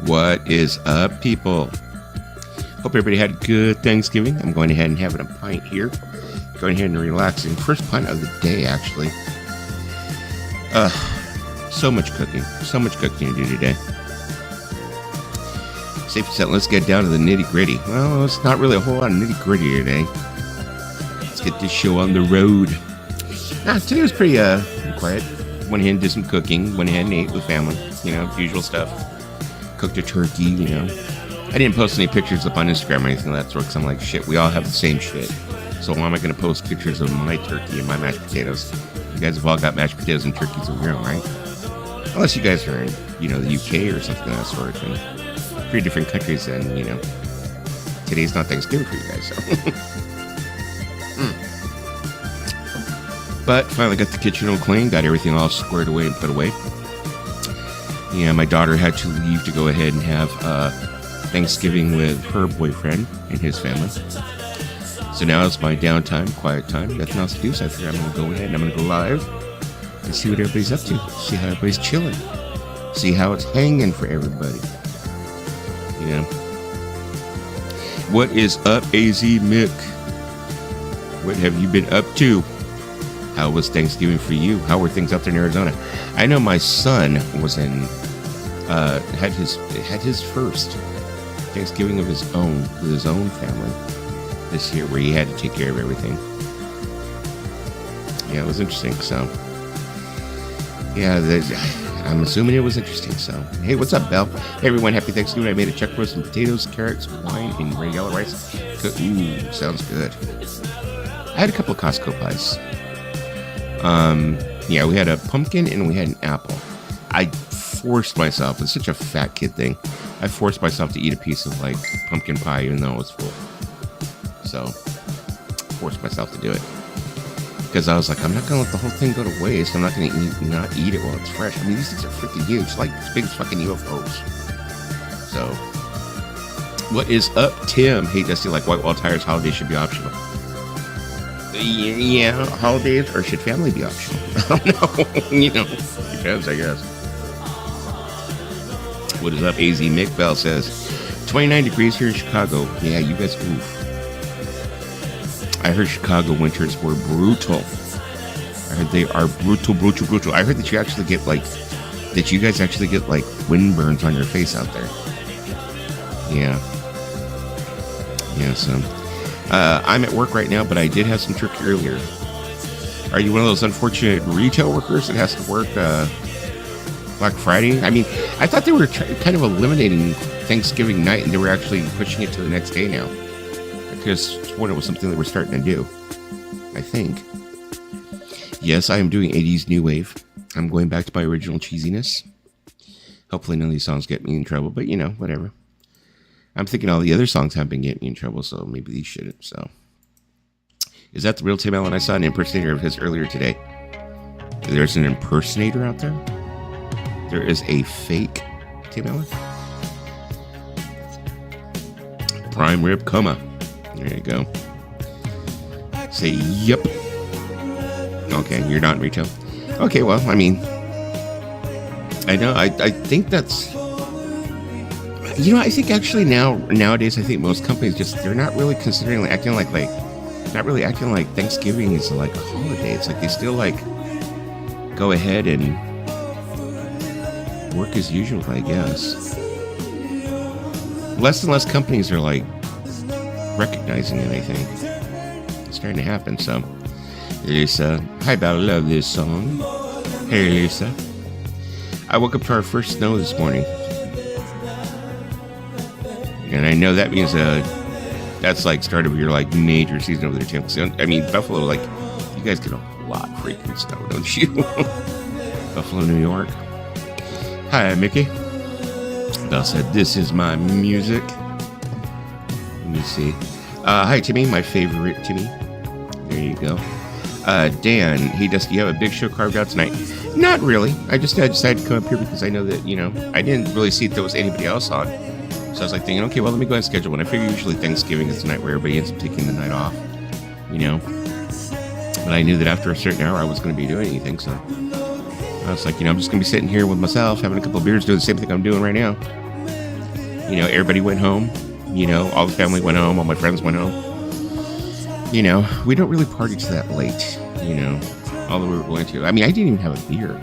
What is up, people? Hope everybody had a good Thanksgiving. I'm going ahead and having a pint here. Going ahead and relaxing. First pint of the day, actually. So much cooking. So much cooking to do today. Safe to say, let's get down to the nitty gritty. Well, it's not really a whole lot of nitty gritty today. Let's get this show on the road. Today was pretty quiet. Went ahead and did some cooking. Went ahead and ate with family. You know, usual stuff. Cooked a turkey, you know. I didn't post any pictures up on Instagram or anything of that sort because I'm like, shit, we all have the same shit. So why am I going to post pictures of my turkey and my mashed potatoes? You guys have all got mashed potatoes and turkeys of your own, right? Unless you guys are in, you know, the UK or something of that sort. And 3 different countries, and, you know, today's not Thanksgiving for you guys, so. But finally got the kitchen all clean, got everything all squared away and put away. Yeah, my daughter had to leave to go ahead and have Thanksgiving with her boyfriend and his family. So now it's my downtime, quiet time, nothing else to do, so I figured I'm going to go ahead and I'm going to go live and see what everybody's up to, see how everybody's chilling, see how it's hanging for everybody. You know, what is up, AZ Mick? What have you been up to? How was Thanksgiving for you? How were things out there in Arizona? I know my son was in, had his first Thanksgiving of his own with his own family this year, where he had to take care of everything. Yeah, it was interesting. So, yeah, I'm assuming it was interesting. So, hey, what's up, Belle? Hey, everyone, happy Thanksgiving. I made a chuck roast and potatoes, carrots, wine, and red yellow rice. Ooh, sounds good. I had a couple of Costco pies. Yeah, we had a pumpkin and we had an apple. I forced myself, it's such a fat kid thing. I forced myself to eat a piece of like pumpkin pie even though it was full. So, forced myself to do it. Because I was like, I'm not going to let the whole thing go to waste. I'm not going to not eat it while it's fresh. I mean, these things are freaking huge, like as big as fucking UFOs. So, what is up, Tim? Hey, Dusty, like white wall tires, holidays should be optional. Yeah, holidays, or should family be optional? I don't know. You know, depends, I guess. What is up, AZ? Mick Bell says 29 degrees here in Chicago. Yeah, you guys, oof. I heard Chicago winters were brutal. I heard they are brutal. I heard that you actually get like, that you guys actually get like wind burns on your face out there. Yeah. Yeah, so. I'm at work right now, but I did have some turkey earlier. Are you one of those unfortunate retail workers that has to work Black Friday? I mean, I thought they were kind of eliminating Thanksgiving night, and they were actually pushing it to the next day now. Because it was something that we're starting to do, I think. Yes, I am doing 80s new wave. I'm going back to my original cheesiness. Hopefully none of these songs get me in trouble, but you know, whatever. I'm thinking all the other songs have been getting me in trouble, so maybe these shouldn't. So, is that the real Tim Allen? I saw an impersonator of his earlier today. There's an impersonator out there? There is a fake Tim Allen? Prime rib coma. There you go. Say, yep. Okay, you're not in retail. Okay, well, I mean, I know, I think that's... You know, I think actually nowadays, I think most companies they're not really considering like acting like not really acting like Thanksgiving is like a holiday. It's like they still like go ahead and work as usual, I guess. Less and less companies are like recognizing it, I think. It's starting to happen, so. Lisa, hi, Bow, I love this song. Hey, Lisa. I woke up to our first snow this morning. And I know that means that's like start of your like major season over there, Tim. I mean, Buffalo, like, you guys get a lot of freaking snow, don't you? Buffalo, New York. Hi, Mickey. Bell said, this is my music. Let me see. Hi, Timmy, my favorite Timmy. There you go. Dan, hey, Dusty, you have a big show carved out tonight? Not really. I just decided to come up here because I know that, you know, I didn't really see if there was anybody else on. So I was like thinking, okay, well, let me go ahead and schedule one. I figure usually Thanksgiving is the night where everybody ends up taking the night off, you know. But I knew that after a certain hour I wasn't going to be doing anything, so I was like, you know, I'm just going to be sitting here with myself, having a couple of beers, doing the same thing I'm doing right now. You know, everybody went home. You know, all the family went home. All my friends went home. You know, we don't really party to that late. You know, although we were going to. I mean, I didn't even have a beer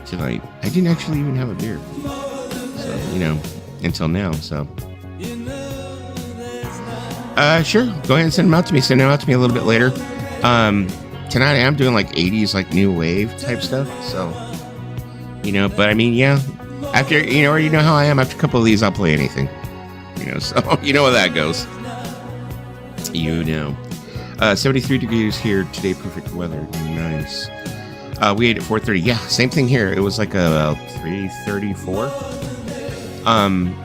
tonight. I didn't actually even have a beer. So, you know, until now. So, sure. Go ahead and send them out to me. Send them out to me a little bit later. Tonight I am doing like 80s, like new wave type stuff. So, you know, but I mean, yeah. After, you know how I am. After a couple of these, I'll play anything. You know, so you know how that goes. You know. 73 degrees here today. Perfect weather. Nice. We ate at 4:30. Yeah, same thing here. It was like a 3:34.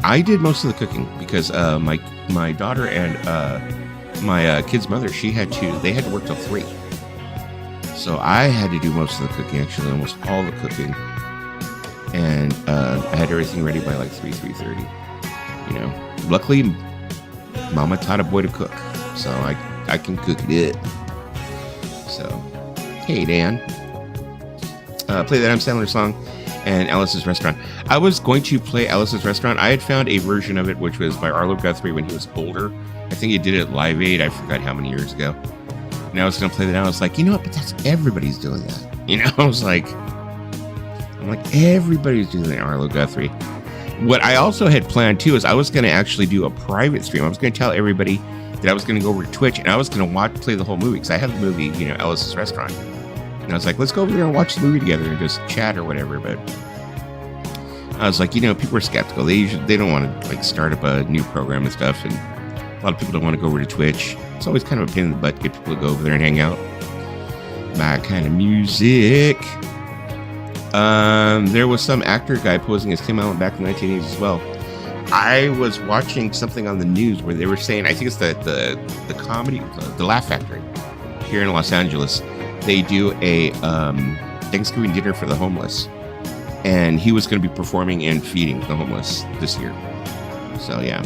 I did most of the cooking because my daughter and my kid's mother, they had to work till 3. So I had to do most of the cooking, actually, almost all the cooking. And I had everything ready by like 3:30. You know, luckily, Mama taught a boy to cook, so I can cook it. So, hey, Dan. Play that Adam Sandler song and Alice's Restaurant. I was going to play Alice's Restaurant. I had found a version of it, which was by Arlo Guthrie when he was older. I think he did it at Live Aid. I forgot how many years ago. And I was going to play that out. I was like, you know what? But that's everybody's doing that. You know, I'm like, everybody's doing that, Arlo Guthrie. What I also had planned, too, is I was going to actually do a private stream. I was going to tell everybody that I was going to go over to Twitch, and I was going to play the whole movie, because I have the movie, you know, Alice's Restaurant. And I was like, let's go over there and watch the movie together and just chat or whatever. But I was like, you know, people are skeptical. They don't want to, like, start up a new program and stuff, and a lot of people don't want to go over to Twitch. It's always kind of a pain in the butt to get people to go over there and hang out. My kind of music. There was some actor guy posing as Tim Allen back in the 1980s as well. I was watching something on the news where they were saying, I think it's the comedy, the Laugh Factory here in Los Angeles. They do a Thanksgiving dinner for the homeless, and he was going to be performing and feeding the homeless this year. So yeah,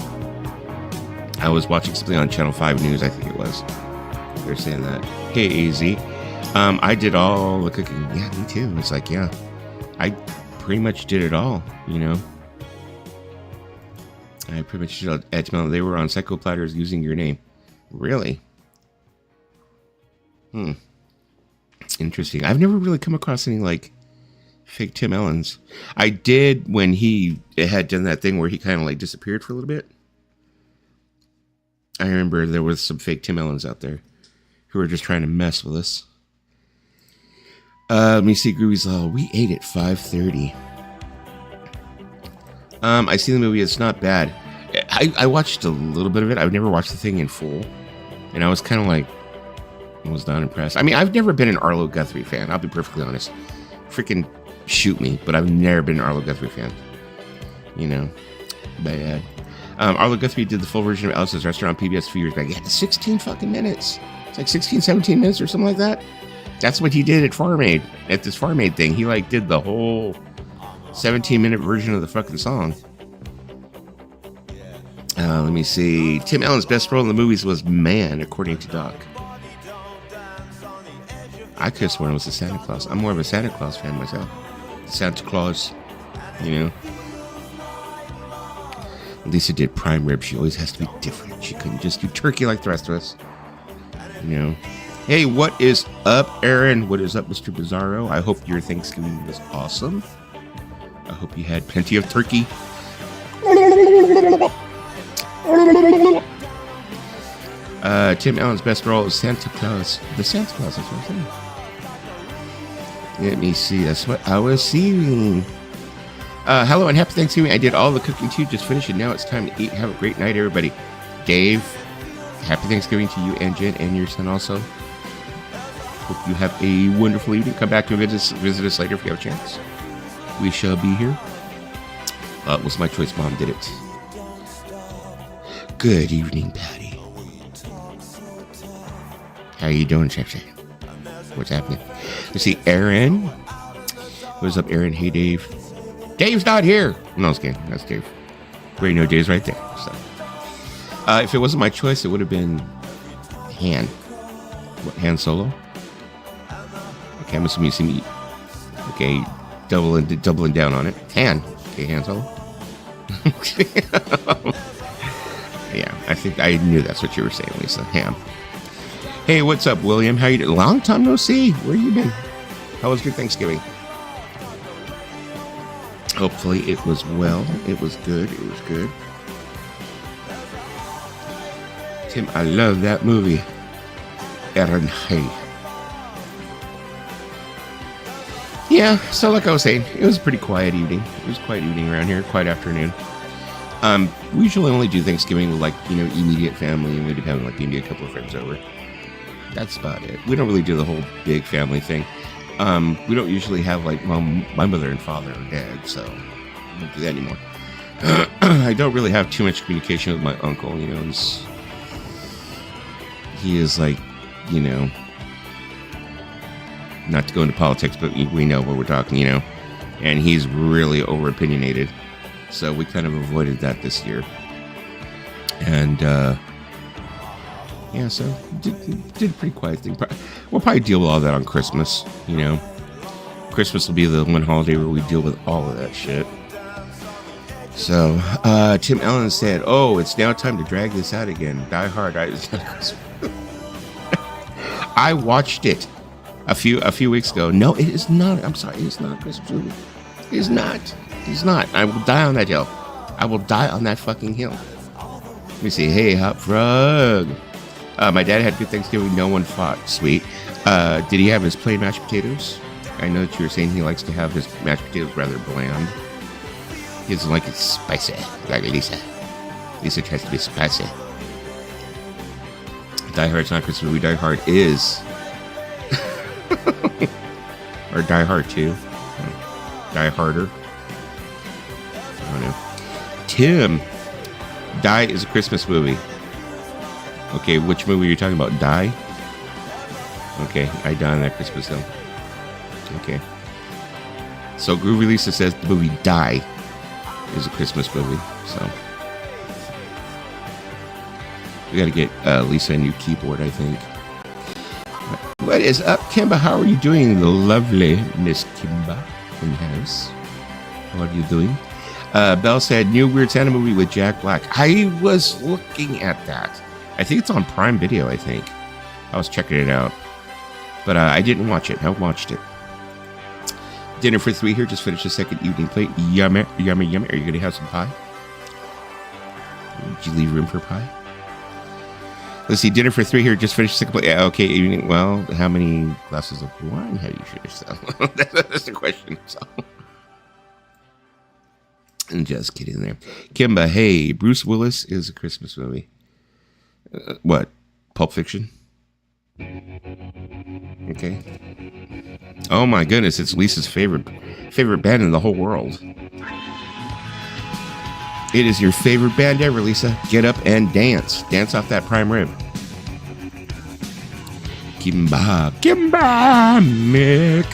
I was watching something on Channel 5 News, I think it was. They're saying that. Hey, AZ. I did all the cooking. Yeah, me too. It's like, yeah, I pretty much did it all, you know. I pretty much did it all. Edgemel, they were on Psycho Platters using your name. Really? Interesting. I've never really come across any, like, fake Tim Allens. I did when he had done that thing where he kind of, like, disappeared for a little bit. I remember there was some fake Tim Allens out there who were just trying to mess with us. Let me see, Groovy's Law. We ate at 5:30. I see the movie. It's not bad. I watched a little bit of it. I've never watched the thing in full. And I was kind of like, I was not impressed. I mean, I've never been an Arlo Guthrie fan. I'll be perfectly honest. Freaking shoot me. But I've never been an Arlo Guthrie fan. You know, bad. Arlo Guthrie did the full version of Alice's Restaurant on PBS a few years back. He had 16 fucking minutes. It's like 16, 17 minutes or something like that. That's what he did at Farm Aid. At this Farm Aid thing. He like did the whole 17-minute version of the fucking song. Let me see. Tim Allen's best role in the movies was Man, according to Doc. I could have sworn it was the Santa Claus. I'm more of a Santa Claus fan myself. Santa Claus, you know. Lisa did prime rib. She always has to be different. She couldn't just do turkey like the rest of us. You know. Hey, what is up, Aaron? What is up, Mr. Bizarro? I hope your Thanksgiving was awesome. I hope you had plenty of turkey. Tim Allen's best role is Santa Claus. The Santa Claus, that's what I'm saying. Let me see. That's what I was seeing. Hello and happy Thanksgiving. I did all the cooking too. Just finished it. Now it's time to eat. Have a great night, everybody. Dave, happy Thanksgiving to you and Jen and your son also. Hope you have a wonderful evening. Come back to visit us later if you have a chance. We shall be here. It was my choice. Mom did it. Good evening, Patty. How you doing, Chef? What's happening? Let's see, Aaron. What's up, Aaron? Hey, Dave. Dave's not here. No, I was kidding. That's Dave. Great, no, Dave's right there. So, if it wasn't my choice, it would have been Han. What, Han Solo? Okay, I'm assuming you see me. Okay, doubling down on it. Han. Okay, Han Solo. Yeah, I think I knew that's what you were saying, Lisa. Ham. Hey, what's up, William? How you doing? Long time no see. Where you been? How was your Thanksgiving? Hopefully it was well. It was good. It was good. Tim, I love that movie. Fahrenheit. Yeah, so like I was saying, it was a pretty quiet evening. It was a quiet evening around here, quiet afternoon. We usually only do Thanksgiving with immediate family, and we'd have maybe a couple of friends over. That's about it. We don't really do the whole big family thing. We don't usually have my mother and father are dead, so we don't do that anymore. I don't really have too much communication with my uncle. He is not to go into politics, but we know what we're talking, and he's really over opinionated. So we kind of avoided that this year. And, so did a pretty quiet thing. We'll probably deal with all that on Christmas, Christmas will be the one holiday where we deal with all of that shit. So, Tim Allen said, "Oh, it's now time to drag this out again. Die Hard." I watched it a few weeks ago. No, it is not. I'm sorry, it is not a Christmas movie. It is not. It's not. I will die on that hill. I will die on that fucking hill. Let me see. Hey, Hot Frog. My dad had good Thanksgiving. No one fought. Sweet. Did he have his plain mashed potatoes? I know that you were saying he likes to have his mashed potatoes rather bland. He doesn't like it spicy, like Lisa. Lisa tries to be spicy. Die Hard's not Christmas movie. Die Hard is. Or Die Hard 2. Die Harder. I don't know. Tim. Die is a Christmas movie. Okay, which movie are you talking about? Die? Okay, I die on that Christmas hill. Okay. So Groovy Lisa says the movie Die is a Christmas movie. So we got to get Lisa a new keyboard, I think. What is up, Kimba? How are you doing, the lovely Miss Kimba in the house? How are you doing? Belle said, new Weird Santa movie with Jack Black. I was looking at that. I think it's on Prime Video, I think. I was checking it out. But I didn't watch it. I watched it. Dinner for 3 here. Just finished the second evening plate. Yummy, yummy, yummy. Are you going to have some pie? Did you leave room for pie? Let's see. Dinner for 3 here. Just finished the second plate. Yeah, okay, evening. Well, how many glasses of wine have you finished? So, that's the question. So. I'm just kidding there. Kimba, hey, Bruce Willis is a Christmas movie. What? Pulp Fiction? Okay. Oh my goodness, it's Lisa's favorite band in the whole world. It is your favorite band ever, Lisa. Get up and dance. Dance off that prime rib. Kimba, Mick.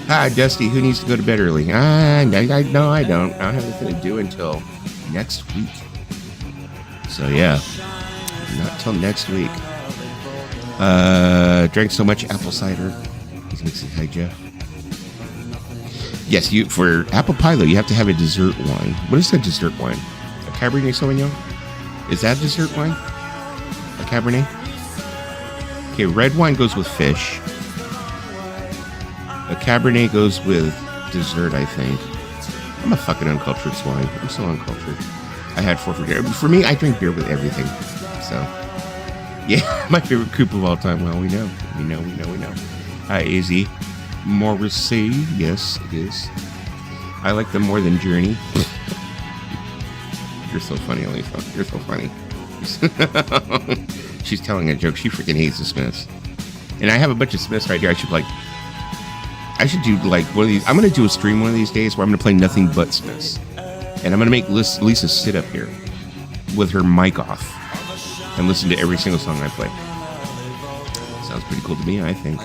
Hi, Dusty. Who needs to go to bed early? No, I don't. I don't have anything to do until next week. So yeah, not till next week. Drank so much apple cider. He's mixing. Hi, Jeff. Yes, for apple pie though, you have to have a dessert wine. What is a dessert wine? A Cabernet Sauvignon? Is that a dessert wine? A Cabernet? Okay, red wine goes with fish. A Cabernet goes with dessert, I think. I'm a fucking uncultured swine. I'm so uncultured. I had 4 for dinner. For me, I drink beer with everything. So, yeah, my favorite coupe of all time. Well, we know. Hi, AZ. Morrissey. Yes, it is. I like them more than Journey. You're so funny, Elisa. You're so funny. She's telling a joke. She freaking hates the Smiths. And I have a bunch of Smiths right here. I should do like one of these. I'm going to do a stream one of these days where I'm going to play nothing but Smiths. And I'm going to make Lisa sit up here with her mic off and listen to every single song I play. Sounds pretty cool to me, I think.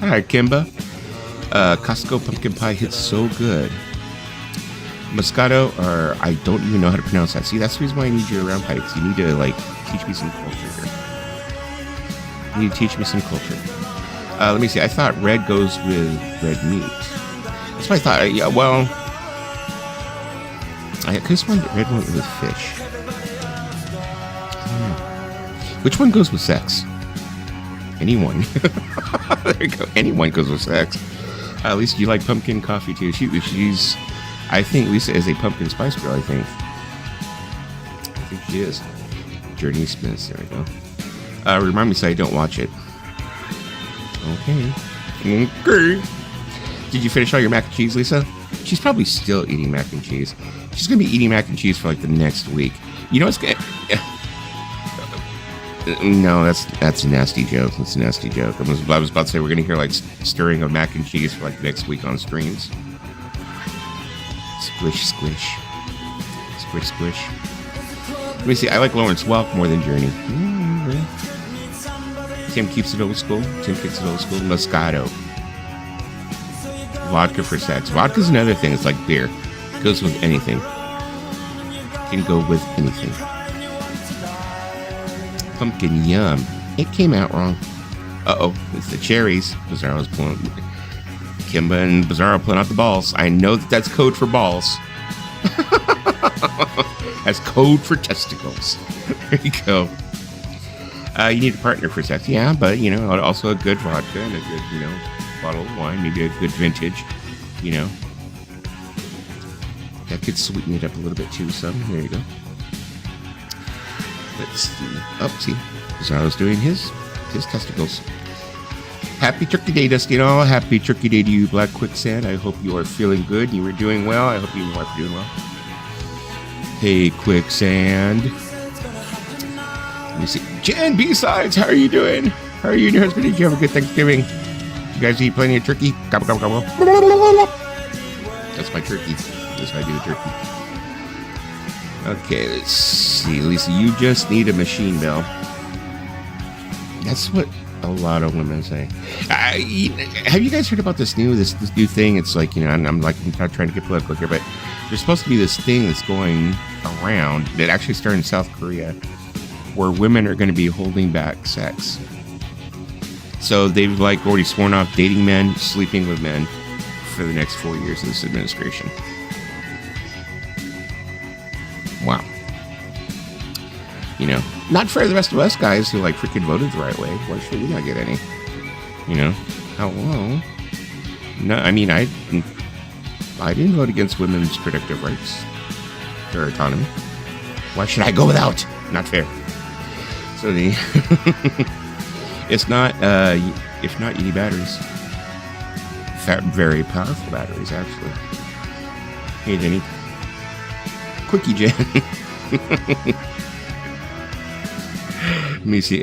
All right, Kimba. Costco pumpkin pie hits so good. Moscato, or I don't even know how to pronounce that. See, that's the reason why I need you around pipes. You need to, teach me some culture here. You need to teach me some culture. Let me see. I thought red goes with red meat. That's what I thought. Yeah, well, I just wanted red one with fish. Which one goes with sex? Anyone. There you go. Anyone goes with sex. At least you like pumpkin coffee too. She's, I think Lisa is a pumpkin spice girl. I think she is. Journey Smith. There we go. Remind me so I don't watch it. Okay. Did you finish all your mac and cheese, Lisa? She's probably still eating mac and cheese. She's gonna be eating mac and cheese for like the next week. You know what's good? No, that's a nasty joke. That's a nasty joke. I was about to say we're gonna hear like stirring of mac and cheese for like next week on streams. Squish, squish, squish, squish. Let me see. I like Lawrence Welk more than Journey. Tim keeps it old school. Moscato. Vodka for sex. Vodka's another thing. It's like beer. It goes with anything. Can go with anything. Pumpkin yum. It came out wrong. Uh-oh. It's the cherries. Bizarro's pulling. Kimba and Bizarro pulling out the balls. I know that's code for balls. That's code for testicles. There you go. You need a partner for sex. Yeah, but, you know, also a good vodka and a good, you know, bottle of wine. Maybe a good vintage, you know. That could sweeten it up a little bit too, so there you go. Let's see. Oh, see. Bizarro's doing his testicles. Happy Turkey Day, Dustino. Happy Turkey Day to you, Black Quicksand. I hope you are feeling good. You were doing well. I hope you and your wife are doing well. Hey, Quicksand. Let me see. Jen B-Sides, how are you doing? How are you and your husband? Did you have a good Thanksgiving? You guys eat plenty of turkey? Gobble, gobble, gobble. That's my turkey. That's how I do the turkey. Okay, let's see. Lisa, you just need a machine bell. That's what a lot of women say. Have you guys heard about this new thing? It's like, you know, I'm not trying to get political here, but there's supposed to be this thing that's going around that actually started in South Korea where women are going to be holding back sex. So they've like already sworn off dating men, sleeping with men for the next 4 years of this administration. Wow. You know, not fair to the rest of us guys who like freaking voted the right way. Why should we not get any? You know? Hello? No, I mean, I didn't vote against women's reproductive rights or autonomy. Why should I go without? Not fair. So it's not, if not, you need batteries. Very powerful batteries, actually. Hey, Jenny. Quickie Jen. Let me see.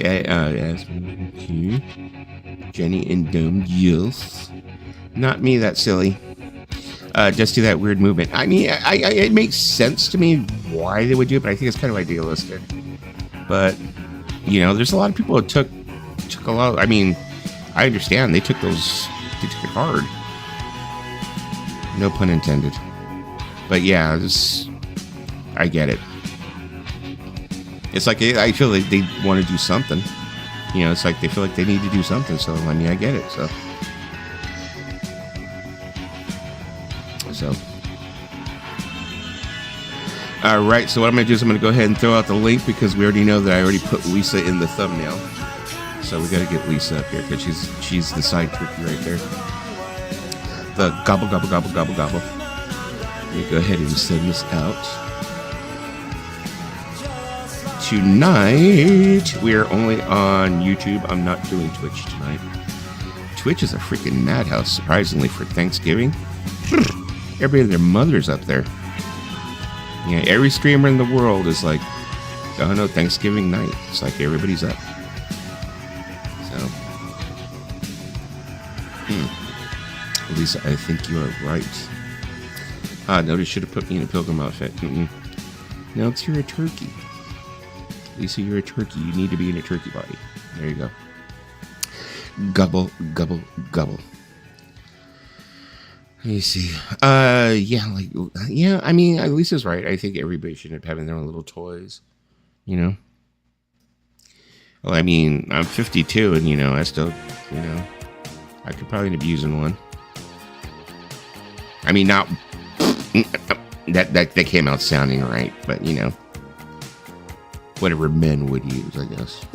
Jenny and Dome. Yes. Not me, that silly. Just do that weird movement. I mean, it makes sense to me why they would do it, but I think it's kind of idealistic. But, you know, there's a lot of people that took a lot. I mean, I understand they took it hard. No pun intended. But yeah, I get it. It's like I feel like they want to do something. You know, it's like they feel like they need to do something. So I mean, I get it. So. All right. So what I'm going to do is I'm going to go ahead and throw out the link because we already know that I already put Lisa in the thumbnail. So we got to get Lisa up here because she's the side turkey right there. The gobble, gobble, gobble, gobble, gobble. Let me go ahead and send this out. Tonight, we are only on YouTube. I'm not doing Twitch tonight. Twitch is a freaking madhouse, surprisingly, for Thanksgiving. Everybody and their mother's up there. Yeah, every streamer in the world is like, oh no, Thanksgiving night. It's like everybody's up. So, Lisa, I think you are right. Notice should have put me in a pilgrim outfit. No, it's you're a turkey. Lisa, you're a turkey. You need to be in a turkey body. There you go. Gobble, gobble, gobble. Let me see. I mean, Lisa's right. I think everybody should have having their own little toys. You know? Well, I mean, I'm 52 and, you know, I still, you know, I could probably end up using one. I mean, not... That came out sounding right, but you know, whatever men would use, I guess.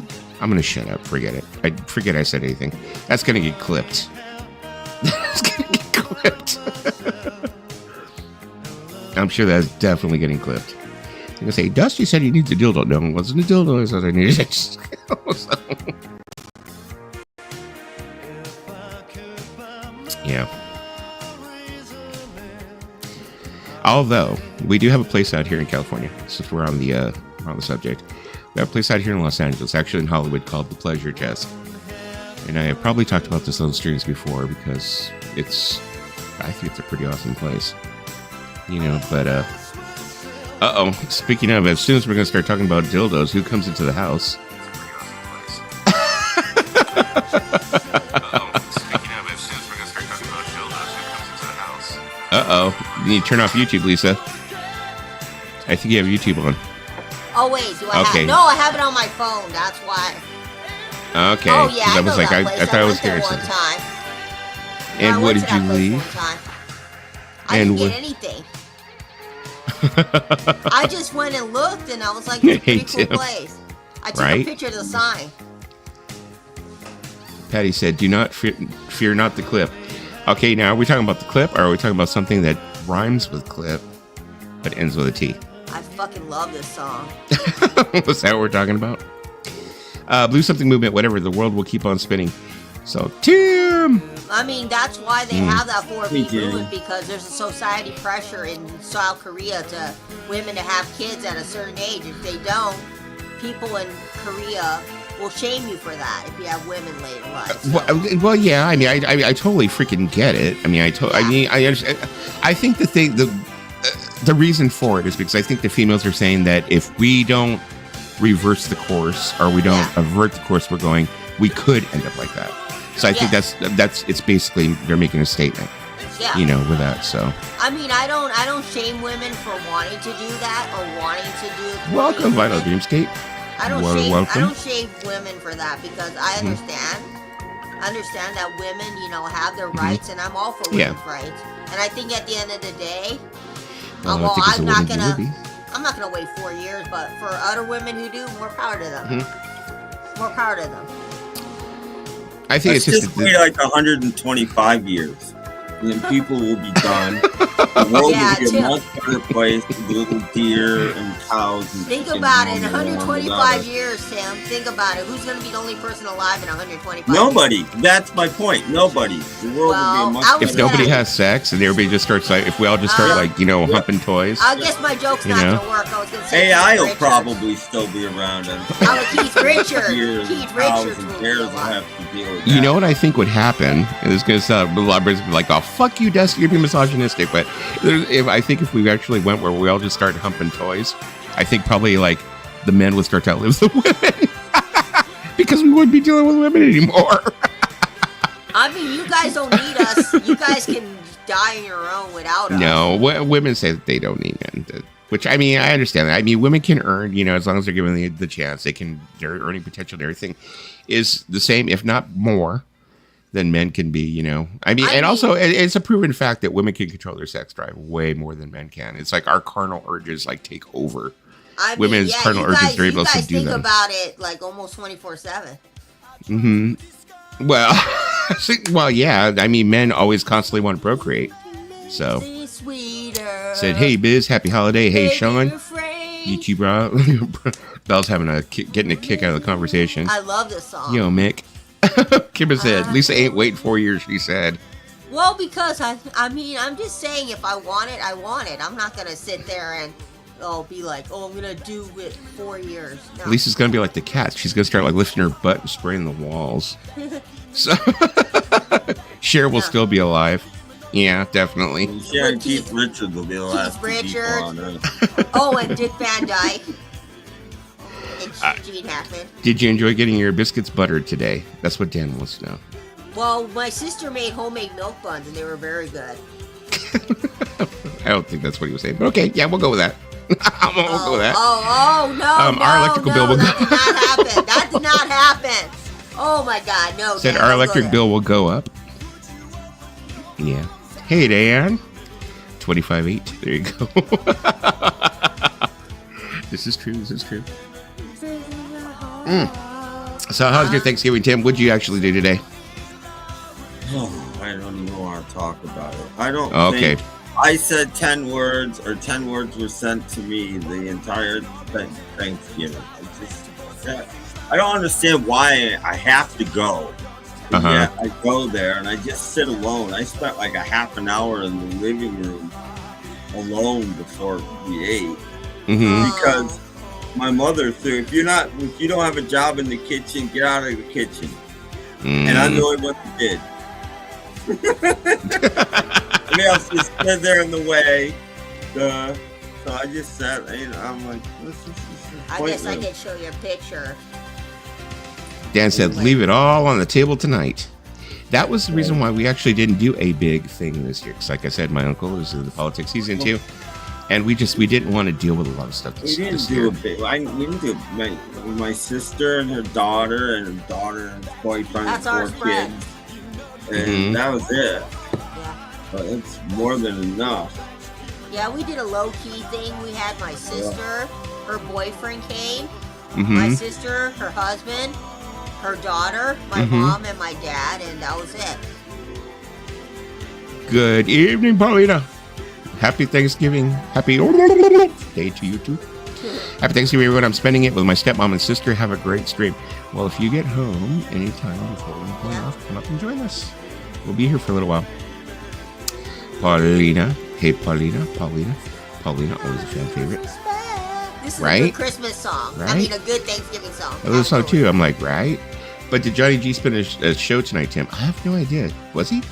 I'm gonna shut up. Forget it. I forget I said anything. That's gonna get clipped. That's gonna get clipped. I'm sure that's definitely getting clipped. I'm gonna say, Dusty said he needs a dildo. No, it wasn't a dildo. I said I needed it. So, yeah. Although we do have a place out here in California, since we're on the subject, we have a place out here in Los Angeles, actually in Hollywood, called the Pleasure Chest. And I have probably talked about this on streams before because I think it's a pretty awesome place, you know. But speaking of, as soon as we're gonna start talking about dildos, who comes into the house? You need to turn off YouTube, Lisa. I think you have YouTube on. Oh wait, do I have? No, I have it on my phone. That's why. Okay. Oh yeah, I know that place. I thought I was curious. One time. And what did you leave? I didn't get anything. I just went and looked, and I was like, "It's a pretty cool place." I took a picture of the sign. Patty said, "Do not fear not the clip." Okay, now are we talking about the clip, or are we talking about something that rhymes with clip but ends with a T? I fucking love this song. Was that what we're talking about? Blue something movement, whatever. The world will keep on spinning. So, Tim. I mean, that's why they have that 4B movement, because there's a society pressure in South Korea to women to have kids at a certain age. If they don't, people in Korea will shame you for that if you have women later in life. So. Well, yeah. I mean, I totally freaking get it. I mean, I understand. I think the reason for it is because I think the females are saying that if we don't reverse the course or we don't avert the course we're going, we could end up like that. So I think that's it's basically they're making a statement. Yeah. You know, with that. So I mean, I don't shame women for wanting to do that or wanting to do. Welcome, Vital Dreamscape. I don't shame women for that, because I understand. I understand that women, you know, have their rights, and I'm all for women's rights. And I think at the end of the day, I'm not gonna wait 4 years, but for other women who do, more power to them. More power to them. I think it's just wait like 125 years, and then people will be done. The world will be a much better place with little deer and cows. And think about it. In 125 years, Sam. Think about it. Who's going to be the only person alive in 125 Nobody. years? That's my point. Nobody. The world will be a much better place. If nobody has sex and everybody just starts like, if we all just start humping toys. I guess my joke's not going to work. I was going to say AI will probably still be around. And Keith Richards. Keith Richards and bears will have to deal with that. You know what I think would happen? And this is going to sound a lot of like, oh, fuck you, Dusty, you're being misogynistic. But if we actually went where we all just started humping toys, I think probably like the men would start to outlive the women because we wouldn't be dealing with women anymore. I mean, you guys don't need us. You guys can die on your own without us. No, women say that they don't need men. Which, I mean, I understand that. I mean, women can earn, you know, as long as they're given the chance, their earning potential and everything is the same, if not more, than men can be, you know. I mean, also, it's a proven fact that women can control their sex drive way more than men can. It's like our carnal urges, like, take over. Women's carnal urges, they're able to subdue them. You guys think about it, like, almost 24/7. Mm-hmm. Well, yeah. I mean, men always constantly want to procreate. So, said, hey, Biz, happy holiday. Hey, Sean. YouTube, Belle's getting a kick out of the conversation. I love this song. Yo, Mick. Kimber said, Lisa ain't waiting 4 years, she said. Well, because, I mean, I'm just saying, if I want it, I want it. I'm not going to sit there and be like, I'm going to do it 4 years. No. Lisa's going to be like the cat. She's going to start like lifting her butt and spraying the walls. So, Cher will still be alive. Yeah, definitely. Cher and Keith Richards will be the last two people on Earth. And Dick Van Dyke. Gene Hackman. Did you enjoy getting your biscuits buttered today? That's what Dan wants to know. Well, my sister made homemade milk buns, and they were very good. I don't think that's what he was saying, but okay, yeah, we'll go with that. We'll go with that. No, our electrical bill will go. That did not happen. That did not happen. Oh my God, no. Said our electric bill will go up. Yeah. Hey, Dan. 25-8. There you go. This is true. So how's your Thanksgiving, Tim? What'd you actually do today? Oh, I don't even want to talk about it. I don't think I said 10 words, or 10 words were sent to me the entire Thanksgiving. I don't understand why I have to go. Yeah, I go there and I just sit alone. I spent like a half an hour in the living room alone before we ate. Because my mother threw, if you don't have a job in the kitchen, get out of the kitchen. And I'm the only one who did. Everybody else just stood there in the way. So I just sat, I'm like, this is I guess I could show you a picture. Dan said, leave it all on the table tonight. That was the reason why we actually didn't do a big thing this year. Because like I said, my uncle is in the politics he's into. And we didn't want to deal with a lot of stuff this year. We didn't do my sister and her daughter and her boyfriend and 4 kids. And that was it. Yeah. But it's more than enough. Yeah, we did a low-key thing. We had my sister, her boyfriend came, my sister, her husband, her daughter, my mom, and my dad, and that was it. Good evening, Paulina. Happy Thanksgiving. Happy day to you too. Happy Thanksgiving, everyone. I'm spending it with my stepmom and sister. Have a great stream. Well, if you get home anytime before we go off, come up and join us. We'll be here for a little while. Paulina. Hey, Paulina, always a fan favorite. This is right? A good Christmas song. Right? I mean, a good Thanksgiving song. I love the song too. I'm like, right? But did Johnny G spin a show tonight, Tim? I have no idea. Was he?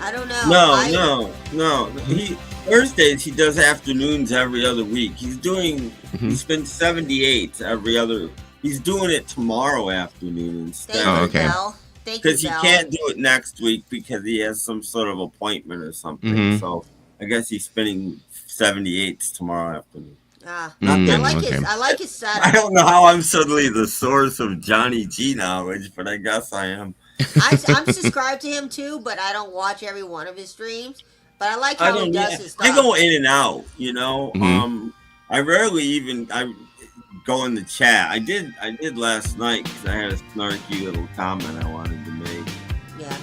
I don't know. No. Thursdays he does afternoons every other week. He spends 78 every other. He's doing it tomorrow afternoon instead. Okay. Because he can't do it next week because he has some sort of appointment or something. So I guess he's spinning 78s tomorrow afternoon. I like his setup. I don't know how I'm suddenly the source of Johnny G knowledge, but I guess I am. I'm subscribed to him too, but I don't watch every one of his streams. But I like how he does his stuff. I go in and out, I rarely go in the chat. I did last night because I had a snarky little comment I wanted to make. Yeah.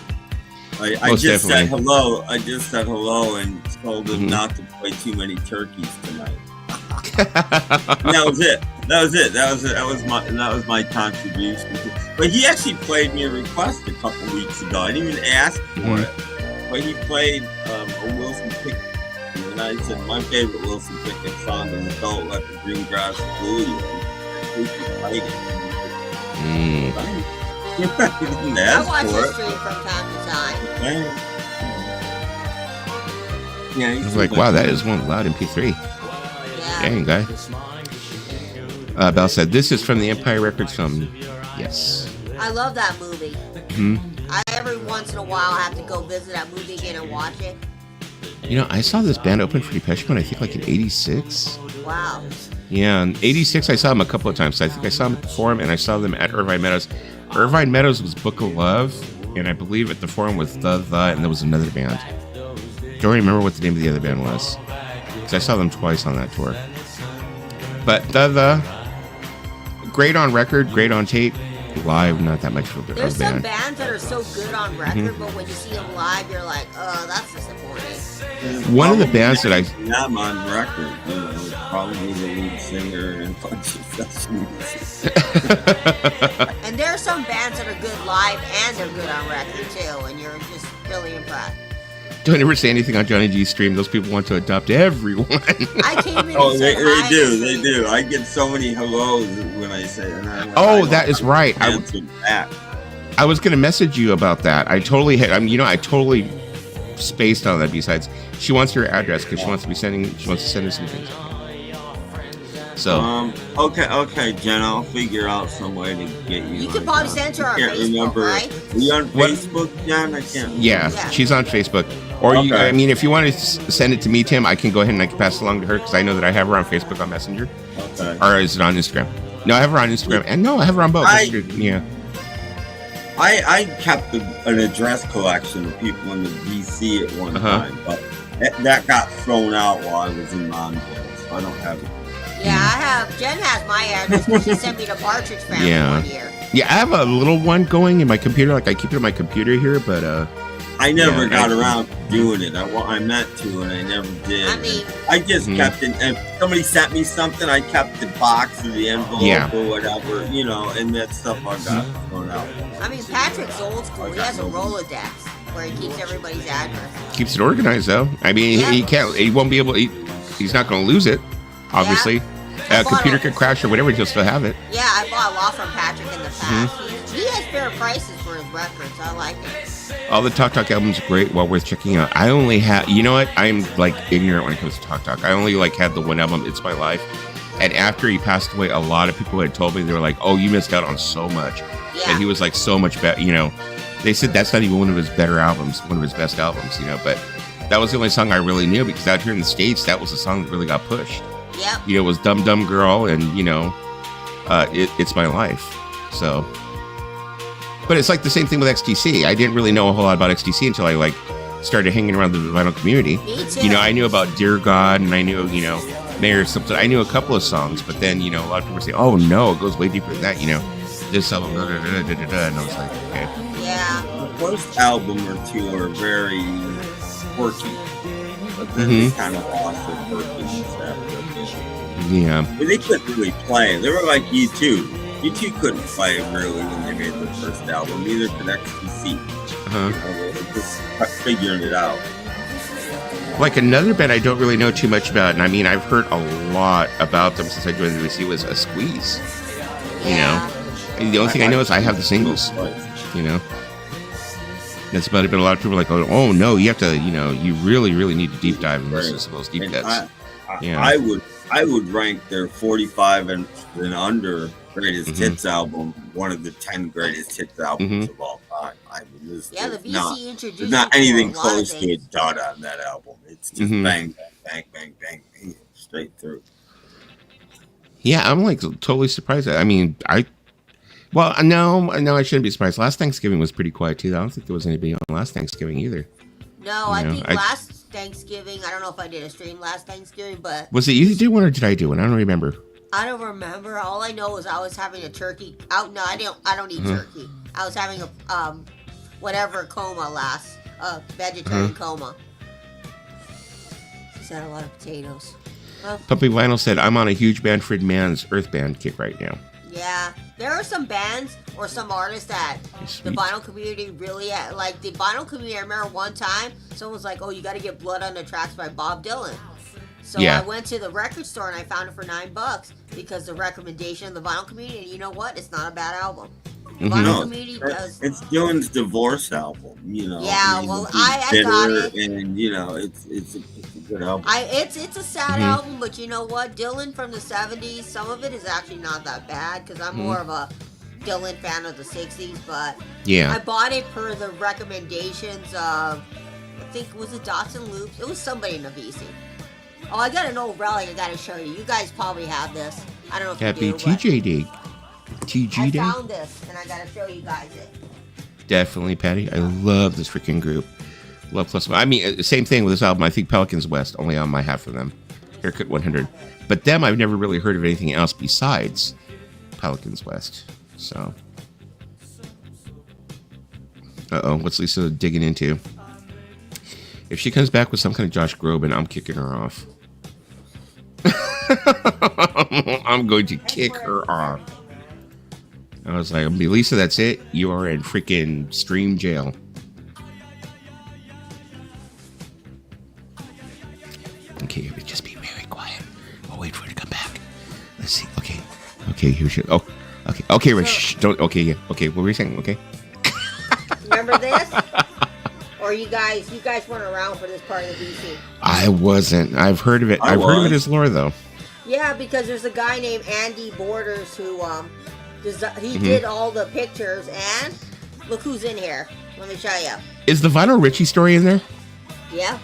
I just said hello. I just said hello and told him not to play too many turkeys tonight. That was it. That was my contribution. But he actually played me a request a couple weeks ago. I didn't even ask for it. But he played a Wilson Pickett. And I said, my favorite Wilson Pickett song is Don't Let the Green Grass Fool You. We can fight it. I watch his stream from time to time. Yeah, I was like, wow, that is one loud MP3. Yeah. Dang, guy. Bell said, this is from the Empire Records film. Yes. I love that movie. I every once in a while have to go visit that movie again and watch it. I saw this band open for Depeche Mode, I think like in 86. Wow. Yeah, in 86 I saw them a couple of times. I think I saw them at the Forum and I saw them at Irvine Meadows. Irvine Meadows was Book of Love, and I believe at the Forum was The, and there was another band. Don't remember what the name of the other band was. Because I saw them twice on that tour. But The, great on record, great on tape. Live, not that much for a band. There's some bands that are so good on record, but when you see them live, you're like, oh, that's disappointing. One of the bands that I'm on record, probably the lead singer and bunch of sessions. And there are some bands that are good live and they're good on record too, and you're just really impressed. Don't ever say anything on Johnny G's stream. Those people want to adopt everyone. I came in they do. I get so many hellos when I say it. That is right. I was going to message you about that. I totally spaced on that. Besides, she wants your address because she wants to send us some things. So okay, Jen, I'll figure out some way to get you. You could probably send her on Facebook, right? Are you on Facebook, Jen? I can't. Yeah, she's on Facebook. Or if you want to send it to me, Tim, I can go ahead and I can pass it along to her because I know that I have her on Facebook on Messenger. Okay. Or is it on Instagram? No, I have her on Instagram, and no, I have her on both. I kept an address collection of people in the DC at one time, but That got thrown out while I was in Mondale, so I don't have it. Yeah, I have. Jen has my address because she sent me to Partridge Family one year. Yeah, I have a little one going in my computer. Like I keep it in my computer here, but I never got around to doing it. I meant to, and I never did. I mean, I just kept it. And if somebody sent me something, I kept the box or the envelope or whatever, and that stuff I got thrown out. I mean, Patrick's old school. He has a Rolodex where he keeps everybody's address. Keeps it organized, though. I mean, he can't. He won't be able. He's not going to lose it. Obviously, a computer could crash or whatever. He'll still have it. Yeah, I bought a lot from Patrick in the past. He has fair prices for his records. I like it. All the Talk Talk albums are great, well worth checking out. I only have, you know what? I'm like ignorant when it comes to Talk Talk. I only had the one album, It's My Life. And after he passed away, a lot of people had told me, they were like, oh, you missed out on so much. Yeah. And he was like so much better, They said that's not even one of his better albums, one of his best albums, But that was the only song I really knew because out here in the States, that was the song that really got pushed. Yep. It was Dumb Dumb Girl and, It's My Life. So, but it's like the same thing with XTC. I didn't really know a whole lot about XTC until I started hanging around the vinyl community. Me too. I knew about Dear God and I knew, Mayor something. I knew a couple of songs, but then, a lot of people say, oh no, it goes way deeper than that, this album, and I was like, okay. Yeah. The first album or two are very quirky, but then they kind of lost their quirkiness after a bit. Yeah. But they couldn't really play. They were like U2. U2 couldn't play really when they made their first album, neither could XTC. Just figuring it out. Like another band I don't really know too much about, and I mean, I've heard a lot about them since I joined the VC, was A Squeeze. And the only thing I know is I have the singles. That's about it. But a lot of people are like, oh no, you have to, you really, really need to deep dive and listen to those deep cuts. I would rank their 45 and under greatest hits album one of the 10 greatest hits albums of all time. I mean, the VC introduced. There's not anything close to a dud on that album. It's just bang, bang, bang, bang, bang, straight through. Yeah, I'm totally surprised. I mean, no, I shouldn't be surprised. Last Thanksgiving was pretty quiet too. I don't think there was anybody on last Thanksgiving either. No, I think last Thanksgiving, I don't know if I did a stream last Thanksgiving, but... Was it you did one or did I do one? I don't remember. I don't remember. All I know is I was having a turkey. No, I don't eat turkey. I was having a, whatever coma vegetarian coma. Just had a lot of potatoes. Puppy Vinyl said, I'm on a huge Manfred Mann's Earth Band kick right now. Yeah, there are some bands or some artists that the vinyl community really like. The vinyl community, I remember one time someone was like, "Oh, you got to get Blood on the Tracks by Bob Dylan." So I went to the record store and I found it for $9 because the recommendation of the vinyl community. And you know what? It's not a bad album. The vinyl community does. It's Dylan's divorce album. Yeah, I got it, and it's a good album. It's a sad album, but you know what? Dylan from the '70s, some of it is actually not that bad because I'm more of a Dylan fan of the '60s. But I bought it per the recommendations of, I think, was it Dotson Loops? It was somebody in the VC. Oh, I got an old relic I got to show you. You guys probably have this. I don't know if Happy you do. TJ Day. TG Day? I found this, and I got to show you guys it. Definitely, Patty. I love this freaking group. Love Plus One. I mean, same thing with this album. I think Pelicans West, only on my half of them. Haircut 100. But them, I've never really heard of anything else besides Pelicans West. So. Uh-oh, what's Lisa digging into? If she comes back with some kind of Josh Groban, I'm kicking her off. I'm going to kick her off. I was like, Lisa, that's it. You are in freaking stream jail. Okay, just be very quiet. We'll wait for her to come back. Let's see. Okay, here she. Oh, okay, Rich. Shh, don't. Okay, yeah. Okay, what were you saying? Okay. Remember this? Or you guys weren't around for this part of the VC? I wasn't. I've heard of it. I've heard of it as lore, though. Yeah, because there's a guy named Andy Borders who did all the pictures, and look who's in here. Let me show you. Is the Vinyl Richie story in there? Yeah.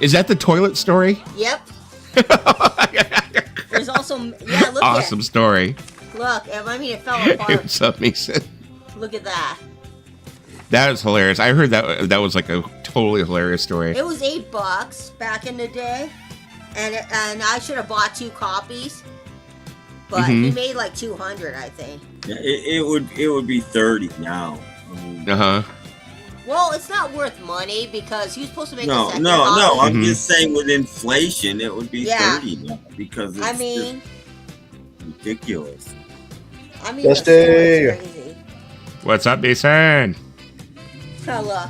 Is that the toilet story? Yep. There's also look. Awesome story. Look, I mean it fell apart. What's up, Mason? Look at that. That is hilarious. I heard that was like a totally hilarious story. It was $8 back in the day, and I should have bought 2 copies, but he made like 200, I think. Yeah, it would be 30 now. Well, it's not worth money because he was supposed to make no. I'm just saying with inflation, it would be 30 now because it's ridiculous. I mean, that's crazy. What's up, Mason? Hello.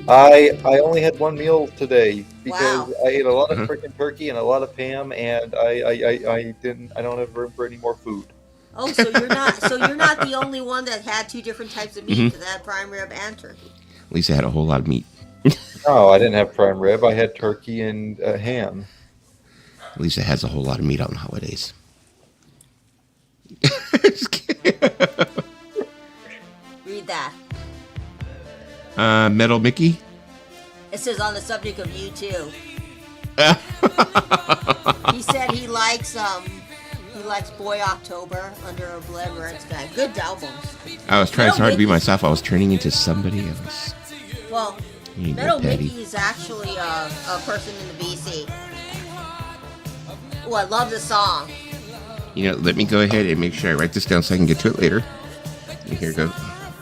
I only had one meal today because I ate a lot of freaking turkey and a lot of ham, and I don't have room for any more food. Oh, so you're not the only one that had 2 different types of meat. That had prime rib and turkey. Lisa had a whole lot of meat. No, I didn't have prime rib. I had turkey and ham. Lisa has a whole lot of meat on the holidays. Read that. Metal Mickey? It says on the subject of you too. He said he likes Boy October, Under a Blood Red Sky. Good albums. I was trying so hard to be myself. I was turning into somebody else. Well, Metal Mickey is actually a person in the BC. Oh, I love the song. You know, let me go ahead and make sure I write this down so I can get to it later. And here it goes.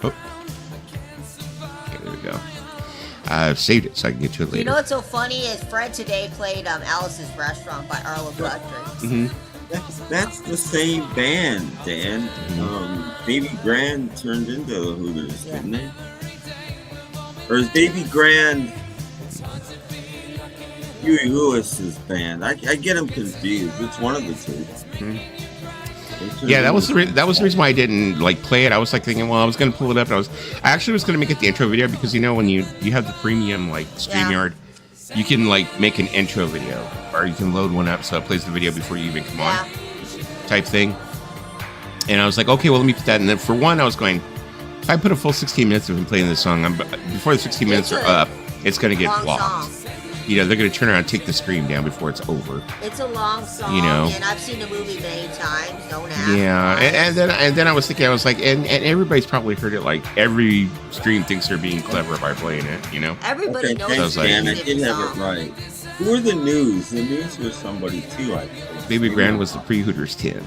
Oh. Okay, there we go. I've saved it so I can get to it later. You know what's so funny is Fred today played Alice's Restaurant by Arlo Guthrie. That's the same band, Dan. Baby Grand turned into the Hooters, didn't they? Or is Baby Grand Huey Lewis's band? I get them confused. It's one of the 2. Yeah, that was the reason why I didn't play it. I was thinking, well, I was going to pull it up. And I actually was going to make it the intro video because when you have the premium StreamYard, you can make an intro video, or you can load one up so it plays the video before you even come on, type thing. And I was like, okay, well, let me put that. And then for one, I was going, if I put a full 16 minutes of him playing this song, before the 16 minutes are up, it's going to get blocked. They're going to turn around and take the stream down before it's over. It's a long song, and I've seen the movie many times. Don't ask. Yeah, and then I was thinking, I was like, and everybody's probably heard it. Every stream thinks they're being clever by playing it. Everybody knows. Dan, I did have it right. Who were the News? The News was somebody too, I think. Baby Grand was the pre-Hooters 10.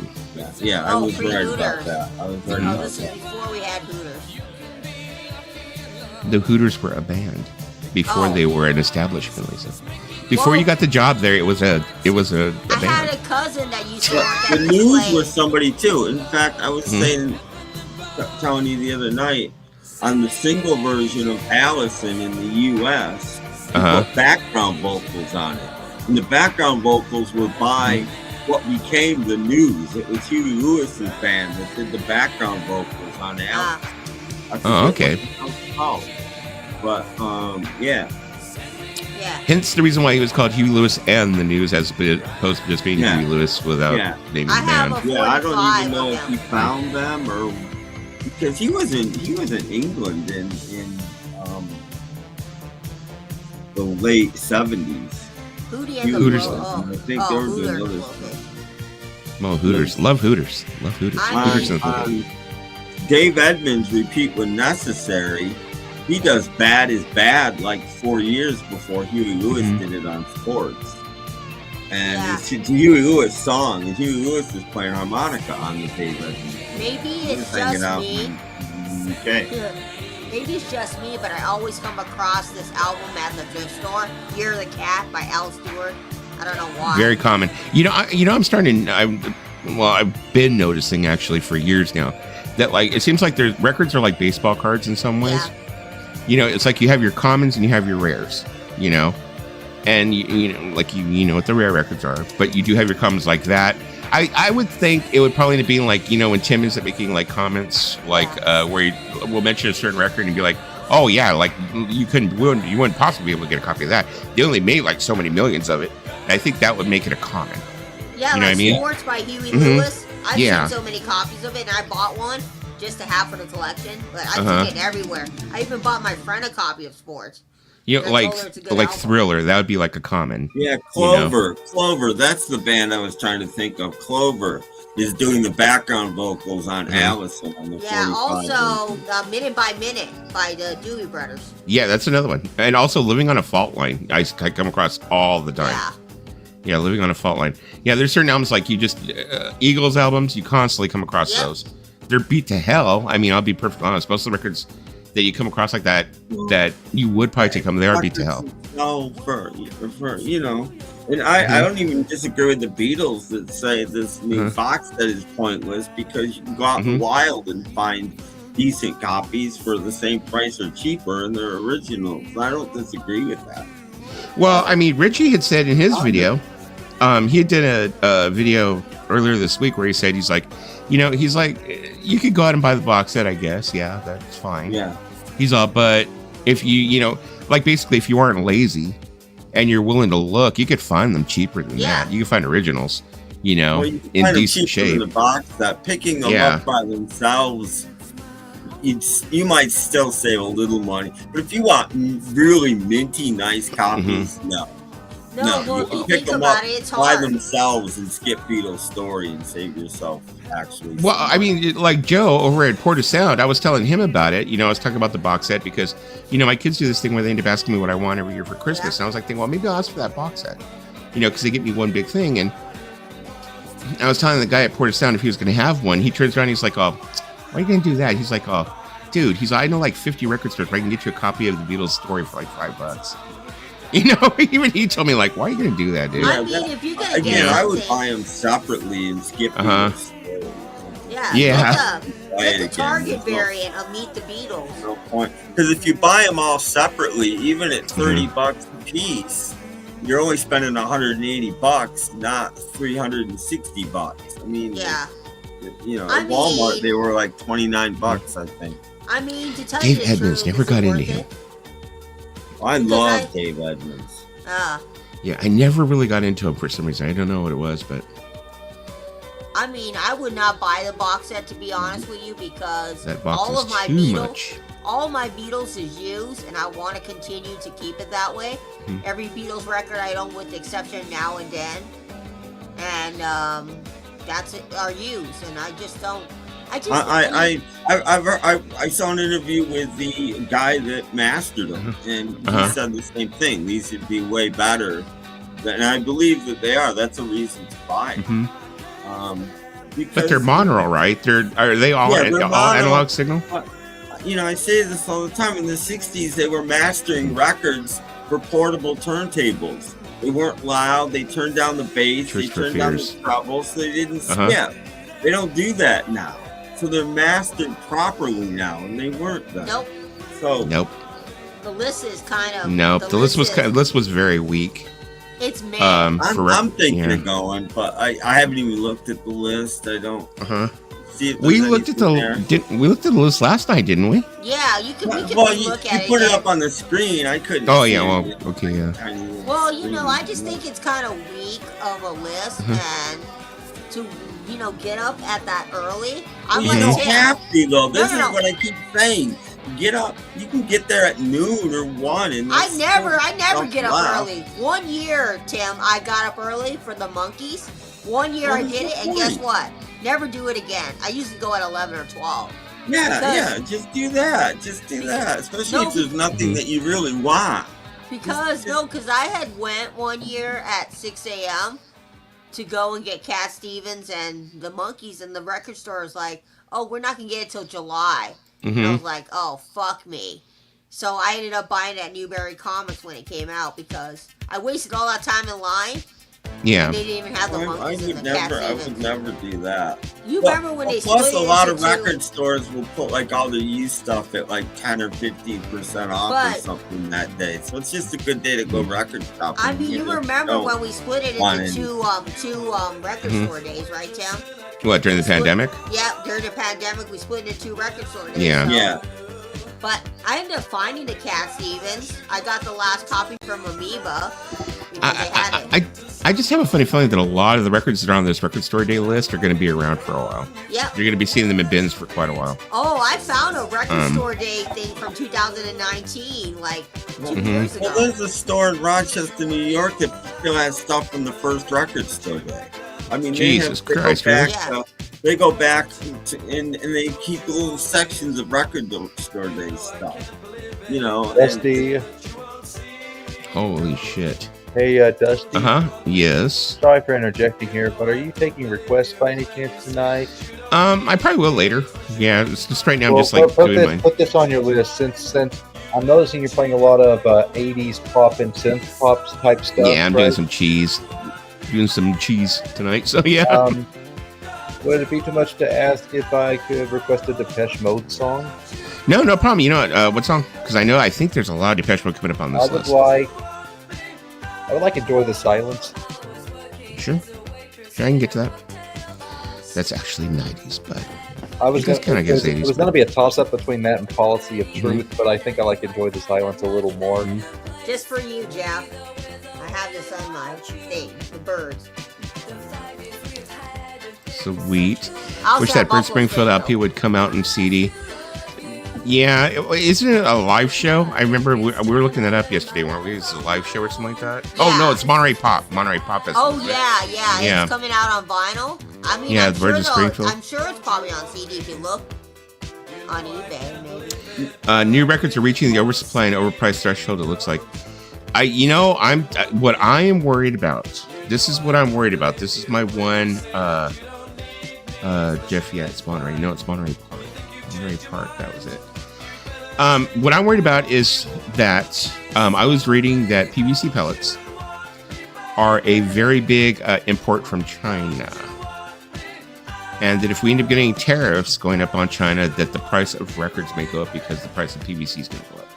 Yeah, I was right about that. This is before we had Hooters. The Hooters were a band. Before they were an establishment, Lisa. Before you got the job there, it was a band. I had a cousin that used to work at the News was somebody too. In fact, I was telling you the other night, on the single version of Allison in the U.S., put background vocals on it. And the background vocals were by what became the News. It was Huey Lewis's band that did the background vocals on Allison. Okay. But, yeah. Hence the reason why he was called Huey Lewis and the News, as opposed to just being Huey Lewis without naming the band. I don't even know if he found them or because he was in England in the late 70s. Hooters. I think they were doing Hooters. Well, Hooters. Love Hooters. Love Hooters. Dave Edmunds, Repeat When Necessary. He does Bad is Bad 4 years before Huey Lewis did it on Sports. And it's a Huey Lewis song, and Huey Lewis is playing harmonica on the Dave Edmunds. Maybe it's just me. Maybe it's just me, but I always come across this album at the thrift store, Year of the Cat by Al Stewart. I don't know why. Very common. I'm starting. I've been noticing actually for years now that it seems like their records are like baseball cards in some ways. Yeah. It's like you have your commons and you have your rares, and you know what the rare records are, but you do have your commons like that. I would think it would probably end up being when Tim is making comments where he will mention a certain record and be like, oh yeah, you wouldn't possibly be able to get a copy of that. They only made so many millions of it. And I think that would make it a common. Yeah, what I mean? Sports by Huey Lewis. I've seen so many copies of it, and I bought one just to have for the collection. But I've seen it everywhere. I even bought my friend a copy of Sports. Like Thriller, that would be a common. Yeah, Clover. Clover, that's the band I was trying to think of. Clover. is doing the background vocals on Allison on the 45. Also Minute by Minute by the Doobie Brothers. Yeah, that's another one. And also Living on a Fault Line. I come across all the time. Yeah, Living on a Fault Line. Yeah, there's certain albums like you just Eagles albums, you constantly come across those. They're beat to hell. I mean, I'll be perfectly honest. Most of the records that you come across like that you would probably take them, they are beat to hell. No, for you know. And I don't even disagree with the Beatles that say this new box set is pointless because you can go out in the wild and find decent copies for the same price or cheaper and they're originals. I don't disagree with that. Well, I mean, Richie had said in his video, he did a video earlier this week where he said, he's like, you could go out and buy the box set, I guess. Yeah, that's fine. Yeah. He's all, but if you like basically if you aren't lazy and you're willing to look, you could find them cheaper than that. You can find originals, in decent shape. In the box set, picking them up by themselves, you might still save a little money. But if you want really minty, nice copies, no, well, you can pick them up by themselves and skip Beatles' story and save yourself actually. Well, I mean, like Joe over at Port of Sound, I was telling him about it. I was talking about the box set because, my kids do this thing where they end up asking me what I want every year for Christmas. And I was like, well, maybe I'll ask for that box set, because they get me one big thing. And I was telling the guy at Port of Sound if he was going to have one. He turns around and he's like, oh, why are you going to do that? He's like, oh, dude, I know like 50 record stores where I can get you a copy of the Beatles story for like $5. Even he told me, like, why are you going to do that, dude? I mean, if you're going to get I would buy them separately and skip Beatles story. Yeah. Get the Target variant of Meet the Beatles. No point. Because if you buy them all separately, even at $30 a piece, you're only spending $180, not $360. I mean, at Walmart they were like $29, I think. I mean, to tell you Dave the Edmunds truth, never got into him. I love Dave Edmunds. Yeah, I never really got into him for some reason. I don't know what it was, but I mean, I would not buy the box set, to be honest with you, because that box all is of my too Beatles, much. all my Beatles is used, and I want to continue to keep it that way. Every Beatles record I own, with the exception of Now and Then, and that's it, are used, and I just don't. I saw an interview with the guy that mastered them, and he said the same thing. These would be way better, and I believe that they are. That's a reason to buy. But they're mono, right? Are they all analog signal? I say this all the time. In the 60s, they were mastering records for portable turntables. They weren't loud. They turned down the bass. They turned down the treble, so they didn't skip. They don't do that now. So they're mastered properly now, and they weren't then. Nope. So the list is kind of the list was very weak. It's made. I'm thinking of going, but I haven't even looked at the list. I don't see if we looked at the list last night, didn't we? Yeah, you can. We can look at it. You put it up on the screen. I couldn't. Oh yeah, well, okay, yeah. Well, I just think it's kind of weak of a list, and to get up at that early. You don't have to, though. This is what I keep saying. Get up. You can get there at noon or 1. And I never get up early. One year, Tim, I got up early for the Monkees. One year I did it, and guess what? Never do it again. I usually go at 11 or 12. Yeah, just do that. Especially if there's nothing that you really want. Because I had went one year at 6 a.m. to go and get Cat Stevens and the Monkees, and the record store is like, oh, we're not going to get it till July. And I was like, oh, fuck me. So I ended up buying it at Newberry Comics when it came out because I wasted all that time in line. Yeah. And they didn't even have the Monkees and the Cat Stevens. I would never do that. Remember when they split it? Plus, a lot of record stores will put like all the used stuff at like 10 or 15% off or something that day. So it's just a good day to go record shopping. I mean, you remember when we split it into two record store days, right, Tim? What, during the pandemic? Yeah, during the pandemic, we split into 2 record store days. Yeah. But I ended up finding the Cat Stevens. I got the last copy from Amoeba. I just have a funny feeling that a lot of the records that are on this record store day list are going to be around for a while. Yep. You're going to be seeing them in bins for quite a while. Oh, I found a record store day thing from 2019, like 2 years ago. Well, there's a store in Rochester, New York that still has stuff from the first record store day. I mean, Jesus Christ, really? They go back and they keep little sections of record store day stuff. You know, Dusty. Holy shit. Hey, Dusty. Yes. Sorry for interjecting here, but are you taking requests by any chance tonight? I probably will later. Yeah, just right now I'm just doing mine. Put this on your list since I'm noticing you're playing a lot of 80s pop and synth pop type stuff. Yeah, I'm doing some cheese. Doing some cheese tonight, so yeah. Would it be too much to ask if I could request a Depeche Mode song? No problem. You know what song? Because I think there's a lot of Depeche Mode coming up on this list. I would like Enjoy the Silence. Sure, I can get to that. That's actually 90s, but I was kind of guess 80s. It was going to be a toss-up between that and Policy of Truth, but I think I like Enjoy the Silence a little more. Just for you, Jeff. I have this on my thing, the birds. Sweet. Wish that Bert Springfield LP would come out in CD. Yeah, isn't it a live show? I remember we were looking that up yesterday, weren't we? It's a live show or something like that. Yeah. Oh no, it's Monterey Pop. Monterey Pop Festival. Oh yeah. It's coming out on vinyl. I mean, yeah, I'm sure it's probably on CD if you look on eBay, maybe. New records are reaching the oversupply and overpriced threshold. It looks like. What I am worried about. This is what I'm worried about. This is my one. Jeff, yeah, it's Monterey. No, it's Monterey Park. Monterey Park. That was it. What I'm worried about is that I was reading that PVC pellets are a very big import from China. And that if we end up getting tariffs going up on China, that the price of records may go up because the price of PVC is going to go up.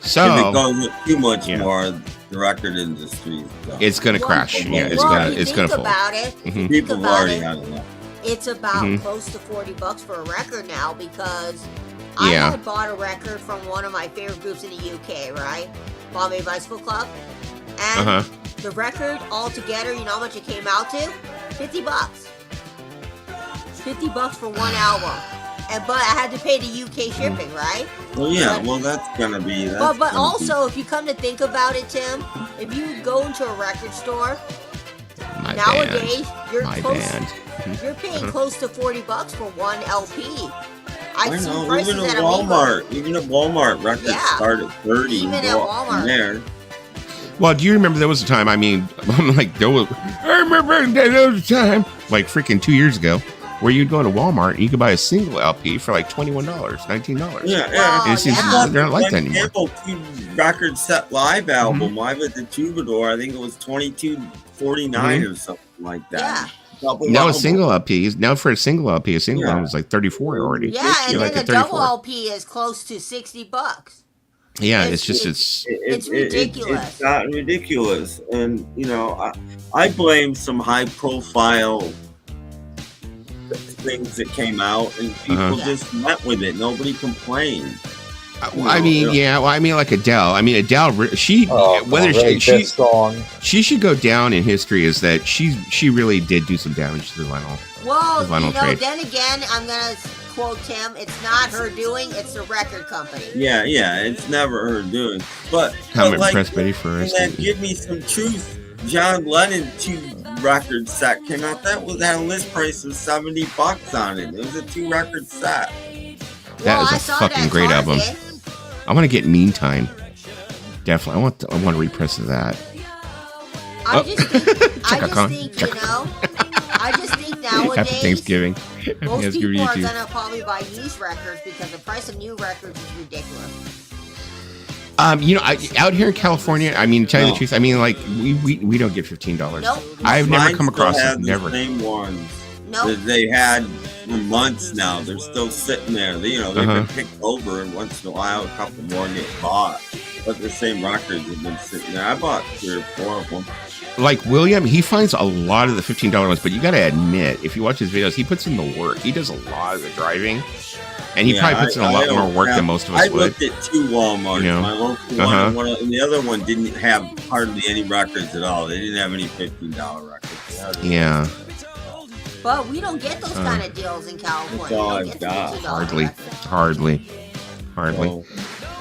So, if it goes up too much more, the record industry it's going to crash. Yeah, it's going to fall. About it, people already had it. It's about close to $40 for a record now because I had bought a record from one of my favorite groups in the UK, right? Bombay Bicycle Club. And the record altogether, you know how much it came out to? $50. $50 for one album. But I had to pay the UK shipping, right? Well, yeah, that's gonna be. But also, if you come to think about it, Tim, if you go into a record store nowadays, you're paying close to $40 for one LP. I know, even at Walmart, records start at $30. Even at Walmart. There. Well, do you remember there was a time? I mean, I remember there was a time, like freaking 2 years ago, where you'd go to Walmart and you could buy a single LP for like $21, $19. Yeah. And it seems they're not like that anymore. Record set live album, Live at the Troubadour, I think it was $22.49 or something like that. Yeah. Now a single LP, now for a single LP, a single album is like $34 already. Yeah, and then a double LP is close to $60. Yeah, it's ridiculous. It's not ridiculous, and I blame some high profile things that came out, and people just went with it. Nobody complained. I mean, like Adele. I mean, Adele. She should go down in history as that she really did do some damage to the vinyl. Well, trade. Then again, I'm gonna quote Tim. It's not her doing; it's the record company. Yeah, it's never her doing. But I'm impressed, Betty First. And then Give Me Some Truth. John Lennon 2 record set came out. That had a list price of $70 on it. It was a 2 record set. That is a fucking great album. I want to get Meantime. Definitely, I want a repress of that. I just think nowadays. Happy Thanksgiving. Most people are gonna probably buy used records because the price of new records is ridiculous. Out here in California, I mean, to tell you the truth, I mean, like we don't get $15. Nope. I've never come across it. Never. Same ones that they had for months now. They're still sitting there. They've been picked over, and once in a while, a couple more get bought. But the same records have been sitting there. I bought 3 or 4 of them. Like William, he finds a lot of the $15 ones, but you got to admit, if you watch his videos, he puts in the work. He does a lot of the driving. And he probably puts in a lot more work than most of us would. I looked at 2 Walmarts. My local one, and the other one didn't have hardly any records at all. They didn't have any $15 records. Yeah. But we don't get those kind of deals in California. That's all I've got. Hardly. So,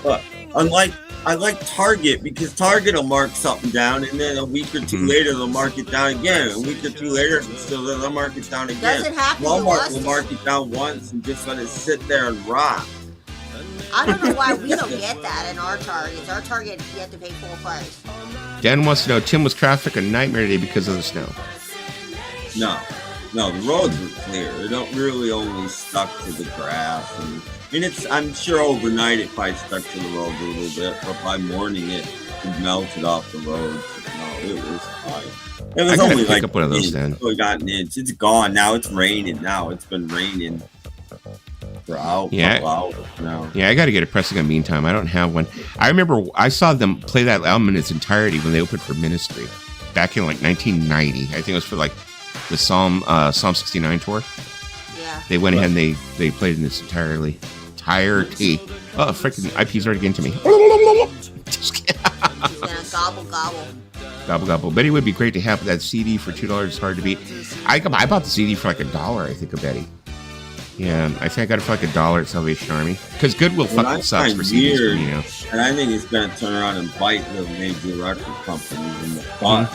but unlike, I like Target because Target will mark something down, and then a week or two later they'll mark it down again. A week or two later, so they'll mark it down again. Doesn't happen Walmart will mark it down once and just let it sit there and rot. I don't know why we don't get that in our Targets. Our Target, you have to pay full price. Dan wants to know, Tim, was traffic a nightmare today because of the snow? No, the roads were clear. They don't really only stuck to the grass. And, I'm sure overnight it probably stuck to the road a little bit, but by morning it melted off the road. No, it was fine. It was only like one of those then. We got an inch. It's gone now. It's raining now. It's been raining for hours now. Yeah, I got to get a pressing in meantime. I don't have one. I remember I saw them play that album in its entirety when they opened for Ministry back in like 1990. I think it was for like the Psalm 69 tour. Yeah. They went ahead and they played it in its entirety. Oh, freaking IP's already getting to me. He's gonna gobble, gobble. Gobble, gobble. Betty would be great to have that CD for $2. It's hard to beat. I bought the CD for like $1, I think, of Betty. Yeah, I think I got it for like $1 at Salvation Army. Because Goodwill fucking sucks for CDs, you know. And I think it's going to turn around and bite the major record companies in the butt.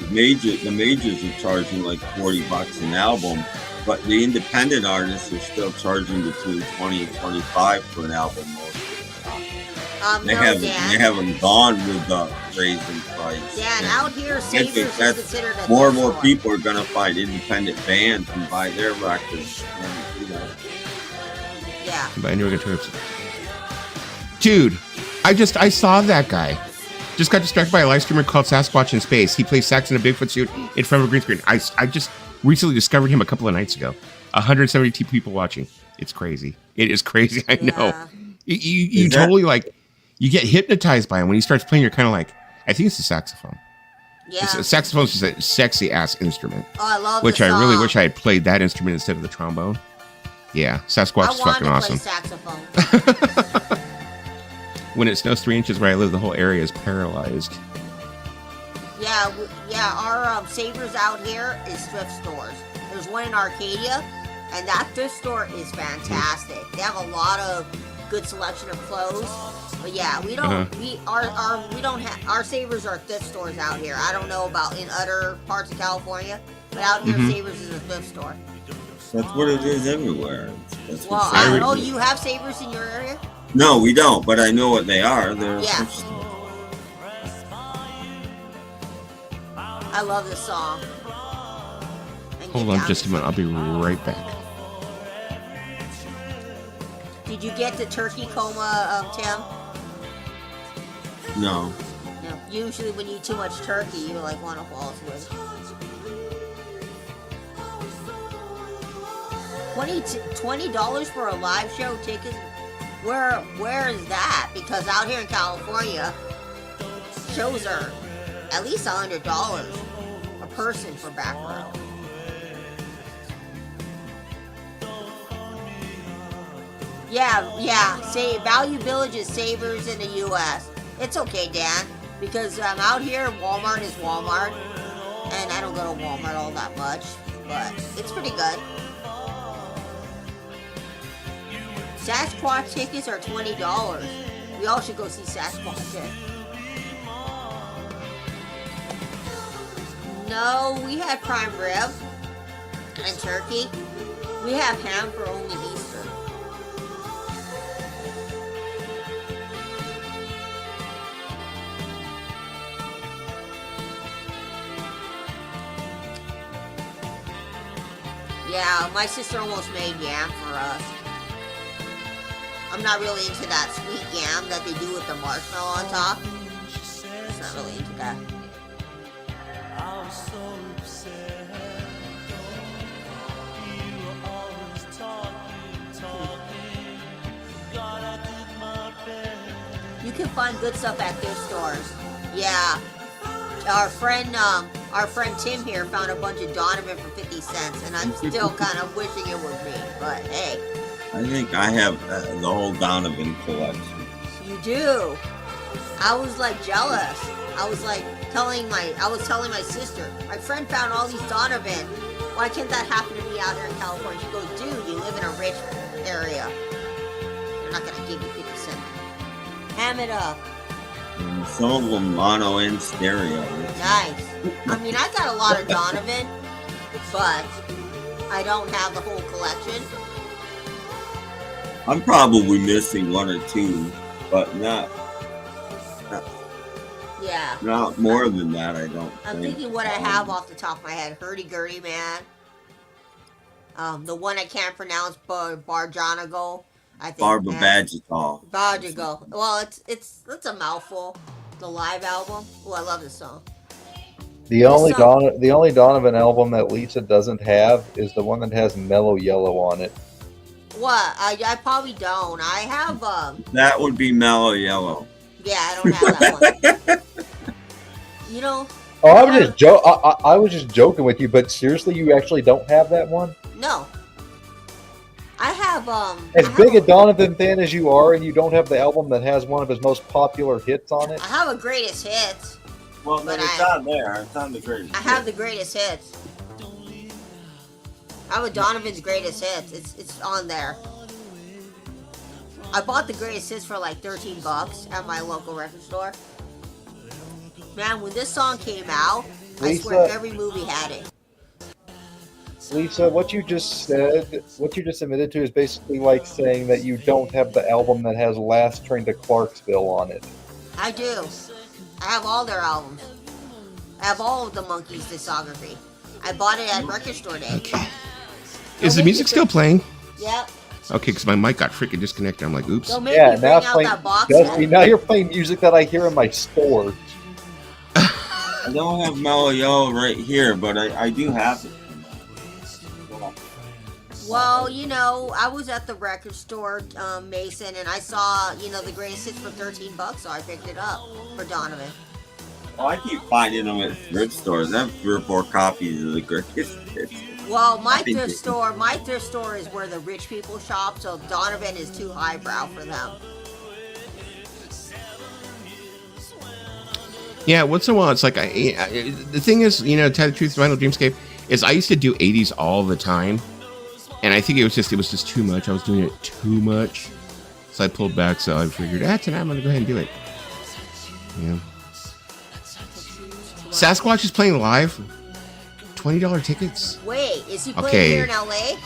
The majors are charging like $40 an album, but the independent artists are still charging between $20 and $25 for an album most of the time. They haven't gone with the raising price. Yeah, and out here, Savers is considered a more and more people are going to find independent bands and buy their records. And, you know. Yeah. Buy new guitars. Dude, I saw that guy. Just got distracted by a live streamer called Sasquatch in Space. He plays sax in a Bigfoot suit in front of a green screen. I just recently discovered him a couple of nights ago. 172 people watching. It's crazy. It is crazy. I know. You totally like, you get hypnotized by him. When he starts playing, you're kind of like, I think it's a saxophone. Yeah. A saxophone's just a sexy ass instrument. Oh, I love which I really wish I had played that instrument instead of the trombone. Yeah, Sasquatch is fucking awesome. Saxophone. When it snows 3 inches where I live, the whole area is paralyzed. Yeah. Our Savers out here is thrift stores. There's one in Arcadia, and that thrift store is fantastic. They have a lot of good selection of clothes. But yeah, we don't. We don't have our Savers are thrift stores out here. I don't know about in other parts of but out here, Savers is a thrift store. That's what it is everywhere. Well, I don't know. You have Savers in your area? No, we don't, but I know what they are. They're I love this song. Hold on just a minute. I'll be right back. Did you get the turkey coma, Tim? No. No. Usually when you eat too much turkey, you like want to fall asleep. $20 for a live show ticket? Where is that? Because out here in California, shows are at least $100 a person for back row. Yeah. Say Value Village is Savers in the U.S. It's okay, Dan, because out here Walmart is Walmart, and I don't go to Walmart all that much, but it's pretty good. Sasquatch tickets are $20. We all should go see Sasquatch. No, we had prime rib and turkey. We have ham for only Easter. Yeah, my sister almost made yam for us. I'm not really into that sweet yam that they do with the marshmallow on top. Just not really into that. You can find good stuff at thrift stores. Yeah. Our friend Tim here found a bunch of Donovan for 50 cents, and I'm still kind of wishing it was me, but hey. I think I have the whole Donovan collection. You do. I was like jealous. I was telling my sister, my friend found all these Donovan. Why can't that happen to me out here in California? She goes, dude, you live in a rich area. They're not gonna give you 50 cents. Ham it up. And some of them mono and stereo. Nice. I mean, I got a lot of Donovan, but I don't have the whole collection. I'm probably missing one or two, but not more than that, I don't I'm thinking what I have off the top of my head. Hurdy-Gurdy Man. The one I can't pronounce, Barjanago. I think. Barbabagital. Barjago. Well, it's a mouthful. The live album. Oh, I love this song. The only Donovan album that Lisa doesn't have is the one that has Mellow Yellow on it. What? I probably don't. I have That would be Mellow Yellow. Yeah, I don't have that one. You know. Oh, I was just joking with you, but seriously, you actually don't have that one? No. I have as big a Donovan fan as you are, and you don't have the album that has one of his most popular hits on it? I have a greatest hits. Well, then it's on there. It's on the greatest hits. I have the greatest hits. I have a Donovan's greatest hits. It's on there. I bought the greatest hits for like $13 at my local record store. Man, when this song came out, I swear every movie had it. Lisa, what you just admitted to is basically like saying that you don't have the album that has Last Train to Clarksville on it. I do. I have all their albums. I have all of the Monkees discography. I bought it at Record Store Day. Okay. Is the music still playing? Yep. Okay, because my mic got freaking disconnected. I'm like, oops. So maybe bring out that box. Now you're playing music that I hear in my store. I don't have Mellow Yellow right here, but I do have it. Well, you know, I was at the record store, Mason, and I saw, you know, the greatest hits for $13, so I picked it up for Donovan. Oh, I keep finding them at thrift stores. I have 3 or 4 copies of the greatest hits. Well, my thrift store is where the rich people shop, so Donovan is too highbrow for them. Yeah, once in a while, it's like, the thing is, you know, to tell the truth, Vinyl Dreamscape, is I used to do 80s all the time. And I think it was just too much. I was doing it too much. So I pulled back, so I figured, tonight I'm going to go ahead and do it. Yeah. Sasquatch is playing live. $20 tickets. Wait, is he playing here in LA?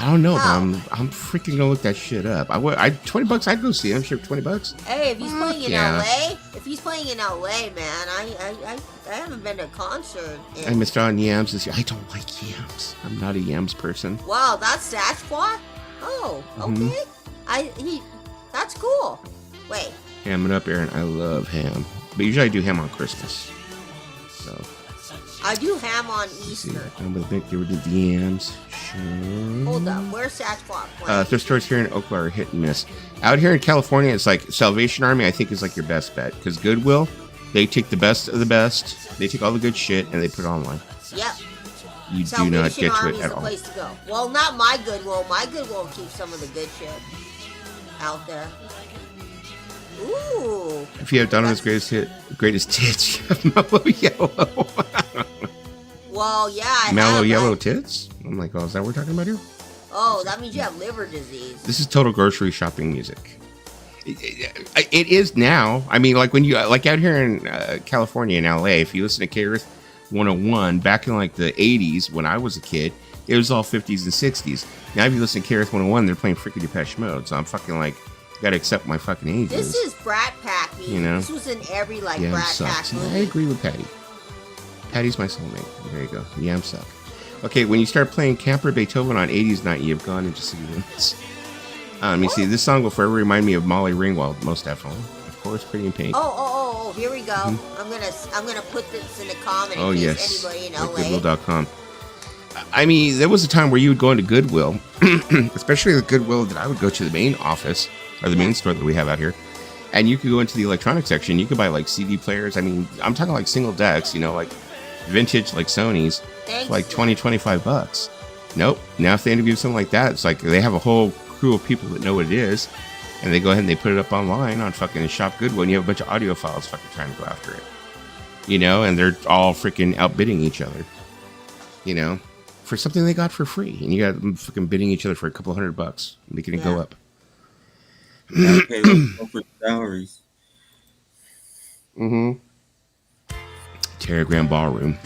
I don't know, but I'm freaking gonna look that shit up. $20, I'd go see him. Sure, $20. Hey, if he's playing in LA, man, I haven't been to a concert. I missed out on Yams this year. I don't like Yams. I'm not a Yams person. Wow, that's Sasquatch? Oh, okay. That's cool. Wait. Hamming up, Aaron. I love ham, but usually I do ham on Christmas. So. I do ham on Easter. I'm gonna think they were the Yams. Sure. Hold up, where's Sasquatch playing? Thrift stores here in Oakland are hit and miss. Out here in California, it's like Salvation Army. I think is like your best bet because Goodwill, they take the best of the best. They take all the good shit and they put it online. Yep. You do not get to it at all. Place to go. Well, not my Goodwill. My Goodwill keeps some of the good shit out there. Ooh. If you have Donovan's greatest tits, you have Mellow Yellow. Well, yeah, Mellow Yellow tits? I'm like, is that what we're talking about here? Oh, that means you have liver disease. This is total grocery shopping music. It is now. I mean, like when you like out here in California in LA, if you listen to K-Earth 101 back in like the 80s when I was a kid, it was all 50s and 60s. Now if you listen to K-Earth 101, they're playing freaking Depeche Mode. So I'm fucking like, gotta accept my fucking ages. This is Brat Pack music. You know? This was in every like Brat Pack movie. I agree with Patty. Patty's my soulmate. There you go. Yams suck. Okay, when you start playing Camper Beethoven on 80s night, you've gone into city limits. Let me see. This song will forever remind me of Molly Ringwald, most definitely. Of course, Pretty in Pink. Oh, here we go. Mm-hmm. I'm gonna put this in the comment in case anybody in LA. Goodwill.com. I mean, there was a time where you would go into Goodwill, especially the Goodwill that I would go to, the main office, or the main store that we have out here, and you could go into the electronics section. You could buy like CD players. I mean, I'm talking like single decks, you know, like vintage like Sony's, for like $20-$25. Nope. Now if they interview something like that, it's like they have a whole crew of people that know what it is, and they go ahead and they put it up online on fucking Shop Goodwill, and you have a bunch of audiophiles fucking trying to go after it, you know, and they're all freaking outbidding each other, you know, for something they got for free, and you got them fucking bidding each other for a couple $100, making it go up. Okay, let's go for salaries. Terragram Ballroom.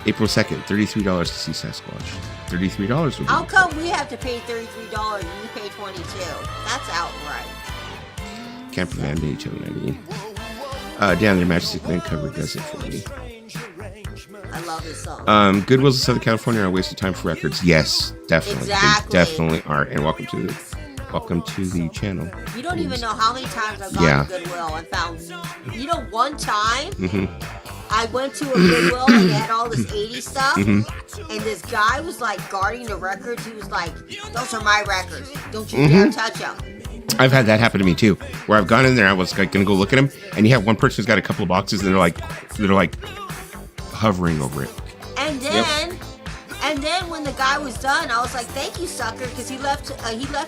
April 2nd, $33 to see Sasquatch. $33. How come we have to pay $33 and you pay $22? That's outright. Camper Van Day, $2.99. Down there, Magic Man cover does it for me. I love this song. Goodwill's of Southern California are a waste of time for records. Yes, definitely. Exactly. They definitely are. And welcome to the channel. You don't even know how many times I've gone to Goodwill and found, one time I went to a Goodwill and they had all this 80s stuff, and this guy was like guarding the records. He was like, "Those are my records. Don't you dare touch them." I've had that happen to me too, where I've gone in there, I was like gonna go look at them, and you have one person who's got a couple of boxes, and they're like hovering over it. And then when the guy was done, I was like, "Thank you, sucker," because he left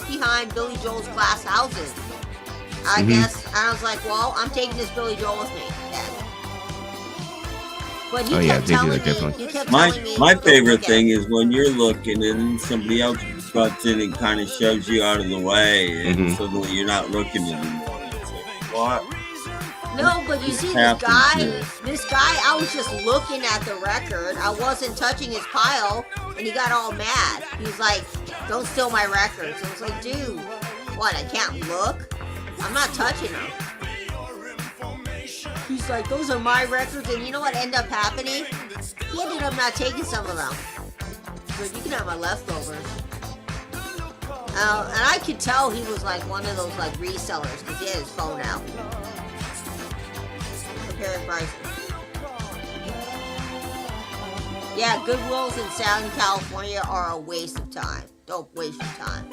behind Billy Joel's glass houses. I guess, and I was like, "Well, I'm taking this Billy Joel with me." Yeah. But he kept telling me. My favorite thing is when you're looking and somebody else butts in and kind of shoves you out of the way, and suddenly you're not looking anymore. It's like, what? No, but you see, this guy, I was just looking at the record. I wasn't touching his pile, and he got all mad. He was like, "Don't steal my records." I was like, "Dude, what, I can't look? I'm not touching them." He's like, "Those are my records," and you know what ended up happening? He ended up not taking some of them. So you can have my leftovers. And I could tell he was like one of those like resellers because he had his phone out. Comparing prices. Yeah, Goodwills in Southern California are a waste of time. Don't waste your time.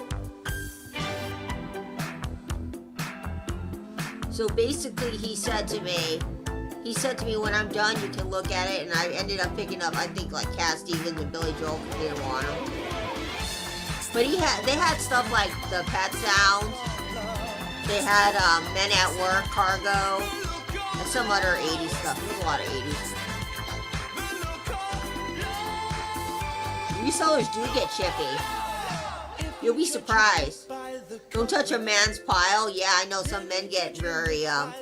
So basically he said to me, when I'm done, you can look at it, and I ended up picking up, I think, like Cat Stevens and Billy Joel because they didn't want them. But they had stuff like the Pet Sounds. They had Men at Work, Cargo, and some other 80s stuff. There's a lot of 80s. Resellers do get chippy. You'll be surprised. Don't touch a man's pile. Yeah, I know some men get very up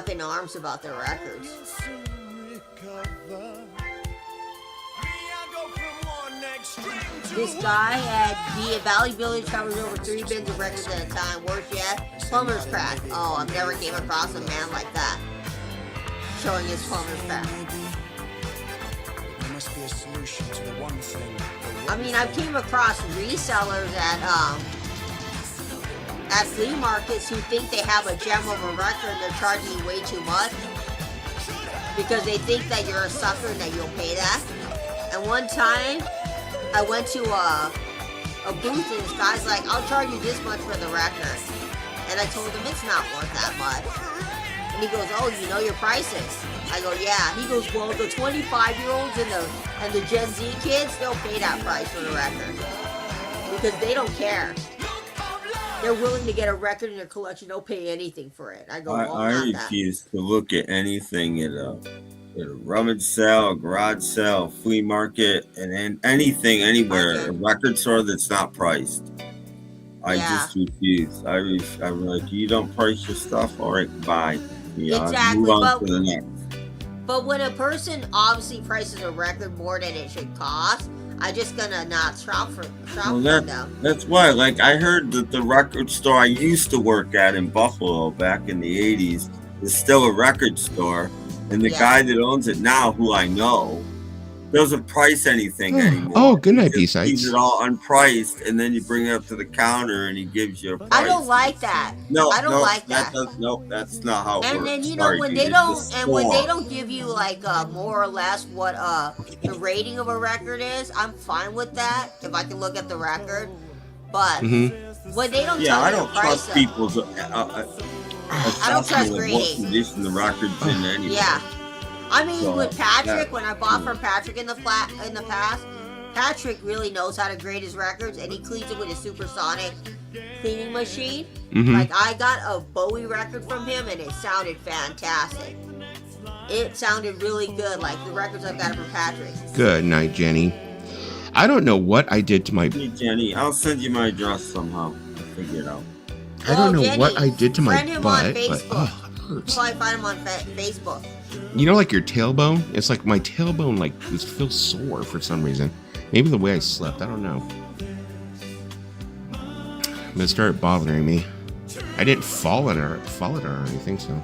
in arms about their records. This guy had Valley Village covers over 3 bins of records at a time. Worse yet, plumber's crack. Oh, I've never came across a man like that. Showing his plumber's crack. There must be a solution to the one thing. I mean, I've came across resellers at flea markets who think they have a gem of a record and they're charging you way too much because they think that you're a sucker and that you'll pay that. And one time, I went to a booth and this guy's like, "I'll charge you this much for the record." And I told him it's not worth that much. And he goes, "Oh, you know your prices?" I go, "Yeah." He goes, "Well, the 25-year-olds and the Gen Z kids, they'll pay that price for the record because they don't care. They're willing to get a record in their collection. They'll pay anything for it." I go, I refuse to look at anything at a rummage sale, a garage sale, flea market, and anything anywhere, a record store that's not priced. I just refuse. I'm like, you don't price your stuff, all right, bye. Exactly. Move on to the next. But when a person obviously prices a record more than it should cost, I'm just gonna not shop for them. That's why. Like, I heard that the record store I used to work at in Buffalo back in the 80s is still a record store. And the guy that owns it now, who I know, doesn't price anything anymore. Oh, good night, B-Sides. He's it all unpriced, and then you bring it up to the counter, and he gives you a price. I don't like that. I don't like that. That's not how it works. And then when they don't give you like more or less what the rating of a record is, I'm fine with that if I can look at the record. But when they don't, I don't trust people's. I don't trust Grady. What condition the record's in anyway. Yeah. I mean, with Patrick, when I bought from Patrick in the past, Patrick really knows how to grade his records, and he cleans it with a supersonic cleaning machine. Like, I got a Bowie record from him, and it sounded fantastic. It sounded really good, like the records I've got from Patrick. Good night, Jenny. I don't know what I did to my... Hey, Jenny, I'll send you my address somehow. I'll figure it out. I don't know what I did to my friend him butt, on but Facebook. it hurts. You probably find him on Facebook. You know, like your tailbone? It's like my tailbone like feels sore for some reason. Maybe the way I slept. I don't know. But it started bothering me. I didn't fall it or anything, so.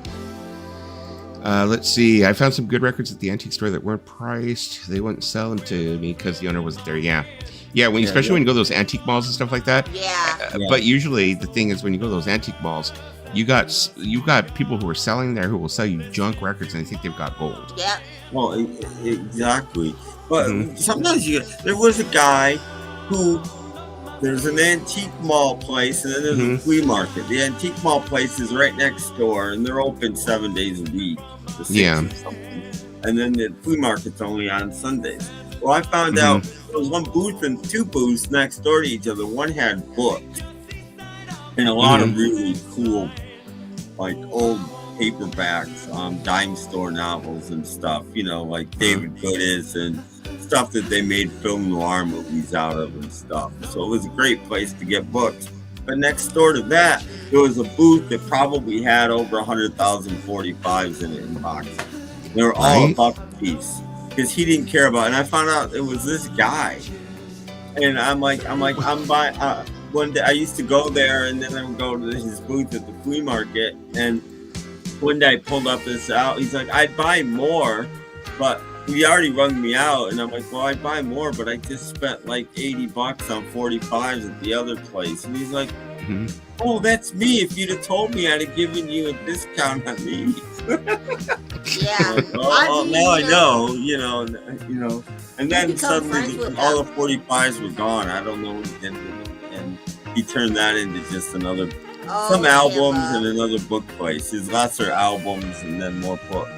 Let's see. I found some good records at the antique store that weren't priced. They wouldn't sell them to me because the owner wasn't there. Yeah. Yeah, especially when you go to those antique malls and stuff like that. Yeah. But usually the thing is when you go to those antique malls, you got people who are selling there who will sell you junk records and they think they've got gold. Yeah. Well, exactly. But sometimes there was a guy who, there's an antique mall place and then there's a flea market. The antique mall place is right next door and they're open 7 days a week. Yeah. And then the flea market's only on Sundays. Well, I found out there was one booth and two booths next door to each other. One had books and a lot of really cool, like old paperbacks, dime store novels and stuff, you know, like David Goodis and stuff that they made film noir movies out of and stuff. So it was a great place to get books. But next door to that, there was a booth that probably had over 100,000 45s in it in boxes. They were all a buck a piece because he didn't care about it. And I found out it was this guy. And I'm buying. One day I used to go there and then I would go to his booth at the flea market. And one day I pulled up this out. He's like, I'd buy more, but he already rung me out. And I'm like, well, I'd buy more, but I just spent like $80 on 45s at the other place. And he's like, oh, that's me. If you'd have told me, I'd have given you a discount on these. Yeah. Like, now I know, you know. And then suddenly all the 45s were gone. I don't know what he did with them. And he turned that into just some albums and another book place. His lesser albums and then more books.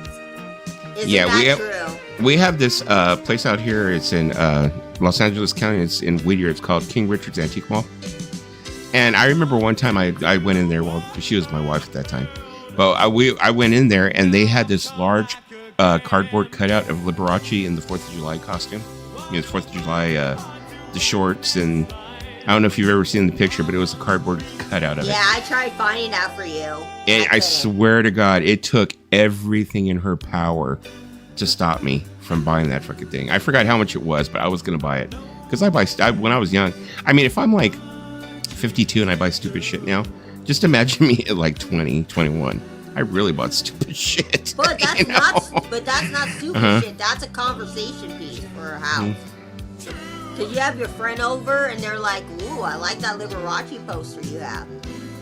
We have this place out here. It's in Los Angeles County. It's in Whittier. It's called King Richard's Antique Mall. And I remember one time I went in there. Well, she was my wife at that time. But I went in there and they had this large cardboard cutout of Liberace in the 4th of July costume. You know, the 4th of July, the shorts, and I don't know if you've ever seen the picture, but it was a cardboard cutout of it. Yeah, I tried finding that for you. And I swear to God, it took everything in her power to stop me from buying that fucking thing. I forgot how much it was, but I was going to buy it. Because when I was young, I mean, if I'm like 52 and I buy stupid shit now, just imagine me at like 20, 21. I really bought stupid shit. But that's not stupid shit. That's a conversation piece for a house. Because you have your friend over and they're like, ooh, I like that Liberace poster you have.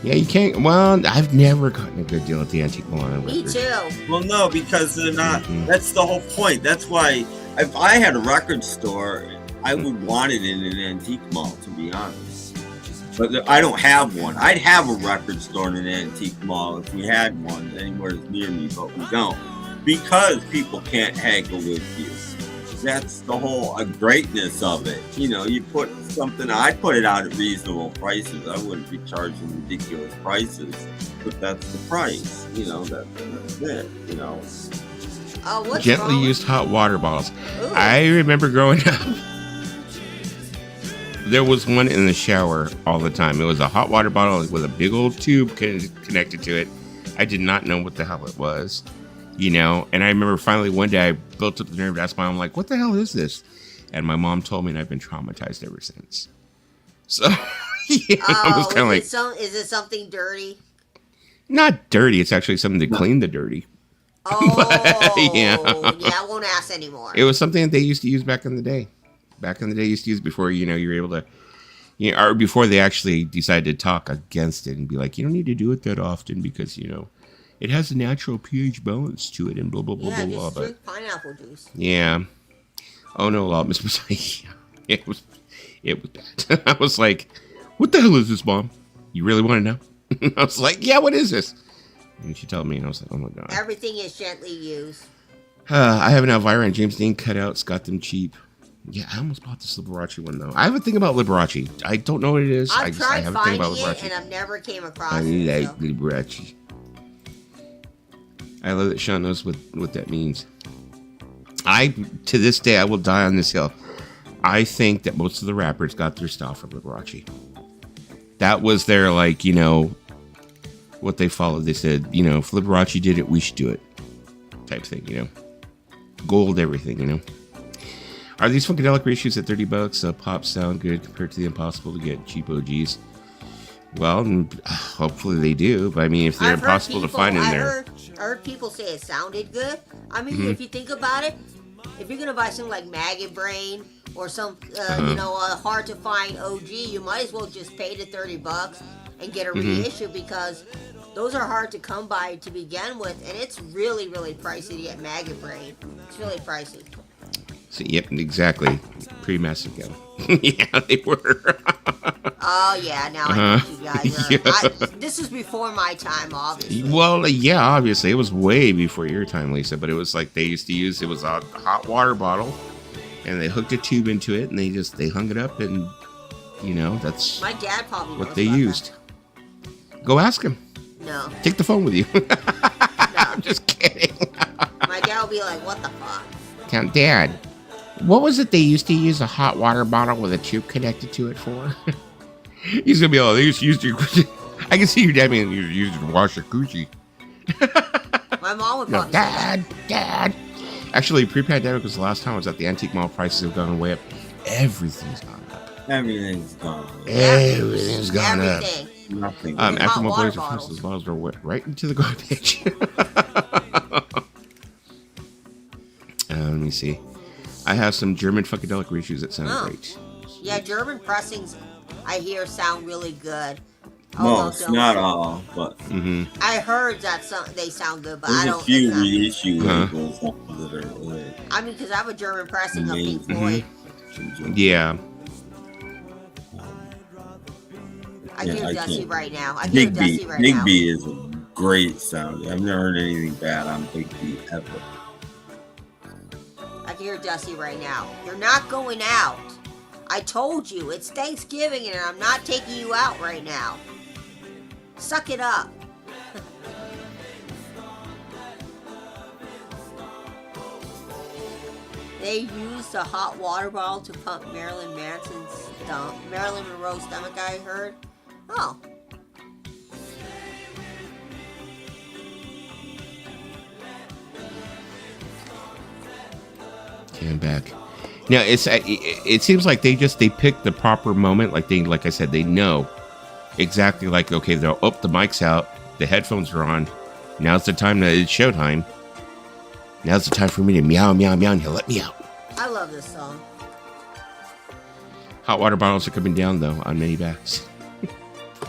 Yeah, you can't. Well, I've never gotten a good deal at the antique mall. Me too. Well, no, because they're not. That's the whole point. That's why if I had a record store, I would want it in an antique mall, to be honest. But I don't have one. I'd have a record store in an antique mall if we had one anywhere near me, but we don't. Because people can't haggle with you. That's the whole greatness of it. You know, you put something, I'd put it out at reasonable prices. I wouldn't be charging ridiculous prices, but that's the price. You know, that's it, you know. What's Gently wrong? used hot water bottles. Ooh. I remember growing up, there was one in the shower all the time. It was a hot water bottle with a big old tube connected to it. I did not know what the hell it was. You know, and I remember finally one day I built up the nerve to ask my mom, like, what the hell is this? And my mom told me, and I've been traumatized ever since. So, yeah, I was kind of like, is it something dirty? Not dirty. It's actually something to clean the dirty. Oh, but, yeah, I won't ask anymore. It was something that they used to use back in the day. Back in the day, used to use before, you know, you were able to, you know, or before they actually decided to talk against it and be like, you don't need to do it that often because, you know, it has a natural pH balance to it and blah, blah, blah, blah, blah. Just drink pineapple juice. Yeah. Oh, no, Miss Messiah. It was bad. I was like, what the hell is this, Mom? You really want to know? I was like, yeah, what is this? And she told me, and I was like, oh, my God. Everything is gently used. I have an Elvira and James Dean cutouts. Got them cheap. Yeah, I almost bought this Liberace one, though. I have a thing about Liberace. I don't know what it is. I tried have finding a thing about it, and I've never came across it. I like so. Liberace. I love that Sean knows what that means. To this day, I will die on this hill. I think that most of the rappers got their style from Liberace. That was their, like, you know, what they followed. They said, you know, if Liberace did it, we should do it. Type thing, you know. Gold everything, you know. Are these Funkadelic reissues at $30? Pop sound good compared to the impossible to get cheap OGs? Well, hopefully they do. But I mean, if they're impossible to find in there. I heard people say it sounded good. I mean, if you think about it, if you're gonna buy something like Maggot Brain or some, you know, hard to find OG, you might as well just pay the $30 and get a reissue because those are hard to come by to begin with, and it's really, really pricey to get Maggot Brain. It's really pricey. So, yep, exactly. Pretty massive go. Yeah, they were. Oh yeah, now I know you guys are. This is before my time, obviously. Well, yeah, obviously it was way before your time, Lisa. But it was like they used to use it was a hot water bottle, and they hooked a tube into it, and they hung it up, and you know that's my dad probably what they used. That. Go ask him. No. Take the phone with you. No. I'm just kidding. My dad will be like, "What the fuck?" Count, Dad. What was it they used to use a hot water bottle with a tube connected to it for? He's gonna be like, they used to use. I can see your dad being used to wash your coochie. My mom would probably Dad. Actually, pre-pandemic was the last time I was at the antique mall. Prices have gone way up. Everything's gone up. Everything's gone up. Everything's gone up. Nothing. After my boys are finished, those bottles are wet right into the garbage. Let me see. I have some German Funkadelic reissues that sound great. Yeah, German pressings, I hear, sound really good. Most, not all, but I heard that they sound good, but there's I don't. A few reissues that are good. I mean, because I have a German pressing of Pink Floyd. Yeah. I hear Dusty right now. Big B is a great sound. I've never heard anything bad on Big B ever. I can hear Dusty right now. You're not going out. I told you, it's Thanksgiving and I'm not taking you out right now. Suck it up. They used a hot water bottle to pump Marilyn Monroe's stomach, I heard. Oh. I'm back. Now it seems like they pick the proper moment. Like I said, they know exactly. Like, okay, they'll the mic's out, the headphones are on. Now's the time that it's showtime. Now's the time for me to meow, meow, meow, and he'll let me out. I love this song. Hot water bottles are coming down though on many backs.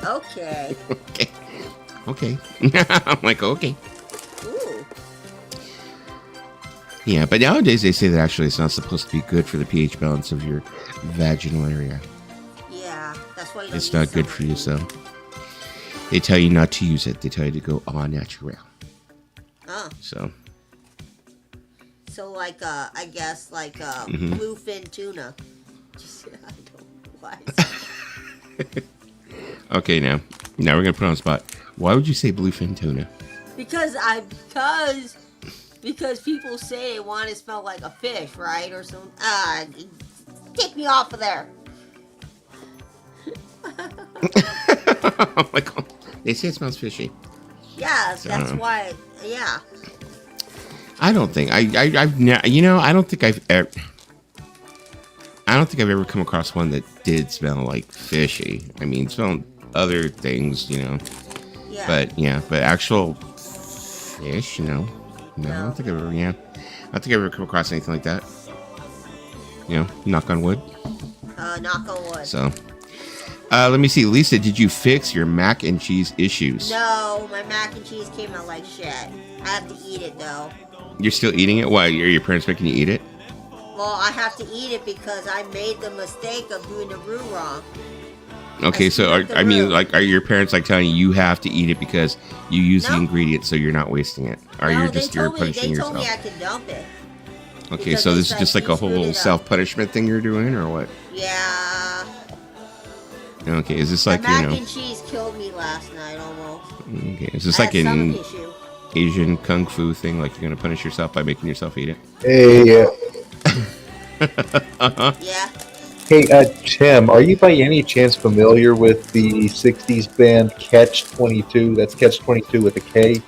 Okay. Okay. I'm like, okay. Ooh. Yeah, but nowadays they say that actually it's not supposed to be good for the pH balance of your vaginal area. Yeah, that's why it's not good for you, so they tell you not to use it. They tell you to go au naturel. Oh. So like, I guess like bluefin tuna. I don't know why. Okay, now we're gonna put on the spot. Why would you say bluefin tuna? Because people say they want to smell like a fish, right? Or some. Take me off of there. Oh my God. They say it smells fishy. Yeah, that's why. Yeah. I don't think I don't think I've ever come across one that did smell like fishy. I mean, smelled other things, Yeah. But actual fish, no. I don't think I've ever come across anything like that. Knock on wood. Knock on wood. So, let me see. Lisa, did you fix your mac and cheese issues? No, my mac and cheese came out like shit. I have to eat it though. You're still eating it? Why? Are your parents making you eat it? Well, I have to eat it because I made the mistake of doing the roux wrong. Okay, so are your parents telling you have to eat it because you use the ingredients, so you're not wasting it? Or you're punishing yourself? They told me I could dump it. Okay, so this is just like a whole self-punishment thing you're doing, or what? Yeah. Okay, is this like, mac and cheese killed me last night almost. Okay, is this like an Asian kung fu thing? Like you're gonna punish yourself by making yourself eat it? Hey, Yeah. Hey, Tim, are you by any chance familiar with the 60s band Catch 22? That's Catch 22 with a K.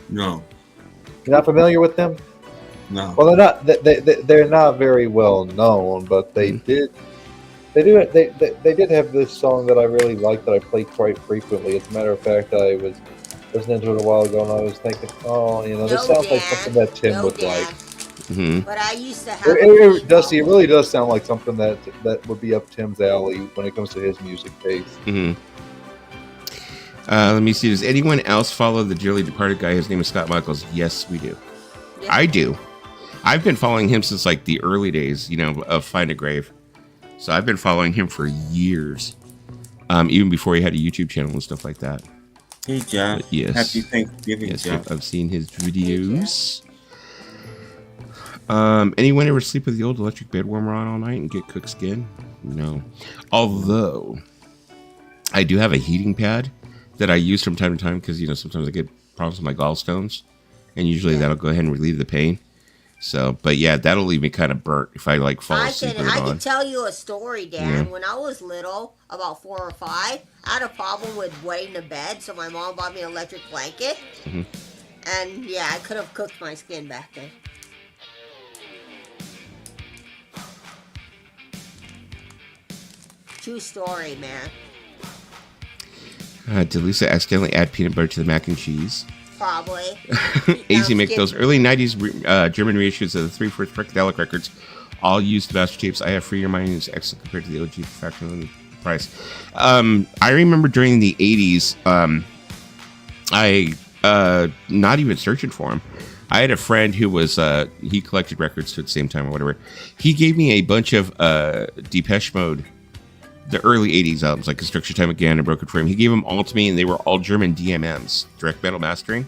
No. You're not familiar with them? No. Well, they're not. They're not very well known, but they did. They did have this song that I really liked that I played quite frequently. As a matter of fact, I was listening to it a while ago, and I was thinking, oh, this sounds like something that Tim would like. Mm-hmm. But I used to have. It does. It really does sound like something that would be up Tim's alley when it comes to his music taste. Mm-hmm. Let me see. Does anyone else follow the dearly departed guy? His name is Scott Michaels. Yes, we do. Yes. I do. I've been following him since like the early days, of Find a Grave. So I've been following him for years, even before he had a YouTube channel and stuff like that. Hey, Jeff. But yes. Happy Thanksgiving, yes, Jeff. I've seen his videos. Anyone ever sleep with the old electric bed warmer on all night and get cooked skin? No. Although, I do have a heating pad that I use from time to time because, sometimes I get problems with my gallstones. And usually that'll go ahead and relieve the pain. So, but yeah, that'll leave me kind of burnt if I fall asleep with it on. I can tell you a story, Dan. Yeah. When I was little, about 4 or 5, I had a problem with wetting the bed, so my mom bought me an electric blanket. Mm-hmm. And yeah, I could have cooked my skin back then. True story, man. Did Lisa accidentally add peanut butter to the mac and cheese? Probably. AZ Mick, those early 90s German reissues of the 3 first Funkadelic records all used master tapes. I have Free Your Mind is excellent compared to the OG Perfection price. I remember during the 80s, I not even searching for them. I had a friend who was, he collected records at the same time or whatever. He gave me a bunch of Depeche Mode, the early 80s albums, like Construction Time Again and Broken Frame. He gave them all to me, and they were all German DMMs, direct metal mastering.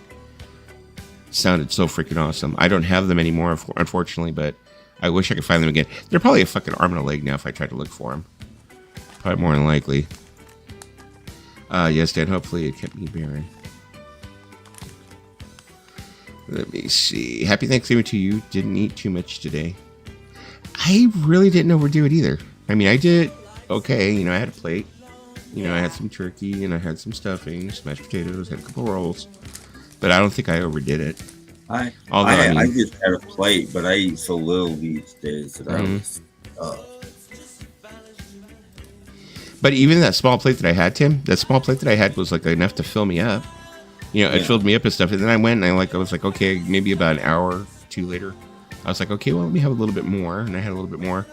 Sounded so freaking awesome. I don't have them anymore, unfortunately, but I wish I could find them again. They're probably a fucking arm and a leg now if I tried to look for them. Probably more than likely. Yes, Dan, hopefully it kept me barren. Let me see. Happy Thanksgiving to you. Didn't eat too much today. I really didn't overdo it either. I mean, I did okay. I had a plate. I had some turkey and I had some stuffing, mashed potatoes, had a couple rolls. But I don't think I overdid it. I just had a plate, but I eat so little these days that I was. But even that small plate that I had, Tim, that small plate that I had was like enough to fill me up. It filled me up and stuff. And then I went and I was like, okay, maybe about an hour or two later, I was like, okay, well, let me have a little bit more. And I had a little bit more.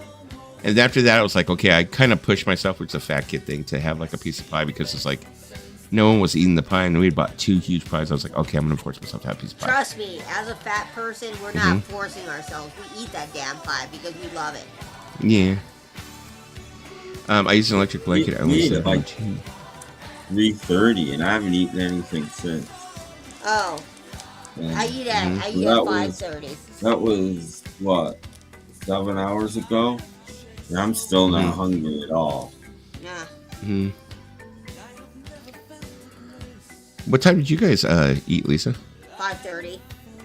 And after that, I was like, okay, I kind of pushed myself, which is a fat kid thing, to have like a piece of pie because it's like no one was eating the pie. And we had bought 2 huge pies. I was like, okay, I'm going to force myself to have a piece of pie. Trust me, as a fat person, we're not forcing ourselves. We eat that damn pie because we love it. Yeah. I used an electric blanket. I only said like 3:30, and I haven't eaten anything since. Oh. I eat at 5:30. That was, what, 7 hours ago? And I'm still not hungry at all. Yeah. Mm-hmm. What time did you guys eat, Lisa? 5:30.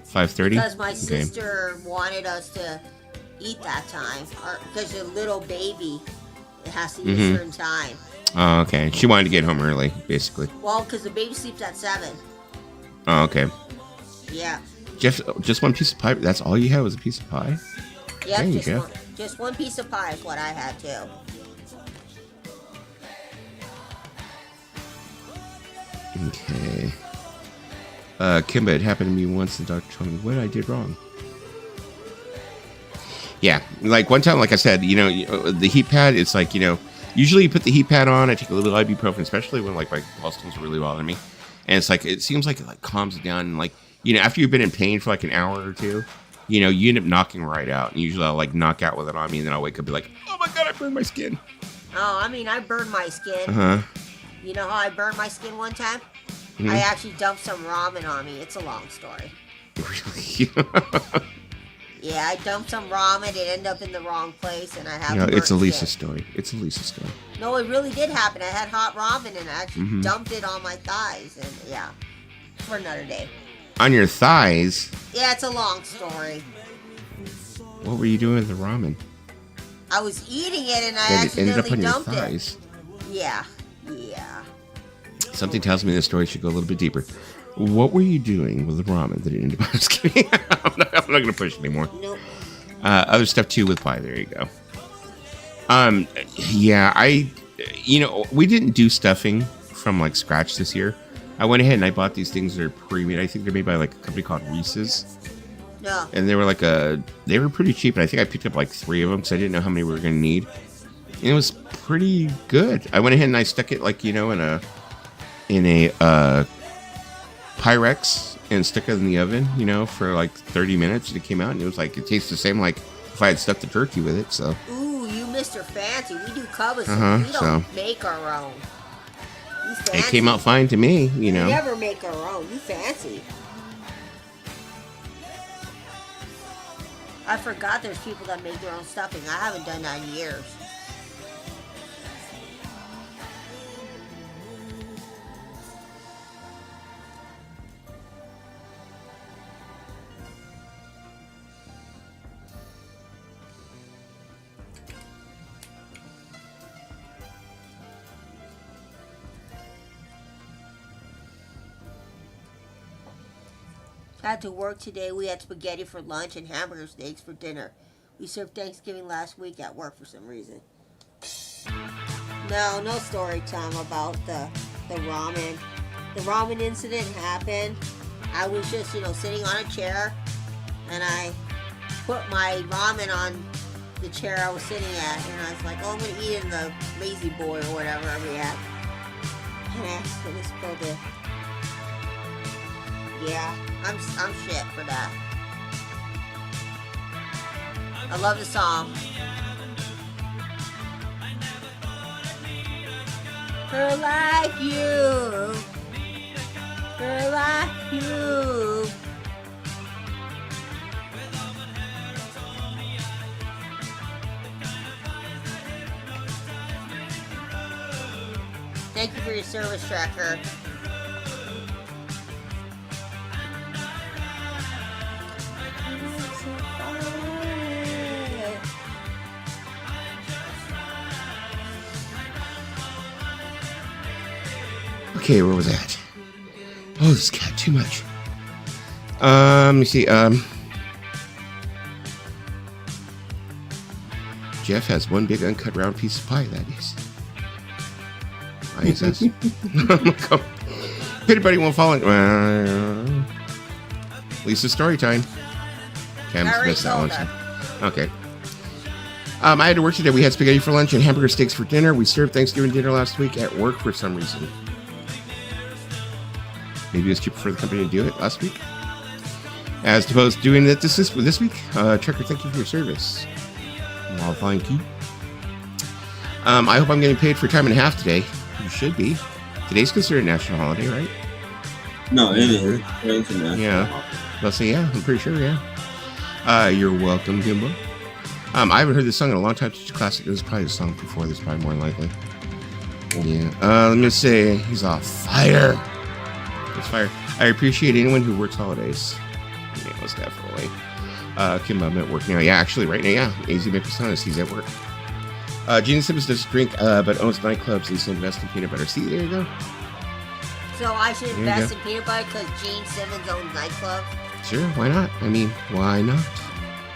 5:30? Because my sister wanted us to eat that time. Because your little baby, it has to eat a certain time. Oh, okay. She wanted to get home early, basically. Well, because the baby sleeps at 7. Oh, okay. Yeah. Just one piece of pie? That's all you had was a piece of pie? Yeah, just one piece of pie is what I had, too. Okay. Kimba, it happened to me once, and Dr. told me what I did wrong. Yeah, like one time, like I said, the heat pad, it's like, usually you put the heat pad on, I take a little ibuprofen, especially when like my gallstones are really bothering me. And it's like, it seems like it like calms it down. And like, after you've been in pain for like an hour or two, you end up knocking right out. And usually I'll like knock out with it on me, and then I'll wake up and be like, oh my God, I burned my skin. Oh, I mean, I burned my skin. Uh-huh. You know how I burned my skin one time? I actually dumped some ramen on me. It's a long story. Really? Yeah, I dumped some ramen. It ended up in the wrong place, and I have. It's a Lisa story. It's a Lisa story. No, it really did happen. I had hot ramen, and I actually dumped it on my thighs, and yeah, for another day. On your thighs? Yeah, it's a long story. What were you doing with the ramen? I was eating it and I Then it ended up accidentally on your dumped thighs. it. Yeah. Yeah. Something tells me this story should go a little bit deeper. What were you doing with the ramen that it ended up? I'm just kidding. I'm not going to push anymore. Nope. Other stuff too with pie. There you go. Yeah, we didn't do stuffing from like scratch this year. I went ahead and I bought these things that are pre-made. I think they're made by like a company called Reese's. No. And they were they were pretty cheap. And I think I picked up like 3 of them because I didn't know how many we were going to need. And it was pretty good. I went ahead and I stuck it like, in a Pyrex and stuck it in the oven, for like 30 minutes. And it came out and it was like, it tastes the same like if I had stuffed the turkey with it. So. Ooh, you Mr. Fancy. We do covers. We don't make our own. You fancy. It came out fine to me, We never make our own. You fancy. I forgot there's people that make their own stuffing. I haven't done that in years. I had to work today. We had spaghetti for lunch and hamburger steaks for dinner. We served Thanksgiving last week at work for some reason. No story time about the ramen. The ramen incident happened. I was just, sitting on a chair and I put my ramen on the chair I was sitting at and I was like, oh, I'm going to eat in the lazy boy or whatever we had. And I accidentally spilled it. Yeah, I'm shit for that. I love the song. Her like you. Her like you. Thank you for your service, Tracker. Okay, where was that? Oh, this cat, too much. Let me see. Jeff has one big uncut round piece of pie, that is. He says. Peter Buddy won't fall in. Lisa's story time. Cam's missed that one. Okay. I had to work today. We had spaghetti for lunch and hamburger steaks for dinner. We served Thanksgiving dinner last week at work for some reason. Maybe it was cheaper for the company to do it last week, as opposed to doing it this week. Trucker, thank you for your service. Well, thank you. I hope I'm getting paid for time and a half today. You should be. Today's considered a national holiday, right? No, it is. It's a national holiday. I'll say, yeah, I'm pretty sure, yeah. You're welcome, Gimbo. I haven't heard this song in a long time. It's a classic. It was probably the song before this, probably more than likely. Yeah. Let me say, he's off fire. It's fire. I appreciate anyone who works holidays. Yeah, most definitely. Kim, I'm at work now. Yeah, actually, right now, yeah. AZ Microsonis, he's at work. Gene Simmons does drink, but owns nightclubs. He's invest in peanut butter. See, there you go. So I should invest in peanut butter because Gene Simmons owns nightclubs? Sure, why not? I mean, why not?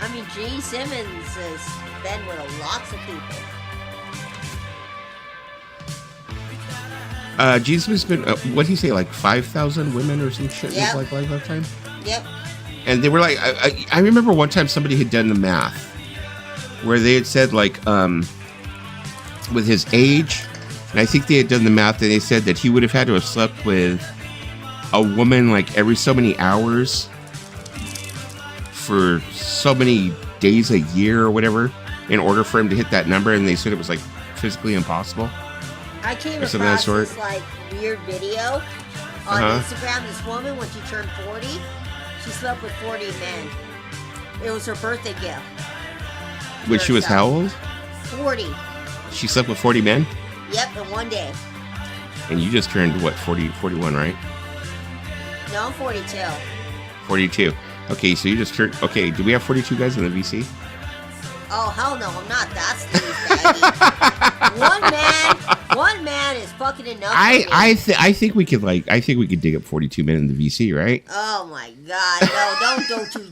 I mean, Gene Simmons has been with lots of people. Gene Simmons been, what did he say, like 5,000 women or some shit? Yep. Like that time? Yep. And they were like, I remember one time somebody had done the math where they had said, like, with his age, and I think they had done the math and they said that he would have had to have slept with a woman like every so many hours for so many days a year or whatever in order for him to hit that number, and they said it was like physically impossible. I came across this like weird video on Instagram. This woman, when she turned 40, she slept with 40 men. It was her birthday gift. When she was how old? 40. She slept with 40 men? Yep, in one day. And you just turned, what, 41, right? No, I'm 42. 42. Okay, so you just turned... Okay, do we have 42 guys in the VC? Oh hell no, I'm not that sleaze. One man is fucking enough. I think we could dig up 42 men in the VC, right? Oh my god, no!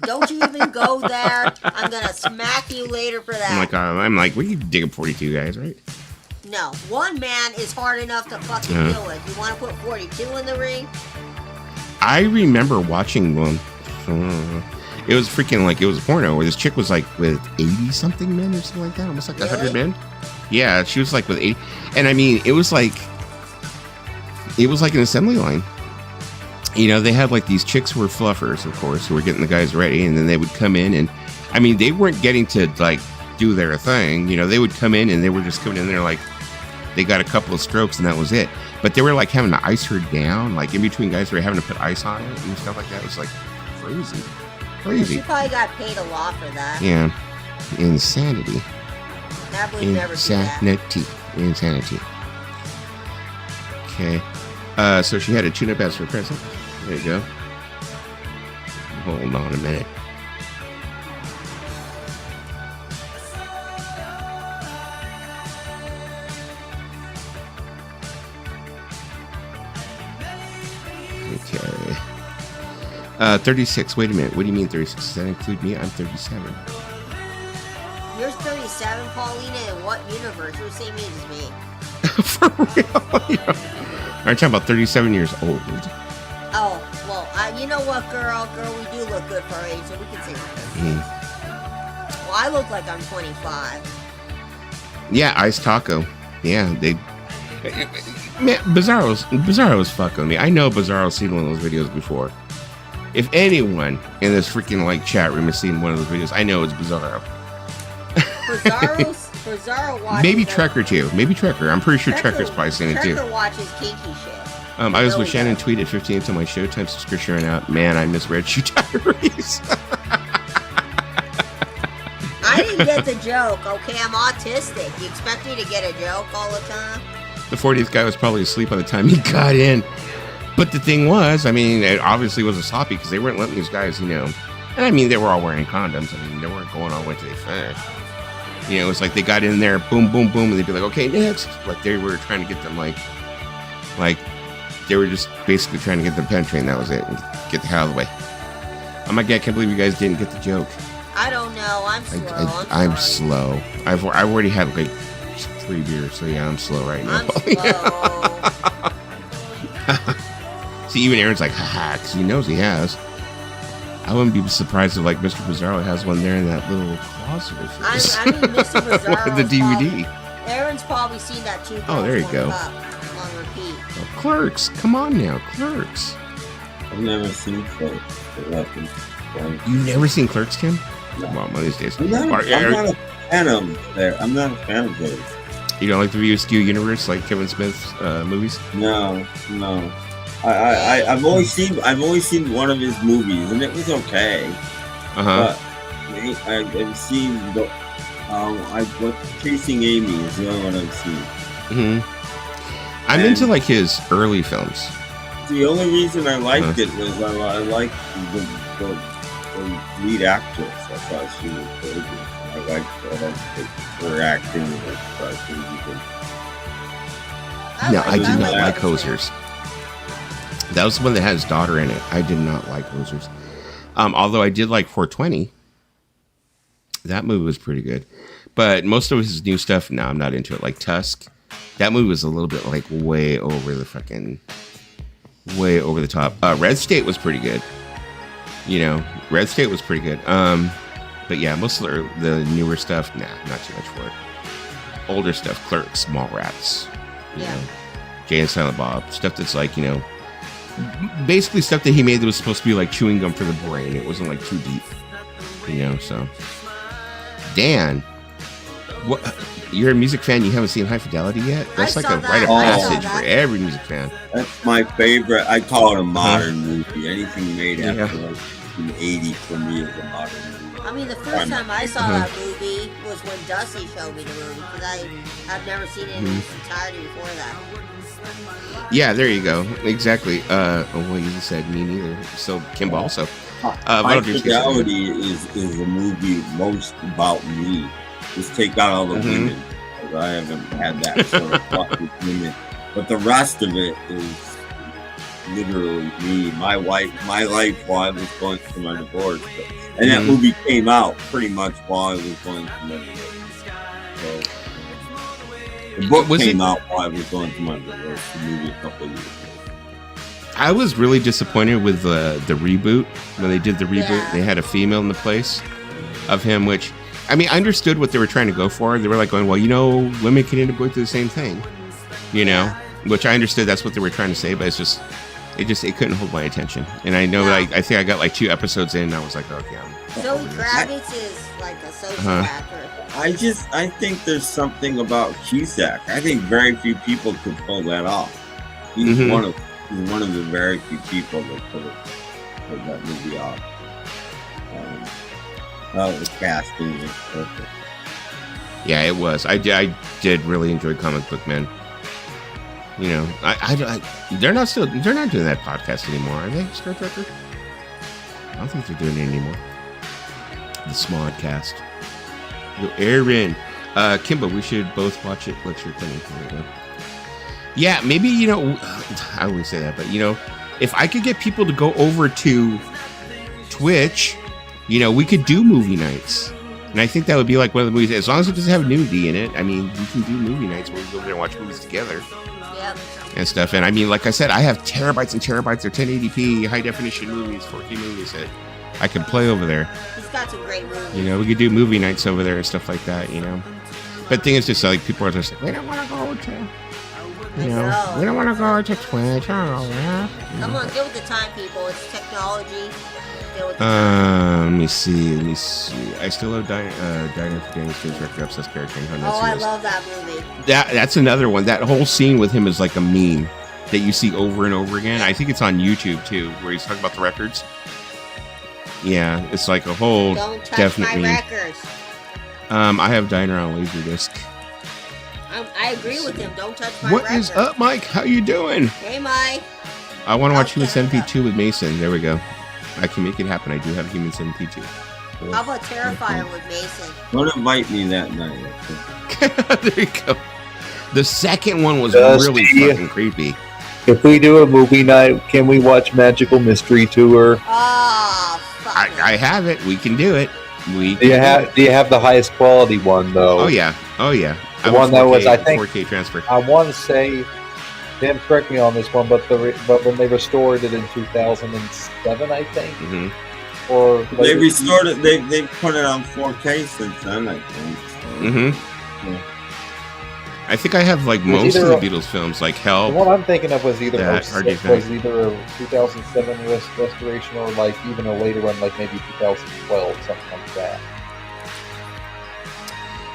Don't you even go there. I'm gonna smack you later for that. I'm like, we could dig up 42 guys, right? No, one man is hard enough to fucking deal with. You want to put 42 in the ring? I remember watching one. It was freaking like, it was a porno where this chick was like with 80 something men or something like that, almost like 100 men. Yeah, she was like with 80, and I mean, it was like an assembly line. You know, they had like these chicks who were fluffers, of course, who were getting the guys ready, and then they would come in, and I mean, they weren't getting to like do their thing. You know, they would come in and they were just coming in there like they got a couple of strokes and that was it. But they were like having to ice her down, like in between guys, they were having to put ice on it and stuff like that. It was like crazy. She probably got paid a lot for that. Yeah. Insanity. That would never do that. Insanity. Okay. So she had a tuna bass for a present. There you go. Hold on a minute. Okay. 36. Wait a minute. What do you mean 36? Does that include me? I'm 37. You're 37, Paulina. In what universe? You're the same age as me. For real? Yeah. I'm talking about 37 years old. Oh, well, you know what, girl? Girl, we do look good for our age, so we can say that. Well, I look like I'm 25. Yeah, Iced Taco. Yeah, they... Man, Bizarro's fucking me. I know Bizarro's seen one of those videos before. If anyone in this freaking like chat room has seen one of those videos, I know it's Bizarro. Bizarro watches... Maybe Trekker too. Maybe Trekker. I'm pretty sure Trekker's probably seen it too. Trekker watches kinky shit. I was with Shannon tweeted 15 until my Showtime subscription ran out. Man, I misread Shoe Diaries. I didn't get the joke, okay? I'm autistic. You expect me to get a joke all the time? The 40th guy was probably asleep by the time he got in. But the thing was, I mean, it obviously was a sloppy because they weren't letting these guys, you know. And I mean, they were all wearing condoms. I mean, they weren't going all the way to the finish. You know, it's like they got in there, boom, boom, boom, and they'd be like, okay, next. Like they were trying to get them, like they were just basically trying to get them penetrating. That was it. And get the hell out of the way. Oh my God, I can't believe you guys didn't get the joke. I don't know. I'm slow. I'm slow. I've already had like 3 beers, so yeah, I'm slow right now. I'm slow. See, even Aaron's like, haha, because he knows he has. I wouldn't be surprised if like Mr. Bizarro has one there in that little closet of his. I mean, Mr. Bizarro. The DVD. Aaron's probably seen that too. Oh, there you go. On repeat. Oh, Clerks, come on now, Clerks. I've never seen Clerks. You've never seen Clerks, Tim? No. Well, one of these days. I'm not a fan of there. I'm not a fan of those. You don't like the View Askew universe like Kevin Smith's movies? No. I've only seen one of his movies, and it was okay. But I've seen Chasing Amy is the only one I've seen. I'm into like his early films. The only reason I liked it was I liked the lead actress. I thought she was very good. I liked her acting. No, I did not like Hosers. That was the one that had his daughter in it. I did not like Hosers. Although I did like 420. That movie was pretty good. But most of his new stuff, no, I'm not into it. Like Tusk. That movie was a little bit like way over the top. Red State was pretty good. You know, Red State was pretty good. But yeah, most of the newer stuff, nah, not too much for it. Older stuff, Clerks, Mallrats, you know, Jay and Silent Bob, stuff that's like, you know, basically stuff that he made that was supposed to be like chewing gum for the brain. It wasn't like too deep, you know. So, Dan, what? You're a music fan. You haven't seen High Fidelity yet? That's like a rite of passage for every music fan. That's my favorite. I call it a modern movie. Anything made after 1980 for me is a modern movie. I mean, the first time I saw that movie was when Dusty showed me the movie, because I've never seen it in its entirety before that. Yeah, there you go. Exactly. Well, you just said me neither. So Kimba also. High Fidelity is a movie most about me. Just take out all the women. I haven't had that sort of fuck with women. But the rest of it is literally me, my life while I was going through my divorce. And that movie came out pretty much while I was going through my divorce. So, the book came out while I was going through my divorce. The movie a couple of years ago. I was really disappointed with the reboot. When they did the reboot, they had a female in the place of him, which, I mean, I understood what they were trying to go for. They were like going, well, you know, women can end up going through the same thing, you know, which I understood that's what they were trying to say, but it couldn't hold my attention. And I know, like, I think I got like 2 episodes in, and I was like, okay. Zoe Kravitz is like a social actor. I think there's something about Cusack. I think very few people could pull that off. He's one of the very few people that pulled that movie off. The casting was perfect. Yeah, it was. I did really enjoy Comic Book Man. You know, they're not doing that podcast anymore, are they, Star Trekker? I don't think they're doing it anymore. The Smodcast. Yo, Aaron, Kimba, we should both watch it. What's your opinion? Yeah, maybe, you know, I always say that, but, you know, if I could get people to go over to Twitch, you know, we could do movie nights. And I think that would be like one of the movies, as long as it doesn't have nudity in it. I mean, we can do movie nights where we go over there and watch movies together. Yep. And stuff. And I mean, like I said, I have terabytes and terabytes of 1080p, high definition movies, 4K movies that I can play over there. He's got some great movies. You know, we could do movie nights over there and stuff like that, you know. But the thing is just like, people are just like, we don't want to go to... You know, we don't want to go to Twitch. Yeah. Come on, deal with the time, people. It's technology. Deal with the Let me see. I still have Diner for Danny's Kids Director Obsessed Character. I love that movie. That's another one. That whole scene with him is like a meme that you see over and over again. I think it's on YouTube too, where he's talking about the records. Yeah, it's like a whole Don't touch definite my meme. records. I have Diner on Laserdisc. I agree with him. Don't touch my records. What is up, Mike? How you doing? Hey, Mike. I want to watch Human Centipede 2 with Mason. There we go. I can make it happen. I do have Human Centipede 2. How about Terrifier with Mason? Don't invite me that night. There you go. The second one was really fucking creepy. If we do a movie night, can we watch Magical Mystery Tour? Oh, fuck. I have it. We can do it. Do you have the highest quality one though? Oh yeah. The one that was, I think, 4K transfer. I want to say, Dan, correct me on this one, but when they restored it in 2007, I think, or they restored it. They put it on 4K since then, I think. Yeah. I think I have like most of the Beatles films, like Help. The one I'm thinking of was either a 2007 restoration or like even a later one, like maybe 2012, something like that.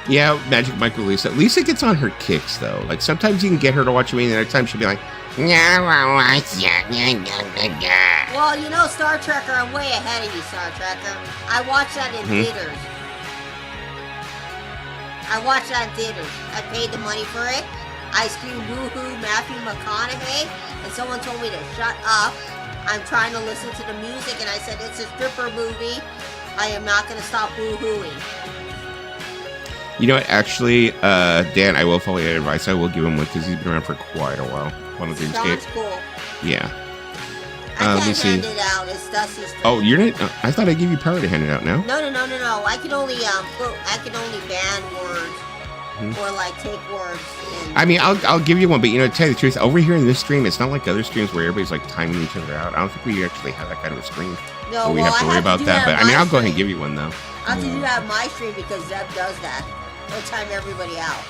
Yeah, Magic Mike with Lisa. Lisa gets on her kicks though. Like sometimes you can get her to watch a movie, and other times she'll be like, well, you know, Star Trekker, I'm way ahead of you, Star Trekker. I watched that in theaters. I paid the money for it. I screamed woohoo Matthew McConaughey, and someone told me to shut up. I'm trying to listen to the music, and I said, it's a stripper movie. I am not going to stop woohooing. You know what? Actually, Dan, I will follow your advice. I will give him one because he's been around for quite a while. One of the Sean's cool. Yeah. I can't hand it out. It's Dusty's turn. Oh, you're not? I thought I gave you power to hand it out now. No. I can only ban words or like take words. I mean, I'll give you one, but you know, to tell you the truth, over here in this stream, it's not like other streams where everybody's like timing each other out. I don't think we actually have that kind of a stream. No, we have to worry about that. But I mean, I'll go ahead and give you one though. I have to do that on my stream because Zeb does that. He'll time everybody out.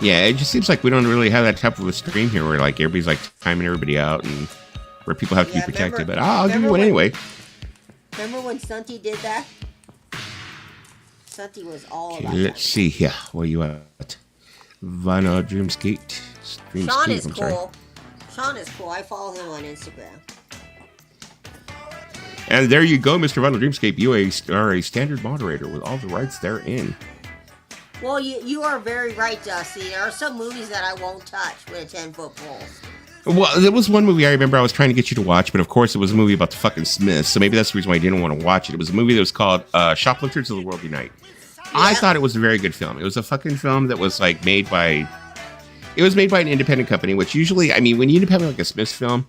Yeah, it just seems like we don't really have that type of a stream here where like everybody's like timing everybody out and where people have to be protected. But I'll give you one anyway. Remember when Stunty did that? Stunty was all about Let's see here. Where you at? Vinyl Dreamskate. Sean is cool. Sean is cool. I follow him on Instagram. And there you go, Mr. Vinyl Dreamscape. You are a standard moderator with all the rights therein. Well, you are very right, Dusty. There are some movies that I won't touch with a 10-foot pole. Well, there was one movie I remember I was trying to get you to watch, but of course it was a movie about the fucking Smiths, so maybe that's the reason why I didn't want to watch it. It was a movie that was called Shoplifters of the World Unite. I thought it was a very good film. It was a fucking film that was like made by. It was made by an independent company, which usually, I mean, when you independent like a Smiths film,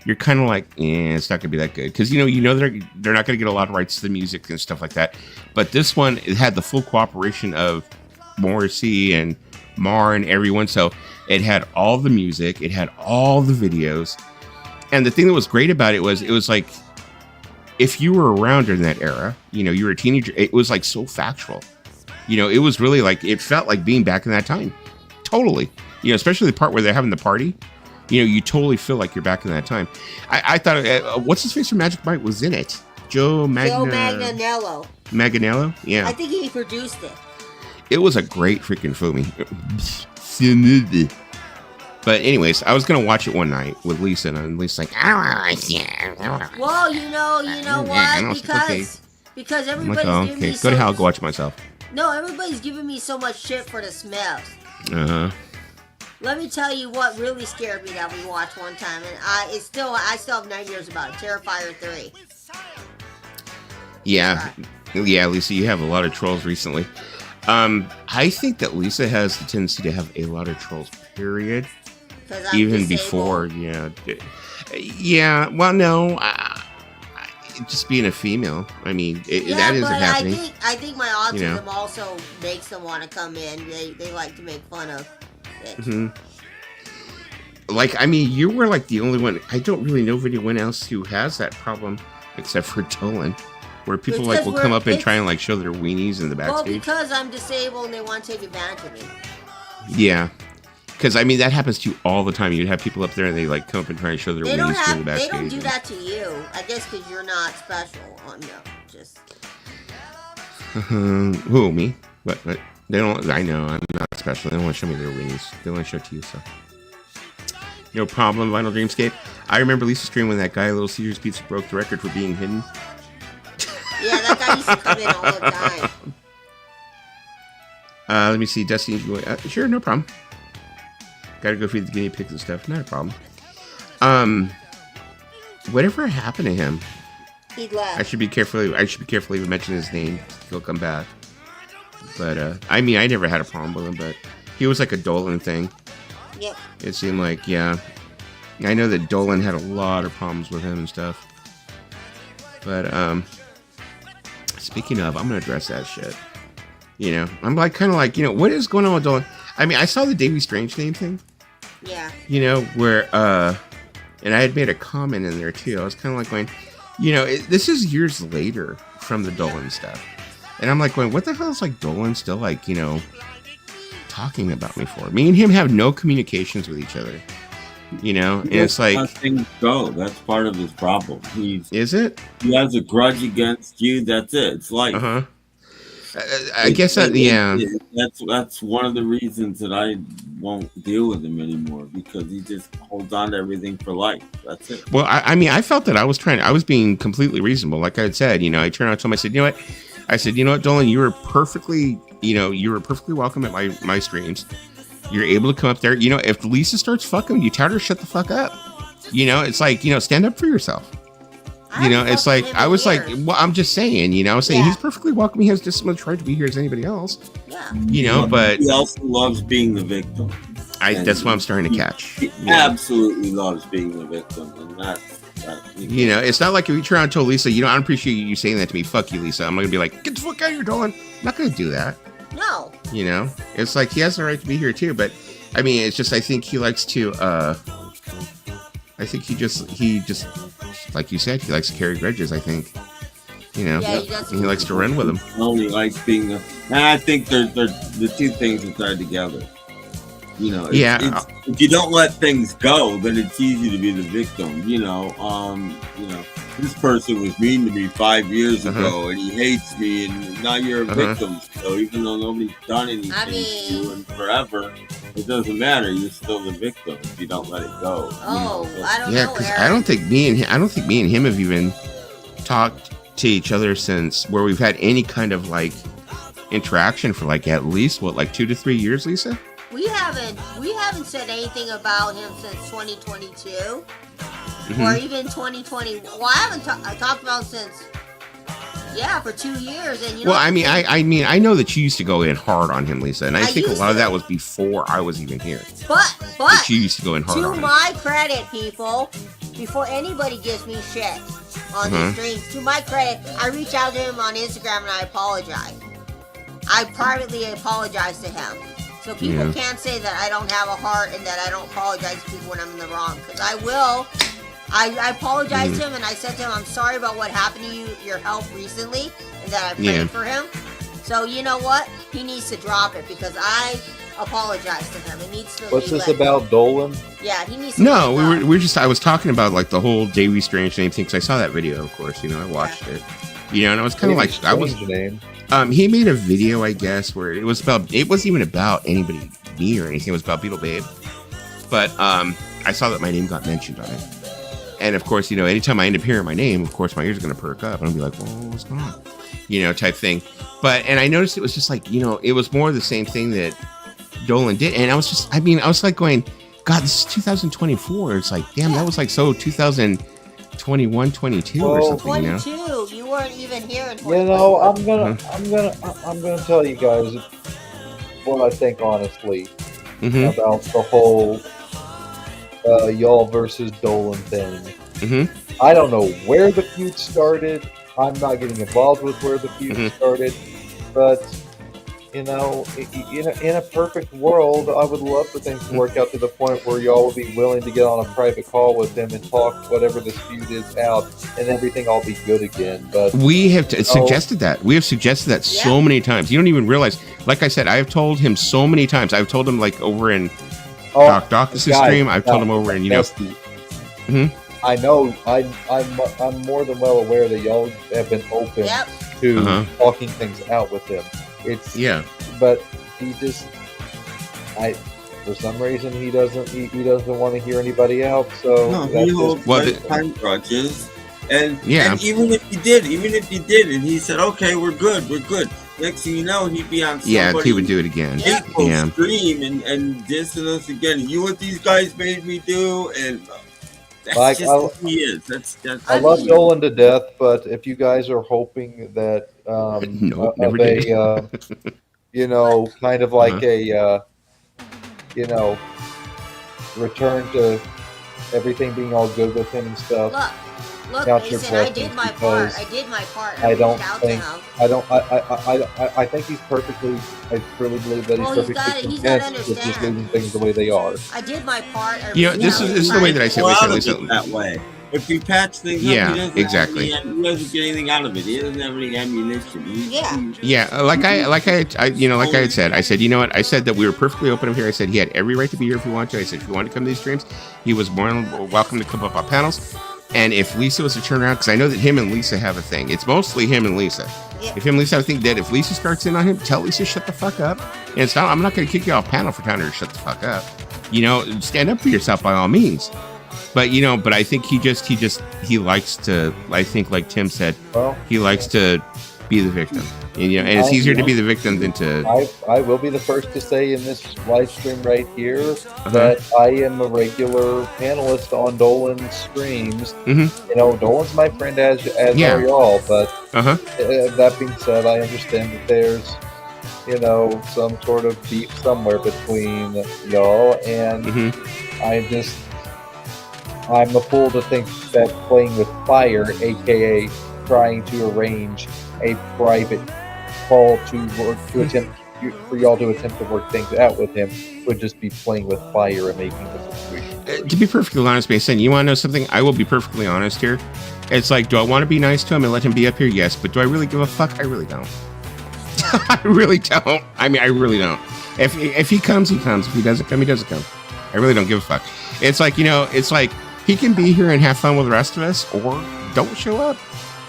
you're kind of like, it's not gonna be that good because you know they're not gonna get a lot of rights to the music and stuff like that. But this one, it had the full cooperation of Morrissey and Marr and everyone, so it had all the music, it had all the videos, and the thing that was great about it was like, if you were around during that era, you know, you were a teenager, it was like so factual. You know, it was really like, it felt like being back in that time. Totally. You know, especially the part where they're having the party. You know, you totally feel like you're back in that time. I thought, what's his face from Magic Mike was in it? Joe Manganiello. Manganiello? Yeah. I think he produced it. It was a great freaking movie. But anyways, I was going to watch it one night with Lisa, and Lisa's like, well, you know what? Because everybody's giving me go to hell, go watch myself. No, everybody's giving me so much shit for the smells. Uh-huh. Let me tell you what really scared me that we watched one time, and I still have nightmares about it. Terrifier 3. Yeah, Lisa, you have a lot of trolls recently. I think that Lisa has the tendency to have a lot of trolls, period. Even before, yeah. Well, no, just being a female. I mean, that isn't happening. I think my autism also makes them want to come in. They like to make fun of it. Mm-hmm. Like, I mean, you were like the only one. I don't really know of anyone else who has that problem except for Dolan, where people like will come up and try and like show their weenies in the backstage. Well, because I'm disabled and they want to take advantage of me. Yeah. Because, I mean, that happens to you all the time. You'd have people up there and they, like, come up and try and show their weenies in the backstage. They don't do that to you. I guess because you're not special. No, just... Who, me? What? They don't... I know, I'm not special. They don't want to show me their weenies. They want to show it to you, so... No problem, Vinyl Dreamscape. I remember Lisa stream when that guy, Little Caesars Pizza, broke the record for being hidden. Yeah, that guy used to come in all the time. Let me see. Destiny... sure, no problem. Gotta go feed the guinea pigs and stuff. Not a problem. Whatever happened to him? He left. I should be careful even mention his name. He'll come back. But I mean, I never had a problem with him. But he was like a Dolan thing. Yep. It seemed like, yeah. I know that Dolan had a lot of problems with him and stuff. But speaking of, I'm gonna address that shit. You know, I'm like kind of like, you know, what is going on with Dolan? I mean, I saw the Davey Strange name thing. Yeah. You know, where, and I had made a comment in there too. I was kind of like going, you know, this is years later from the Dolan stuff. And I'm like going, what the hell is like Dolan still like, you know, talking about me for? Me and him have no communications with each other. You know, and it's like... Let things go. That's part of his problem. Is it? He has a grudge against you. That's it. It's like... Uh-huh. I guess that, yeah. That's one of the reasons that I won't deal with him anymore, because he just holds on to everything for life. That's it. Well, I mean, I felt that I was being completely reasonable. Like I had said, you know, I turned around to him, I said, you know what? I said, you know what, Dolan, you were perfectly welcome at my streams. You're able to come up there. You know, if Lisa starts fucking you, tell her to shut the fuck up. You know, it's like, you know, stand up for yourself. You know, it's like, I was like, well, I'm just saying, you know, he's perfectly welcome. He has just as much right to be here as anybody else. Yeah. You know, but he also loves being the victim. That's what I'm starting to catch. He absolutely loves being the victim. And that's you know, it's not like if you turn around and told Lisa, you know, I don't appreciate you saying that to me. Fuck you, Lisa. I'm not going to be like, get the fuck out of here, Dolan. I'm not going to do that. No. You know, it's like he has the right to be here too. But I mean, it's just, I think he likes to, I think he just, like you said, he likes to carry grudges, I think. You know, he likes to run with them. Only likes being and I think they're the two things are tied together. You know, if you don't let things go, then it's easy to be the victim. You know, this person was mean to me 5 years ago, and he hates me, and now you're a victim. So even though nobody's done anything to you and forever, it doesn't matter. You're still the victim if you don't let it go. Oh, you know? I don't know. Yeah, because I don't think me and him have even talked to each other since where we've had any kind of like interaction for like at least 2 to 3 years, Lisa. We haven't said anything about him since 2022 or even 2020. Well, I haven't talked about him since Yeah, for 2 years, and well, I mean, I know that you used to go in hard on him, Lisa, and I think a lot of that was before I was even here. But you used to go in hard on him. To my credit, people, before anybody gives me shit on these streams, to my credit, I reach out to him on Instagram and I apologize. I privately apologize to him, so people can't say that I don't have a heart and that I don't apologize to people when I'm in the wrong, because I will. I apologized to him and I said to him, I'm sorry about what happened to you, your health recently, and that I prayed for him. So you know what? He needs to drop it because I apologize to him. It needs to. What's this about Dolan? Yeah, he needs to. No, we were just. I was talking about like the whole Davey Strange name thing. Cause I saw that video, of course. You know, I watched it. You know, and I was kind of like, I was. Name. He made a video, I guess, where it was about. It wasn't even about anybody, me or anything. It was about Beetle Babe. But I saw that my name got mentioned on it. And of course, you know, anytime I end up hearing my name, of course, my ears are going to perk up and I'll be like, well, what's going on? You know, type thing. And I noticed it was just like, you know, it was more the same thing that Dolan did. And I was just, I was like going, God, this is 2024. It's like, damn, that was like so 2021, 22 or something, 22, you know? You weren't even here in 2022. You know, I'm gonna tell you guys what I think honestly about the whole y'all versus Dolan thing. I don't know where the feud started. I'm not getting involved with where the feud started, but you know, in a perfect world, I would love for things to work out to the point where y'all would be willing to get on a private call with him and talk whatever this feud is out, and everything all be good again. But we have suggested that. We have suggested that so many times. You don't even realize. Like I said, I have told him so many times. I've told him like over in Doc's stream. I've told him over in, you know. I know. I'm more than well aware that y'all have been open to talking things out with him. But he just, for some reason he doesn't want to hear anybody else. So no, he holds time grudges, and even if he did, and he said, okay, we're good. Next thing you know, he'd be on he would do it again. Stream and dissing us again. You what these guys made me do, and that's like, just who he is. That's I love Dolan to death, but if you guys are hoping that you know, kind of like a you know, return to everything being all good with him and stuff. Look, Mason, I did my part. I think he's perfectly. I truly believe that he's perfectly content with just leaving things the way they are. I did my part. This is the way that I said. That way. If you patch things up, he doesn't exactly. He doesn't get anything out of it. He doesn't have any ammunition. Like I had said, I said, you know what? I said that we were perfectly open up here. I said he had every right to be here if he wanted to. I said if he wanted to come to these streams, he was more than welcome to come up on panels. And if Lisa was to turn around, because I know that him and Lisa have a thing. It's mostly him and Lisa. Yeah. If him and Lisa have a thing, that if Lisa starts in on him, tell Lisa shut the fuck up. And it's not, I'm not going to kick you off panel for telling her to shut the fuck up. You know, stand up for yourself by all means. But you know, but I think he likes to. I think, like Tim said, he likes to be the victim. And, you know, and it's easier to be the victim than to. I will be the first to say in this live stream right here that I am a regular panelist on Dolan's streams. You know, Dolan's my friend as are y'all. But that being said, I understand that there's, you know, some sort of beef somewhere between y'all, and I'm a fool to think that playing with fire, aka trying to arrange a private call to attempt for y'all to attempt to work things out with him, would just be playing with fire and making the situation. To be perfectly honest, Mason, you want to know something? I will be perfectly honest here. It's like, do I want to be nice to him and let him be up here? Yes, but do I really give a fuck? I really don't. I really don't. I mean, I really don't. If he comes, he comes. If he doesn't come, he doesn't come. I really don't give a fuck. It's like, you know, it's like he can be here and have fun with the rest of us, or don't show up.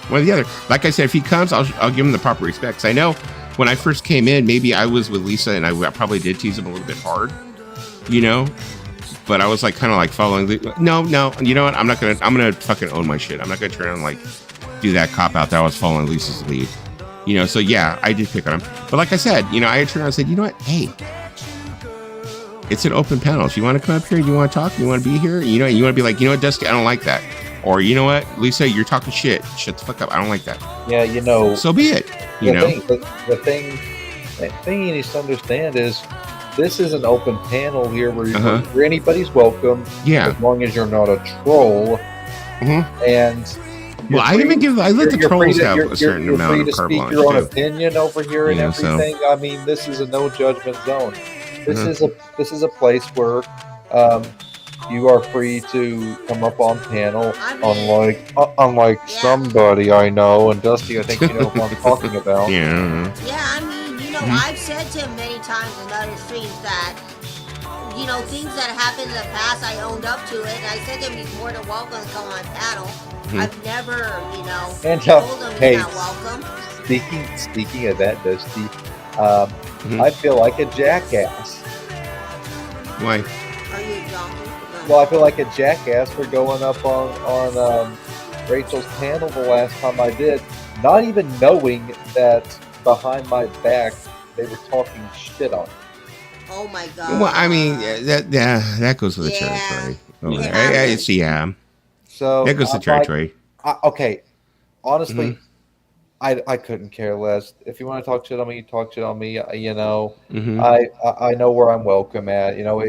One or the other. Like I said, if he comes, I'll give him the proper respect. 'Cause I know when I first came in, maybe I was with Lisa and I probably did tease him a little bit hard, you know. But I was like kind of like following. No, you know what? I'm gonna fucking own my shit. I'm not gonna turn around and like do that cop out that I was following Lisa's lead, you know. So yeah, I did pick on him. But like I said, you know, I turned around and said, you know what? Hey, it's an open panel. If you want to come up here, you want to talk, you want to be here, you know, you want to be like, you know what, Dusty, I don't like that. Or you know what, Lisa, you're talking shit. Shut the fuck up. I don't like that. Yeah, you know. So be it. You know. The thing you need to understand is this is an open panel here where anybody's welcome. Yeah. As long as you're not a troll. And I let the trolls have a certain amount of carte blanche. You're free to speak your own opinion over here and everything. So. I mean, this is a no judgment zone. This is a place where you are free to come up on panel, unlike somebody I know, and Dusty, I think you know what I'm talking about. Yeah. Yeah, I mean, you know, I've said to him many times in other streams that, you know, things that happened in the past, I owned up to it, and I said to him he's more than welcome to come on panel. I've never, you know, told him he's not welcome. Speaking of that, Dusty, I feel like a jackass. Why? Are you a junkie? Well, I feel like a jackass for going up on Rachel's panel the last time I did, not even knowing that behind my back they were talking shit on me. Oh my god. Well, I mean that goes with the territory over there. So that goes to the territory. Okay, honestly, I couldn't care less. If you want to talk shit on me, talk shit on me. You know, I know where I'm welcome at. You know,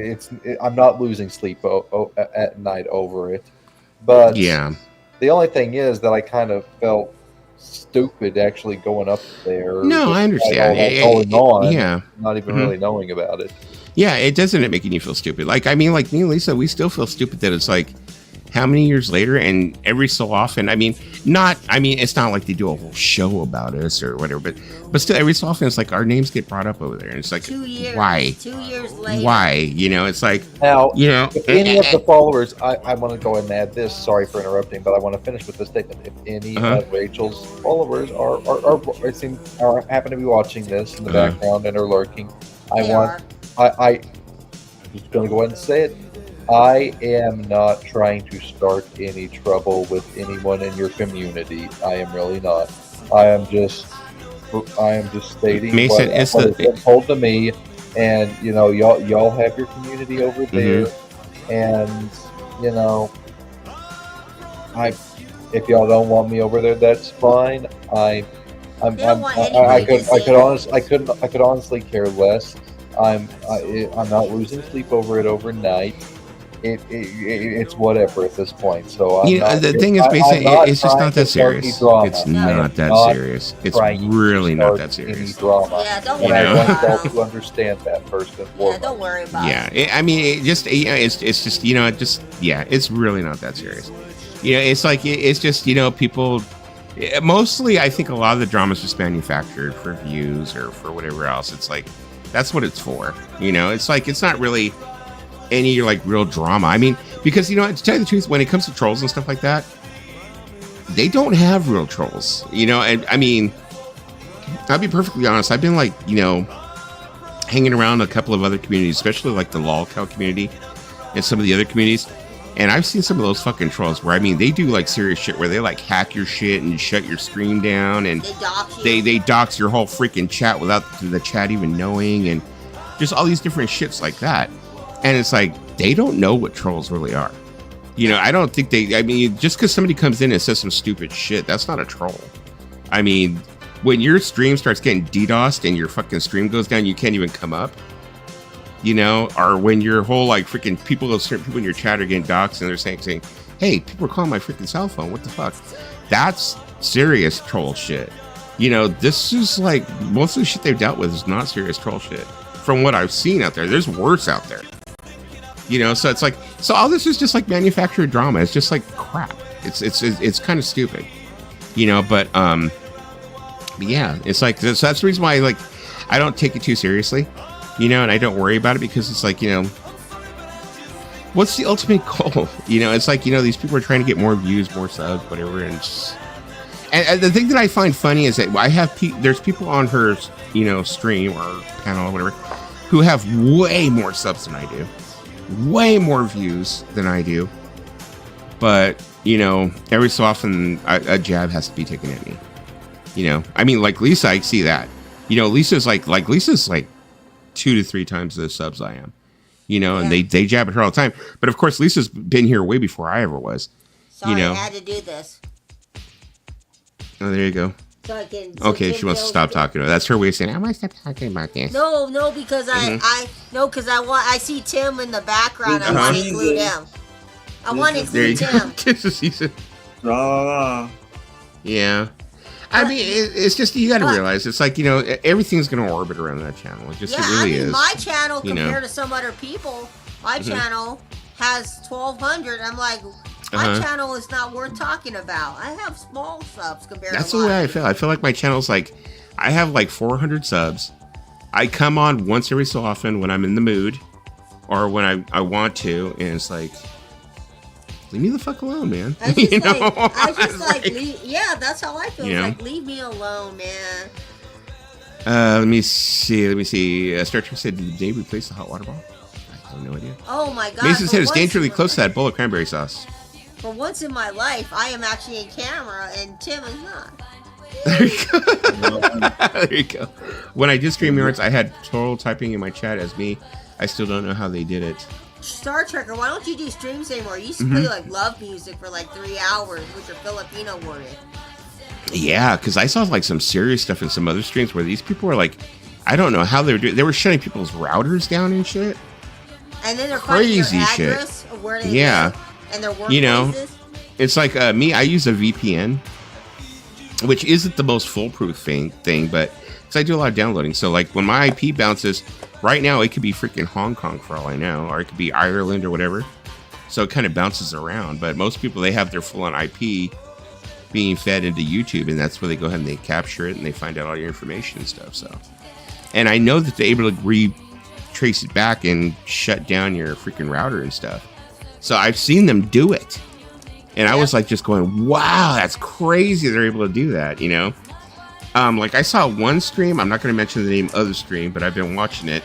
I'm not losing sleep at night over it. But the only thing is that I kind of felt stupid actually going up there. No, I understand. Not even really knowing about it. Yeah, it doesn't end up making you feel stupid. Like, I mean, like me and Lisa, we still feel stupid that it's like, how many years later, and every so often, it's not like they do a whole show about us or whatever, but still every so often it's like our names get brought up over there, and it's like, 2 years, why? 2 years later. Why? You know, it's like, now, you know, if any of the followers, I want to go and add this, sorry for interrupting, but I want to finish with this statement. If any of Rachel's followers are happen to be watching this in the background and are lurking, I'm just going to go ahead and say it. I am not trying to start any trouble with anyone in your community. I am really not. I am just stating Mason, what has been told to me, and you know, y'all have your community over there, and you know, if y'all don't want me over there, that's fine. I could honestly care less. I'm not losing sleep over it overnight. It's whatever at this point. So the thing is, basically, it's just not that serious. It's not that serious. It's really not that serious. Drama. Yeah, don't worry. And I want y'all to understand that first and foremost. Yeah, don't worry about it. Yeah, it's really not that serious. You know, it's like it's just, you know, people. Mostly, I think a lot of the drama is just manufactured for views or for whatever else. It's like that's what it's for. You know, it's like it's not really any like real drama. I mean, because, you know, to tell you the truth, when it comes to trolls and stuff like that, they don't have real trolls, you know. And I mean, I'll be perfectly honest, I've been like, you know, hanging around a couple of other communities, especially like the lolcow community and some of the other communities, and I've seen some of those fucking trolls where, I mean, they do like serious shit where they like hack your shit and shut your stream down, and they dox your whole freaking chat without the chat even knowing, and just all these different shits like that. And it's like, they don't know what trolls really are. You know, I don't think just because somebody comes in and says some stupid shit, that's not a troll. I mean, when your stream starts getting DDoSed and your fucking stream goes down, you can't even come up, you know, or when your whole like freaking people in your chat are getting doxed and they're saying, hey, people are calling my freaking cell phone. What the fuck? That's serious troll shit. You know, this is like, most of the shit they've dealt with is not serious troll shit. From what I've seen out there, there's worse out there. You know, so it's like, so all this is just like manufactured drama. It's just like crap. It's kind of stupid, you know. But yeah, it's like, so that's the reason why like I don't take it too seriously, you know, and I don't worry about it, because it's like, you know, what's the ultimate goal? You know, it's like, you know, these people are trying to get more views, more subs, whatever, and the thing that I find funny is that I have there's people on her, you know, stream or panel or whatever who have way more subs than I do. Way more views than I do, but you know, every so often a jab has to be taken at me. You know, I mean, like Lisa, I see that. You know, Lisa's like 2 to 3 times the subs I am. You know, and they jab at her all the time. But of course, Lisa's been here way before I ever was. Sorry, I had to do this. Oh, there you go. So I can. Okay, she wants to stop talking. That's her way of saying, I want to stop talking about this. No, because I see Tim in the background. I want to include him. I want to include Tim. Yeah. I mean, it's just, you got to realize, it's like, everything's going to orbit around that channel. It just really is. My channel, compared to some other people, my channel has 1,200. I'm like, my channel is not worth talking about. I have small subs compared to That's the way I feel. I feel like my channel's like, I have like 400 subs. I come on once every so often when I'm in the mood or when I want to, and it's like, leave me the fuck alone, man. That's how I feel. Like, leave me alone, man. Let me see. Star Trek said, did they replace the hot water ball? I have no idea. Oh my god. Mason's head is dangerously close to that bowl of cranberry sauce. For once in my life, I am actually in camera, and Tim is not. There you go. There you go. When I did StreamYards, I had total typing in my chat as me. I still don't know how they did it. Star Trekker, why don't you do streams anymore? You used to play like love music for like 3 hours with your Filipino wording. Yeah, because I saw like some serious stuff in some other streams where these people were like, I don't know how they were doing. They were shutting people's routers down and shit. And then they're crazy finding their address of where they live and their work places. It's like me. I use a VPN, which isn't the most foolproof thing, but because I do a lot of downloading. So like when my IP bounces. Right now, it could be freaking Hong Kong for all I know, or it could be Ireland or whatever. So it kind of bounces around. But most people, they have their full-on IP being fed into YouTube, and that's where they go ahead and they capture it and they find out all your information and stuff. So, and I know that they're able to retrace it back and shut down your freaking router and stuff. So I've seen them do it, and I was like just going, "Wow, that's crazy!" They're able to do that, Like I saw one stream, I'm not going to mention the name of the stream, but I've been watching it.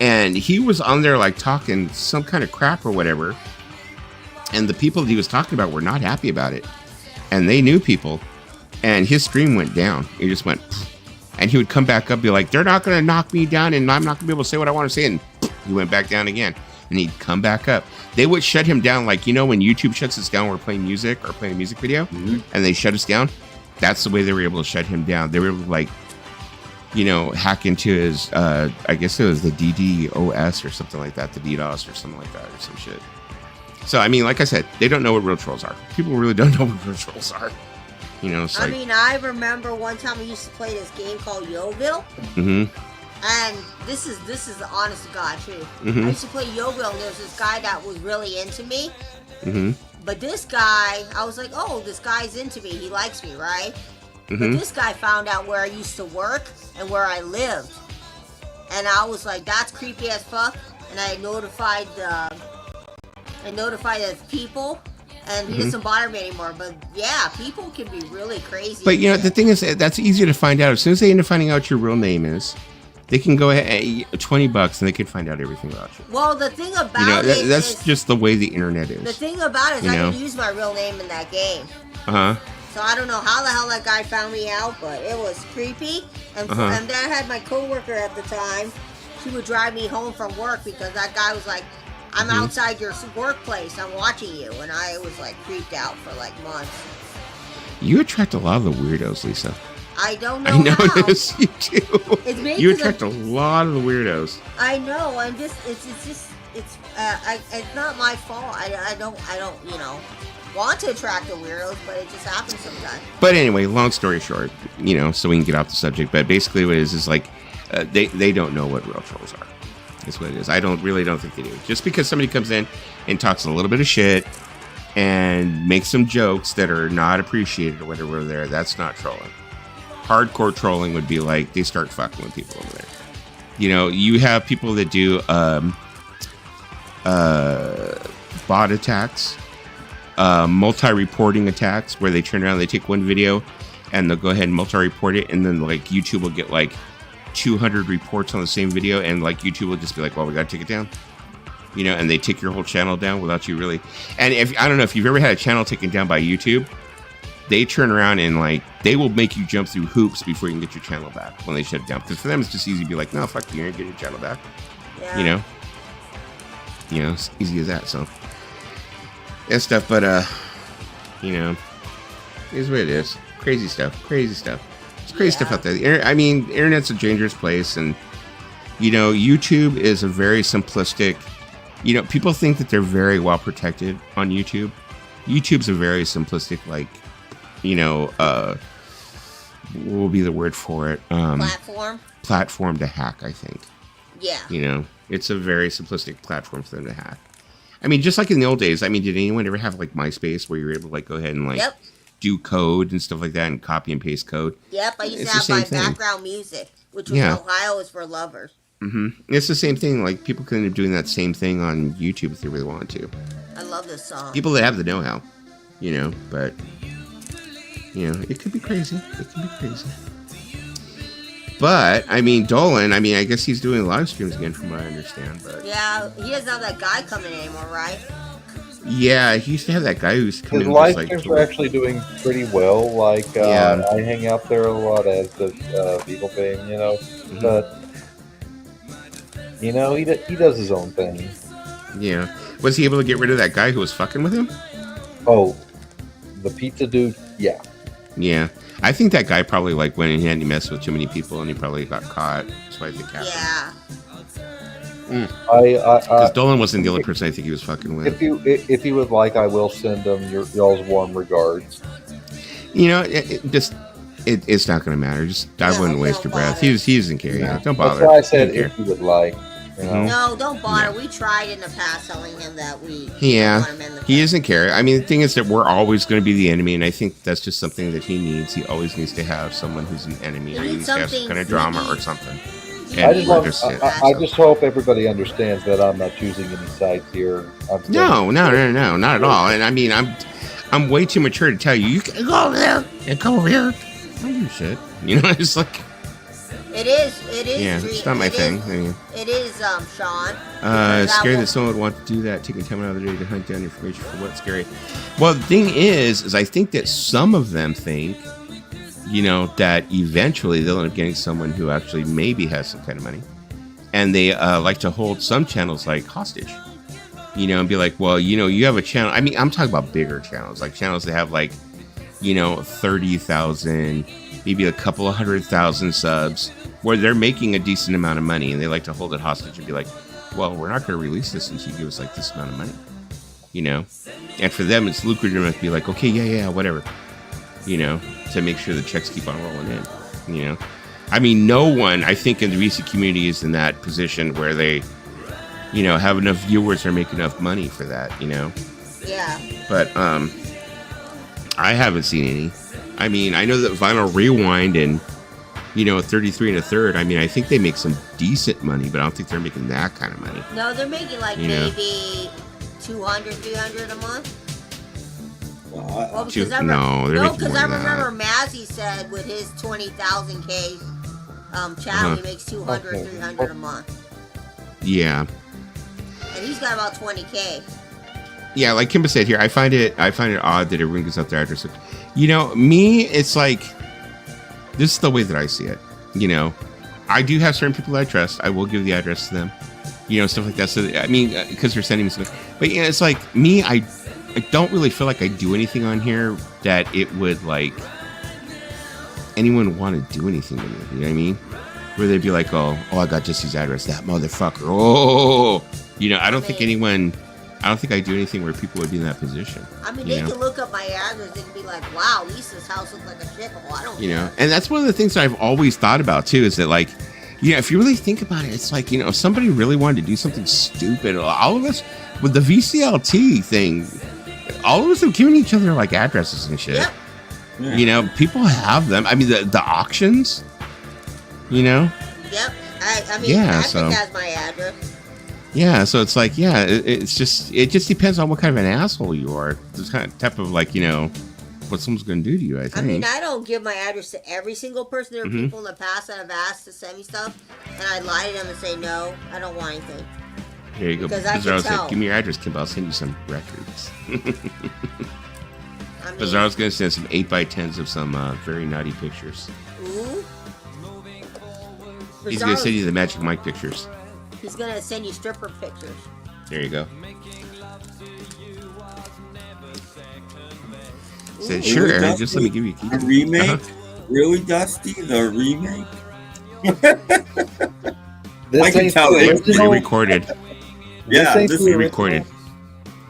And he was on there like talking some kind of crap or whatever. And the people that he was talking about were not happy about it. And they knew people. And his stream went down. It just went. And he would come back up, be like, they're not going to knock me down and I'm not going to be able to say what I want to say. And he went back down again. And he'd come back up. They would shut him down like, when YouTube shuts us down, we're playing music or playing a music video. And they shut us down. That's the way they were able to shut him down. They were able to like, hack into his, I guess it was the DDoS or something like that, the DDoS or something like that or some shit. So, I mean, like I said, they don't know what real trolls are. People really don't know what real trolls are. I remember one time we used to play this game called Yoville. And this is the honest to God truth. I used to play Yoville, and there was this guy that was really into me. But this guy, I was like, oh, this guy's into me. He likes me, right? But this guy found out where I used to work and where I lived. And I was like, that's creepy as fuck. And I notified the people. And he doesn't bother me anymore. But yeah, people can be really crazy. But the thing is, that's easier to find out. As soon as they end up finding out what your real name is, they can go ahead, $20 and they can find out everything about you. Well, the thing about it that's just the way the internet is. The thing about it is I can use my real name in that game. So I don't know how the hell that guy found me out, but it was creepy. And then I had my coworker at the time. She would drive me home from work because that guy was like, I'm outside your workplace. I'm watching you. And I was like creeped out for like months. You attract a lot of the weirdos, Lisa. I don't know. I notice you do. You attract a lot of the weirdos. I know. It's not my fault. I don't want to attract the weirdos, but it just happens sometimes. But anyway, long story short, so we can get off the subject. But basically, what it is like they don't know what real trolls are. That's what it is. I don't think they do. Just because somebody comes in and talks a little bit of shit and makes some jokes that are not appreciated or whatever over there, that's not trolling. Hardcore trolling would be like they start fucking with people over there. You have people that do bot attacks, multi-reporting attacks, where they turn around, they take one video, and they'll go ahead and multi-report it, and then like YouTube will get like 200 reports on the same video, and like YouTube will just be like, well, we gotta take it down. And they take your whole channel down without you really. And I don't know if you've ever had a channel taken down by YouTube, they turn around and like they will make you jump through hoops before you can get your channel back when they shut it down. Because for them, it's just easy to be like, no, fuck you, you're gonna get your channel back. Yeah. It's easy as that. So that stuff. But You know, is what it is. Crazy stuff. Crazy stuff. It's crazy stuff out there. I mean, internet's a dangerous place, and you know, YouTube is a very simplistic. You know, people think that they're very well protected on YouTube. YouTube's a very simplistic, like, you know, what will be the word for it? Platform to hack, I think. Yeah. You know, it's a very simplistic platform for them to hack. I mean, just like in the old days, I mean, did anyone ever have like MySpace where you were able to like go ahead and like do code and stuff like that and copy and paste code? Yep, I used to have my background music, which was Ohio is for Lovers. Mm-hmm. It's the same thing. Like, people can end up doing that same thing on YouTube if they really want to. I love this song. People that have the know-how, you know, but, you know, it could be crazy. It can be crazy. But, I mean, Dolan, I mean, I guess he's doing live streams again from what I understand. But yeah, he doesn't have that guy coming anymore, right? Yeah, he used to have that guy who's coming. His live streams are actually doing pretty well. Like, I hang out there a lot, as does Beagle Fame, you know. Mm-hmm. But, you know, he does his own thing. Yeah. Was he able to get rid of that guy who was fucking with him? Oh, the pizza dude? Yeah. Yeah. I think that guy probably like went in and he messed with too many people and he probably got caught. That's why I think happened. Yeah. Because Dolan wasn't the only person I think he was fucking with. If he would like, I will send him y'all's warm regards. You know, it's not going to matter. I wouldn't waste your breath. He doesn't care. Yeah. Don't bother. That's why I said if he would like. You know? No, don't bother. Yeah. We tried in the past telling him that we. Yeah, he doesn't care. I mean, the thing is that we're always going to be the enemy, and I think that's just something that he needs. He always needs to have someone who's an enemy, or he needs to have some kind of drama or something. I just hope everybody understands that I'm not choosing any sides here. No, not at all. And I mean, I'm way too mature to tell you. You can go over there and come over here. Don't do shit. You know, it's like. It is. Yeah, it's not my thing. It is, Sean. Scary that someone would want to do that, taking time out of the day to hunt down information for what's scary. Well, the thing is I think that some of them think, you know, that eventually they'll end up getting someone who actually maybe has some kind of money. And they like to hold some channels like hostage, you know, and be like, well, you know, you have a channel. I mean, I'm talking about bigger channels, like channels that have like, you know, 30,000, maybe a couple of 100,000 subs, where they're making a decent amount of money, and they like to hold it hostage and be like, well, we're not going to release this until you give us like this amount of money, you know? And for them, it's lucrative enough to be like, okay, yeah, whatever, you know, to make sure the checks keep on rolling in, you know? I mean, no one, I think, in the VC community is in that position where they, you know, have enough viewers or make enough money for that, you know? Yeah. But I haven't seen any. I mean, I know that Vinyl Rewind and, you know, 33 1/3, I mean, I think they make some decent money, but I don't think they're making that kind of money. No, they're making like maybe 200, 300 a month. Well, because I remember Mazzy said with his 20,000K channel, he makes 200, 300 a month. Yeah. And he's got about 20K. Yeah, like Kimba said here, I find it odd that everyone gives out their address. You know, me, it's like, this is the way that I see it. You know, I do have certain people that I trust. I will give the address to them, you know, stuff like that. So, I mean, because they're sending me stuff. But, yeah, it's like, me, I don't really feel like I do anything on here that it would, like, anyone want to do anything to me. You know what I mean? Where they'd be like, oh, I got Jesse's address. That motherfucker. Oh, you know, I don't think I do anything where people would be in that position. I mean, they can look up my address and be like, wow, Lisa's house looks like a shithole. I don't know. You know, and that's one of the things that I've always thought about, too, is that, like, you know, if you really think about it, it's like, you know, if somebody really wanted to do something stupid, all of us, with the VCLT thing, all of us have given each other, like, addresses and shit. Yep. Yeah. You know, people have them. I mean, the auctions, you know? Yep. I mean, Patrick has my address. Yeah, so it's like, it just depends on what kind of an asshole you are. This kind of type of, like, you know, what someone's going to do to you, I think. I mean, I don't give my address to every single person. There are people in the past that have asked to send me stuff, and I lie to them and say, no, I don't want anything. Here you go. Bizarro's like, give me your address, Kim. I'll send you some records. Bizarro's going to send some 8x10s of some very naughty pictures. Ooh. He's going to send you the Magic Mike pictures. He's going to send you stripper pictures. There you go. Said, sure, Really, Aaron, just let me give you a key. The remake? Really, Dusty? The remake? I can tell it's re-recorded. Yeah, this is re-recorded.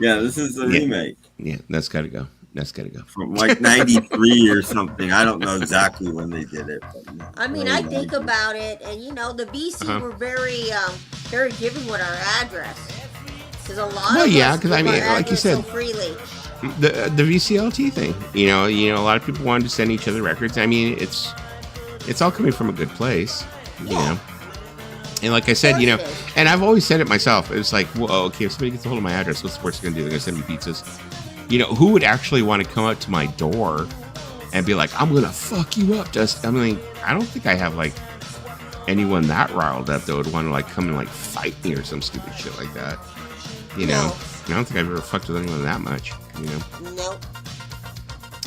Yeah, this is the remake. Yeah, that's got to go. That's got to go. From like 93 or something. I don't know exactly when they did it. But no, I mean, I think about it, and you know, the BC were very giving with our address. Because a lot of us because I mean, like you said, so freely. The VCLT thing. You know, a lot of people wanted to send each other records. I mean, it's all coming from a good place. You know. And like I said, you know, and I've always said it myself. It's like, well, okay, if somebody gets a hold of my address, what's the worst they're going to do? They're going to send me pizzas. You know, who would actually want to come up to my door and be like, I'm going to fuck you up, Dust? I mean, I don't think I have, like, anyone that riled up that would want to, like, come and, like, fight me or some stupid shit like that. You know? I don't think I've ever fucked with anyone that much, you know? Nope.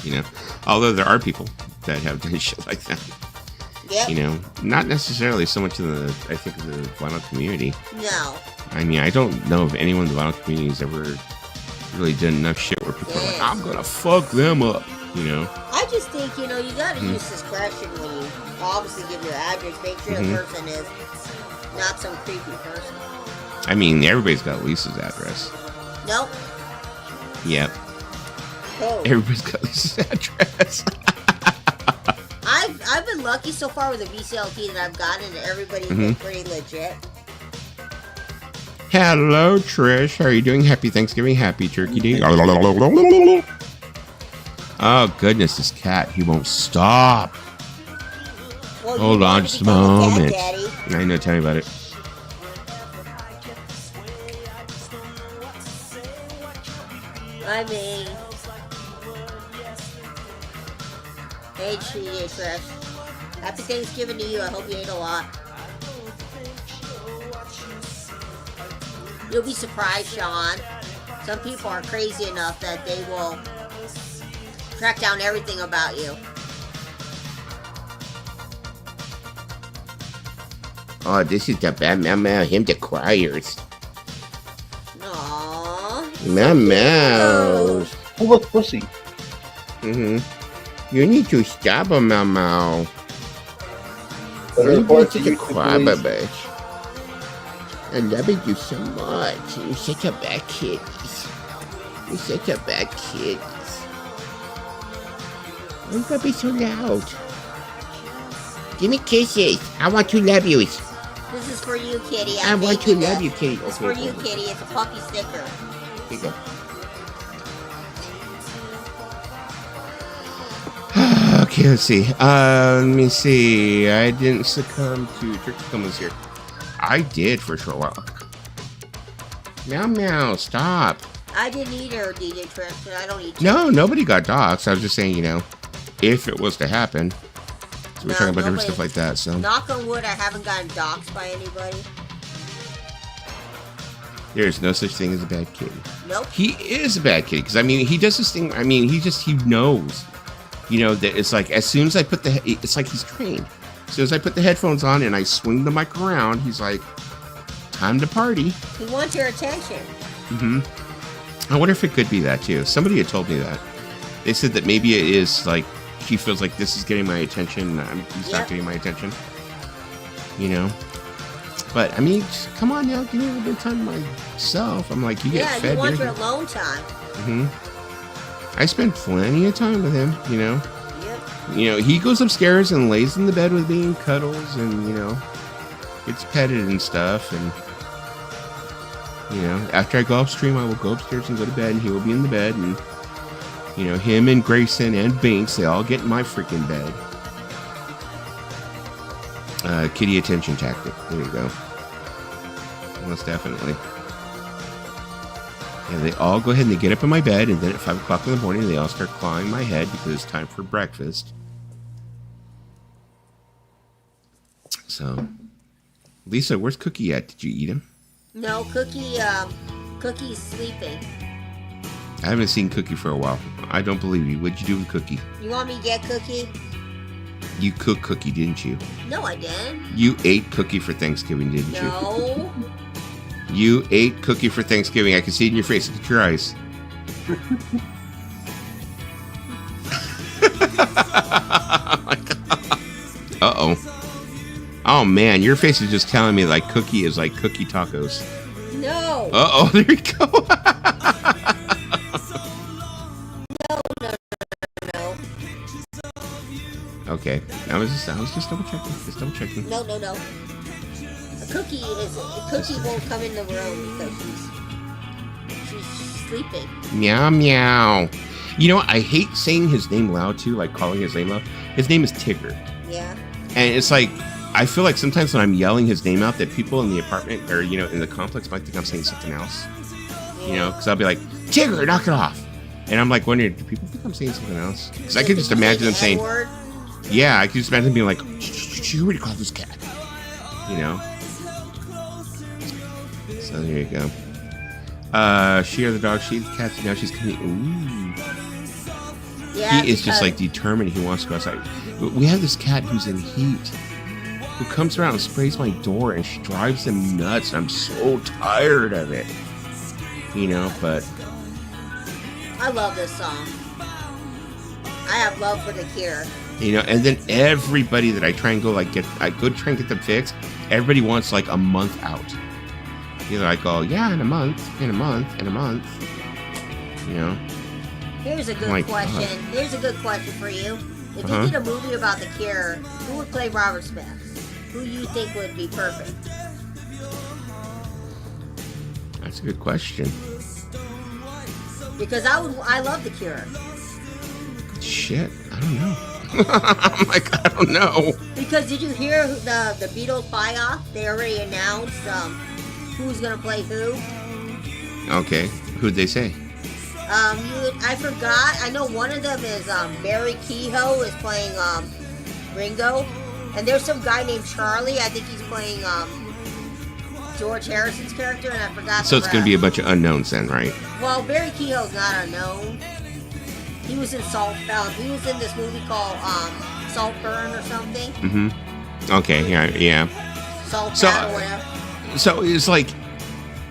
You know? Although there are people that have done shit like that. Yep. You know, not necessarily so much in the, I think, the vinyl community. No. I mean, I don't know if anyone in the vinyl community has ever really done enough shit where people are like, I'm gonna fuck them up, you know? I just think, you know, you gotta use discretion when you obviously give your address. Make sure the person is not some creepy person. I mean, everybody's got Lisa's address. Nope. Yep. Oh. Everybody's got Lisa's address. I've been lucky so far with the VCLT that I've gotten, and everybody's been pretty legit. Hello, Trish. How are you doing? Happy Thanksgiving. Happy Turkey Day. Oh, goodness, this cat. He won't stop. Well, hold on just a moment. I know, tell me about it. I mean... Hey, Trish. Happy Thanksgiving to you. I hope you ate a lot. You'll be surprised, Sean. Some people are crazy enough that they will track down everything about you. Oh, this is the bad Meow, him the criers. Aww. Meow. Who was pussy? You need to stop him, Meow. You're such a crybaby. I love you so much. You're such a bad kid. You're such a bad kid. Why you gotta be so loud? Give me kisses. I want to love you. This is for you, Kitty. I want to love you, Kitty. It's for you, Kitty. It's a puppy sticker. Here you go. Okay, let's see. Let me see. I didn't succumb to Turkey Cummins here. I did for sure. Well, meow, stop. I didn't either, DJ Trish. I don't eat. No, nobody got doxxed. I was just saying, you know, if it was to happen. So we're talking about different stuff like that. So knock on wood, I haven't gotten doxxed by anybody. There's no such thing as a bad kid. Nope. He is a bad kid because I mean he does this thing. I mean he knows, you know, that it's like as soon as I put it's like he's trained. As soon as I put the headphones on and I swing the mic around, he's like, time to party. He wants your attention. I wonder if it could be that too. Somebody had told me that. They said that maybe it is like he feels like this is getting my attention. He's not getting my attention. You know? But I mean, come on now, give me a little bit of time to myself. I'm like, you get fed. Yeah, you want your alone time. I spend plenty of time with him, you know? Yep. You know, he goes upstairs and lays in the bed with me and cuddles and, you know, gets petted and stuff. And, you know, after I go upstream, I will go upstairs and go to bed and he will be in the bed. And, you know, him and Grayson and Binks, they all get in my freaking bed. Kitty attention tactic. There you go. Most definitely. And they all go ahead and they get up in my bed, and then at 5 o'clock in the morning, they all start clawing my head because it's time for breakfast. So, Lisa, where's Cookie at? Did you eat him? No, Cookie's sleeping. I haven't seen Cookie for a while. I don't believe you. What'd you do with Cookie? You want me to get Cookie? You cooked Cookie, didn't you? No, I didn't. You ate Cookie for Thanksgiving, didn't you? No. You ate Cookie for Thanksgiving. I can see it in your face. Look at your eyes. Oh man, your face is just telling me like cookie is like cookie tacos. No. There you go. No. Okay, I was just double checking. No. A cookie won't come in the room because she's sleeping. Meow meow. You know what? I hate saying his name loud too, like calling his name loud. His name is Tigger. Yeah. And it's like, I feel like sometimes when I'm yelling his name out, that people in the apartment or, in the complex might think I'm saying something else. Yeah. Because I'll be like, Tigger, knock it off. And I'm like wondering, do people think I'm saying something else? Because I could just imagine them saying, yeah, I could just imagine them being like, you already called this cat. So there you go. She or the dog, she the cat, now she's coming. Ooh. Yeah, he is just like determined. He wants to go outside. We have this cat who's in heat, who comes around and sprays my door, and she drives him nuts. I'm so tired of it. But I love this song. I have love for The Cure. And then everybody that I try and go try and get them fixed. Everybody wants like a month out. They're like, oh yeah, in a month. Here's a good question. God. Here's a good question for you. If you did a movie about The Cure, who would play Robert Smith? Who you think would be perfect? That's a good question. Because I love The Cure. Shit, I don't know. I'm like, I don't know. Because did you hear the Beatles buy-off? They already announced who's gonna play who. Okay, who'd they say? I forgot. I know one of them is Barry Keogh is playing Ringo, and there's some guy named Charlie. I think he's playing George Harrison's character, and I forgot. So it's gonna be a bunch of unknowns then, right? Well, Barry Keogh's not unknown. He was in he was in this movie called Saltburn or something. Mm-hmm. Okay. Yeah. Saltburn or whatever. So it's like,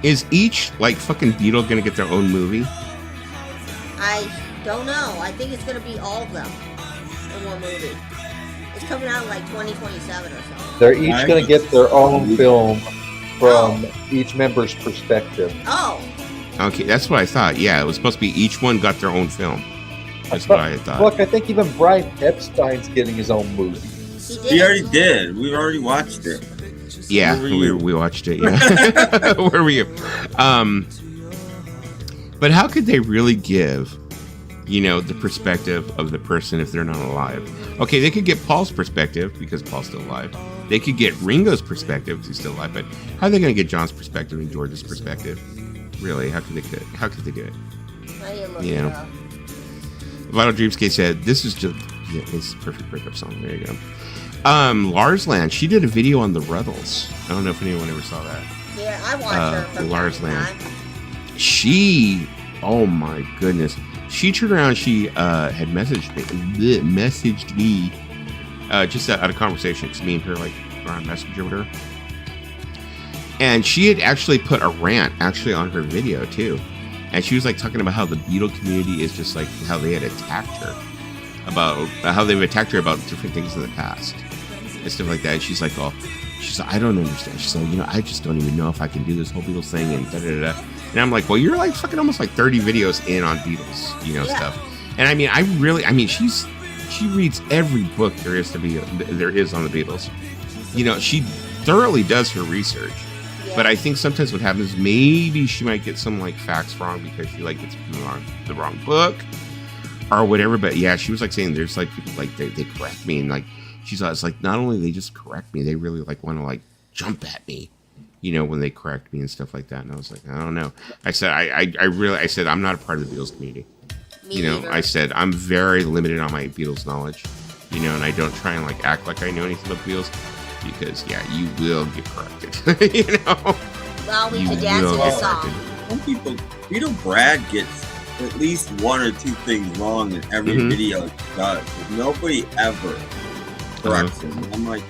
is each like fucking Beatle gonna get their own movie? I don't know. I think it's gonna be all of them in one movie. It's coming out in like 2027 or something. They're each gonna get their own film from each member's perspective. Oh. Okay, that's what I thought. Yeah, it was supposed to be each one got their own film. That's what I thought. Look, I think even Brian Epstein's getting his own movie. He already did. We've already watched it. Yeah, we watched it. Yeah. Where were you? But how could they really give, the perspective of the person if they're not alive? Okay, they could get Paul's perspective because Paul's still alive. They could get Ringo's perspective because he's still alive. But how are they going to get John's perspective and George's perspective? Really, how could they do it? Vital Dreamscape said, "This is just it's a perfect breakup song." There you go. Lars Land, she did a video on the Rutles. I don't know if anyone ever saw that. Yeah, I watched her from Lars Land. She, oh my goodness, she turned around. She had messaged me, just out of conversation, because me and her were on Messenger with her, and she had actually put a rant on her video too. And she was talking about how the Beatle community is just how they had attacked her, about how they've attacked her about different things in the past and stuff like that. And she's like, I don't understand. She's like, I just don't even know if I can do this whole Beatles thing and da da da. And I'm like, well, you're fucking almost 30 videos in on Beatles, stuff. And I mean, she reads every book there is on the Beatles. She thoroughly does her research. But I think sometimes what happens, maybe she might get some facts wrong because she gets the wrong book or whatever. But yeah, she was saying there's people they correct me, and she's not only they just correct me, they really want to jump at me, when they correct me and stuff like that. And I was like, I don't know. I said I said I'm not a part of the Beatles community. I said I'm very limited on my Beatles knowledge, and I don't try and act like I know anything about Beatles. Because you will get corrected. Well, we could dance to the song. Some people, Brad gets at least one or two things wrong in every video he does. Nobody ever corrects him. I'm like,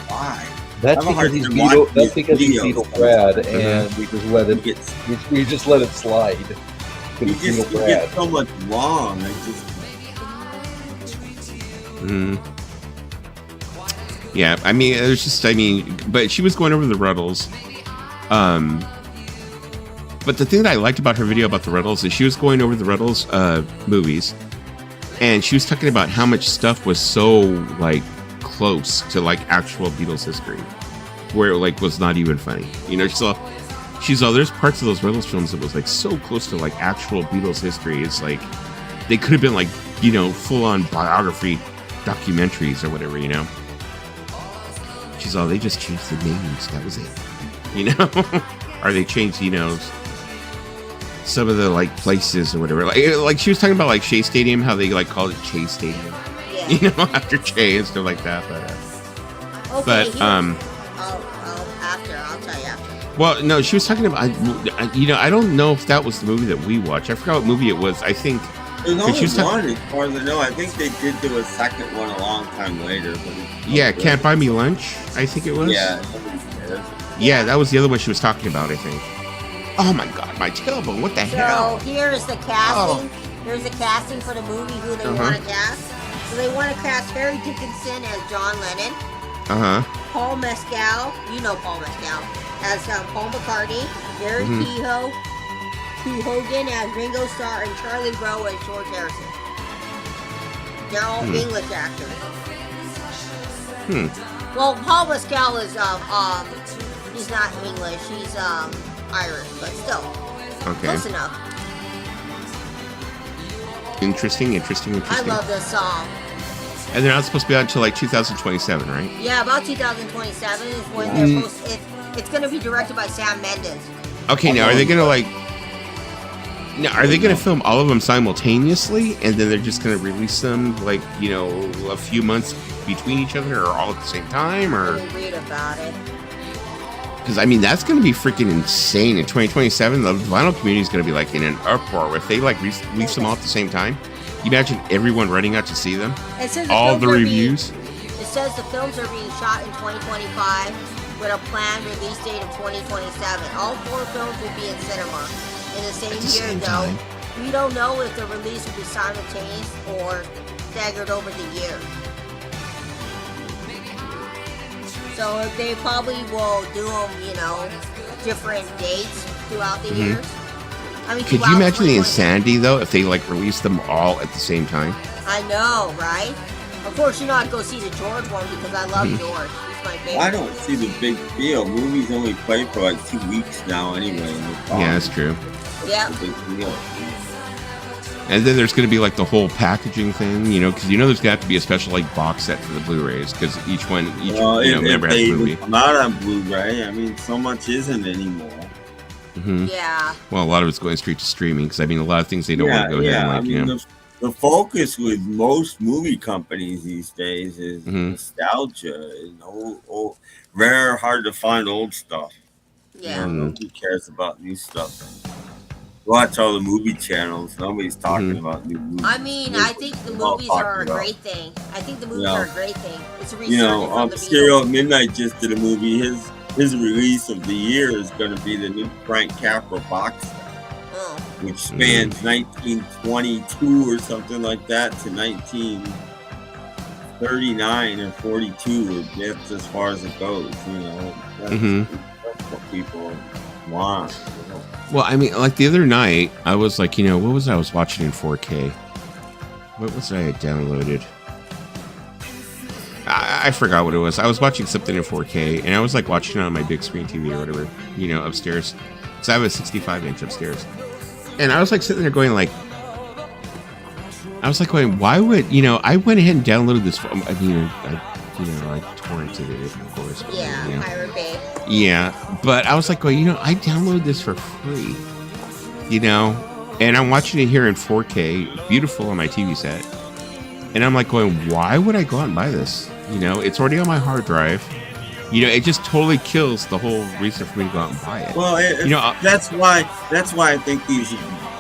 why? That's because he's Beatle Brad, and we just let it slide. He gets so much wrong. Yeah, I mean, it was just, but she was going over the Ruddles. But the thing that I liked about her video about the Ruddles is she was going over the Ruddles movies, and she was talking about how much stuff was so like close to like actual Beatles history, where it like was not even funny. You know, she saw there's parts of those Ruddles films that was like so close to like actual Beatles history. It's like they could have been like, you know, full on biography documentaries or whatever, you know. She's all, they just changed the names, that was it, you know. Or they changed, you know, some of the like places or whatever. Like she was talking about like Shea Stadium, how they like called it Chase Stadium, Yeah. you know, after Che and stuff like that. But I'll tell you after. well, no, she was talking about, you know, I don't know if that was the movie that we watched. I forgot what movie it was. I think There's only she was one, as far as I know. I think they did do a second one a long time later. But yeah, Can't Buy Me Lunch, I think it was. Yeah. Yeah, that was the other one she was talking about, I think. Oh my god, my tailbone, what the hell? So here's the casting. Here's the casting for the movie, who they want to cast. So they want to cast Harry Dickinson as John Lennon. Paul Mescal, you know Paul Mescal, as Paul McCartney. Gary Kehoe, Hugh Hogan as Ringo Starr, and Charlie Rowe as George Harrison. They're all English actors. Well, Paul Mescal is he's not English, he's Irish, but still close enough. Interesting. I love this song. And they're not supposed to be out until like 2027, right? Yeah, about 2027 is when they're supposed. It's going to be directed by Sam Mendes. Okay, now are they going to like? Now, are they going to film all of them simultaneously, and then they're just going to release them like, you know, a few months between each other, or all at the same time, or? Read about it. Because, I mean, that's going to be freaking insane. In 2027, the vinyl community is going to be, like, in an uproar. If they, like, release them all at the same time, you imagine everyone running out to see them? All the reviews? It says the films are being shot in 2025 with a planned release date of 2027. All 4 films will be in cinema in the same year, though. We don't know if the release will be simultaneous or staggered over the year. So they probably will do them, you know, different dates throughout the years. I mean, could you imagine the insanity, though, if they, like, release them all at the same time? I know, right? Of course, you're not going to see the George one because I love George. He's my favorite. I don't see the big deal. Movies only play for like 2 weeks now anyway. Yeah, that's true. Yeah. And then there's going to be like the whole packaging thing, you know, because you know there's got to be a special like box set for the Blu-rays because each member has a movie. Come out on Blu-ray. I mean, so much isn't anymore. Yeah. Well, a lot of it's going straight to streaming because I mean a lot of things they don't want to go ahead and like, you know. The focus with most movie companies these days is nostalgia and old, rare, hard to find old stuff. Yeah. Nobody cares about new stuff. Watch all the movie channels. Nobody's talking about new movies. I mean, I think the movies are a great thing. It's a resurgence. You know, Stereo at Midnight just did a movie. His release of the year is going to be the new Frank Capra box set, which spans 1922 or something like that to 1939 or 42. That's as far as it goes. You know, that's what people want. You know? Well, I mean, like the other night, I was like, you know, what was I was watching in 4K? What was I downloaded? I forgot what it was. I was watching something in 4K, and I was like watching it on my big screen TV or whatever, you know, upstairs. So I have a 65-inch upstairs. And I was like sitting there going like, why would, you know, I went ahead and downloaded this. I torrented it, of course. Yeah, you know. Pirate Bay. Yeah, but I was like, well, you know, I downloaded this for free, you know, and I'm watching it here in 4K, beautiful on my TV set. And I'm like going, why would I go out and buy this? You know, it's already on my hard drive. You know, it just totally kills the whole reason for me to go out and buy it. Well, you know, that's why I think these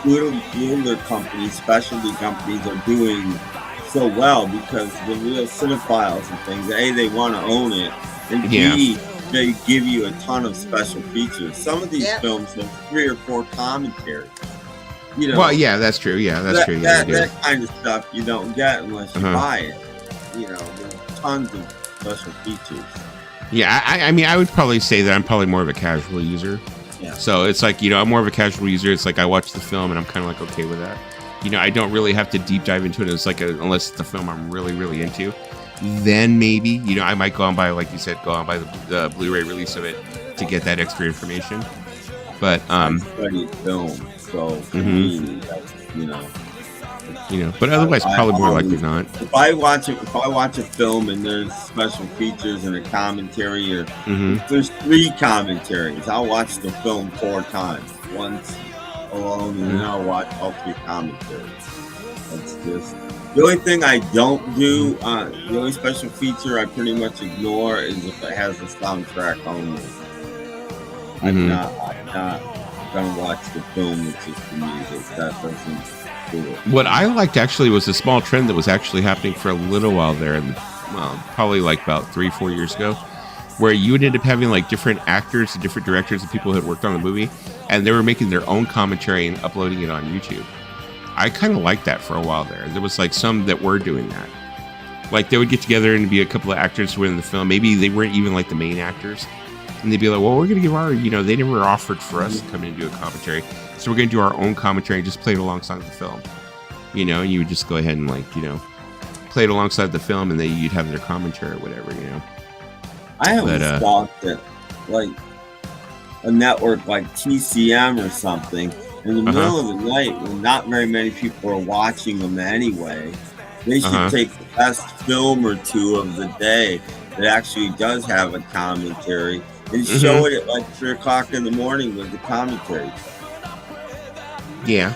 older companies, specialty companies, are doing so well, because the real cinephiles and things, A, they want to own it, and B, they give you a ton of special features. Some of these films have 3 or 4 commentaries. You know, well, yeah, that's true. Yeah, that's true. That kind of stuff you don't get unless you buy it. You know, there's tons of special features. Yeah, I mean, I would probably say that I'm probably more of a casual user. Yeah. So it's like, you know, I'm more of a casual user. It's like I watch the film and I'm kind of like okay with that. You know, I don't really have to deep dive into it. It's like unless it's a film I'm really, really into. Then maybe, you know, I might go on by, like you said, go on by the Blu-ray release of it to get that extra information. But studied film, so for me, that's, you know, but otherwise, probably more likely not. If I watch a film and there's special features and a commentary, or if there's 3 commentaries, I'll watch the film 4 times. Once alone, and then I'll watch all 3 commentaries. That's just the only thing I don't do. The only special feature I pretty much ignore is if it has a soundtrack only. I'm not gonna watch the film with just the music. That doesn't. What I liked actually was a small trend that was actually happening for a little while there, and probably like about 3-4 years ago, where you would end up having like different actors and different directors and people who had worked on the movie, and they were making their own commentary and uploading it on YouTube. I kind of liked that for a while there. There was like some that were doing that. Like they would get together and be a couple of actors who were in the film. Maybe they weren't even like the main actors. And they'd be like, well, we're going to give our, you know, they never offered for us to come in and do a commentary. So we're going to do our own commentary and just play it alongside the film. You know, and you would just go ahead and like, you know, play it alongside the film and then you'd have their commentary or whatever, you know. I always thought that like a network like TCM or something, in the middle of the night when not very many people are watching them anyway, they should take the best film or 2 of the day that actually does have a commentary and show it at like 3 o'clock in the morning with the commentary. Yeah.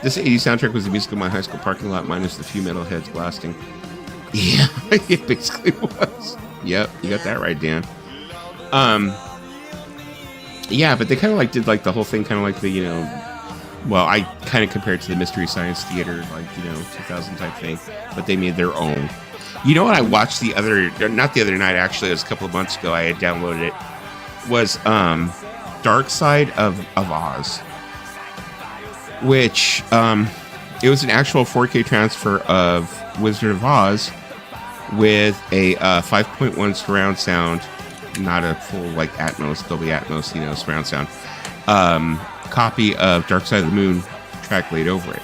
This 80s soundtrack was the music of my high school parking lot minus the few metalheads blasting. Yeah, it basically was. Yep, you got that right, Dan. Yeah, but they kind of like did like the whole thing kind of like the, you know, well, I kind of compared it to the Mystery Science Theater, like, you know, 2000 type thing, but they made their own. You know what I watched not the other night, actually, it was a couple of months ago, I had downloaded it, was Dark Side of Oz, which, it was an actual 4K transfer of Wizard of Oz with a 5.1 surround sound, not a full, like, Atmos, Dolby Atmos, you know, surround sound, copy of Dark Side of the Moon track laid over it.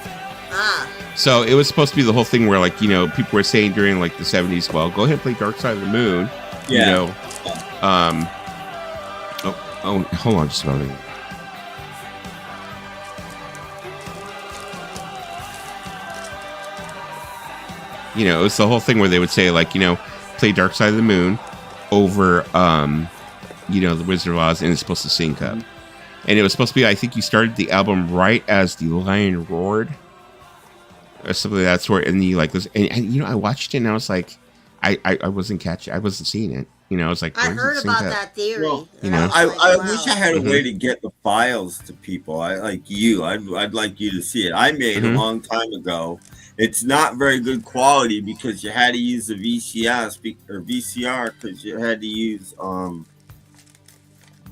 So it was supposed to be the whole thing where, like, you know, people were saying during like the 70s, well, go ahead and play Dark Side of the Moon. Yeah. You know, hold on just a moment. You know, it was the whole thing where they would say, like, you know, play Dark Side of the Moon over, you know, the Wizard of Oz, and it's supposed to sync up. And it was supposed to be, I think you started the album right as the lion roared, or something of that sort. And you like this, and you know, I watched it and I was like, I wasn't catching, I wasn't seeing it. You know, I was like, I heard about that theory. Well, you know, I wish I had a way to get the files to people. I'd like you to see it. I made a long time ago. It's not very good quality because you had to use the VCS or VCR because you had to use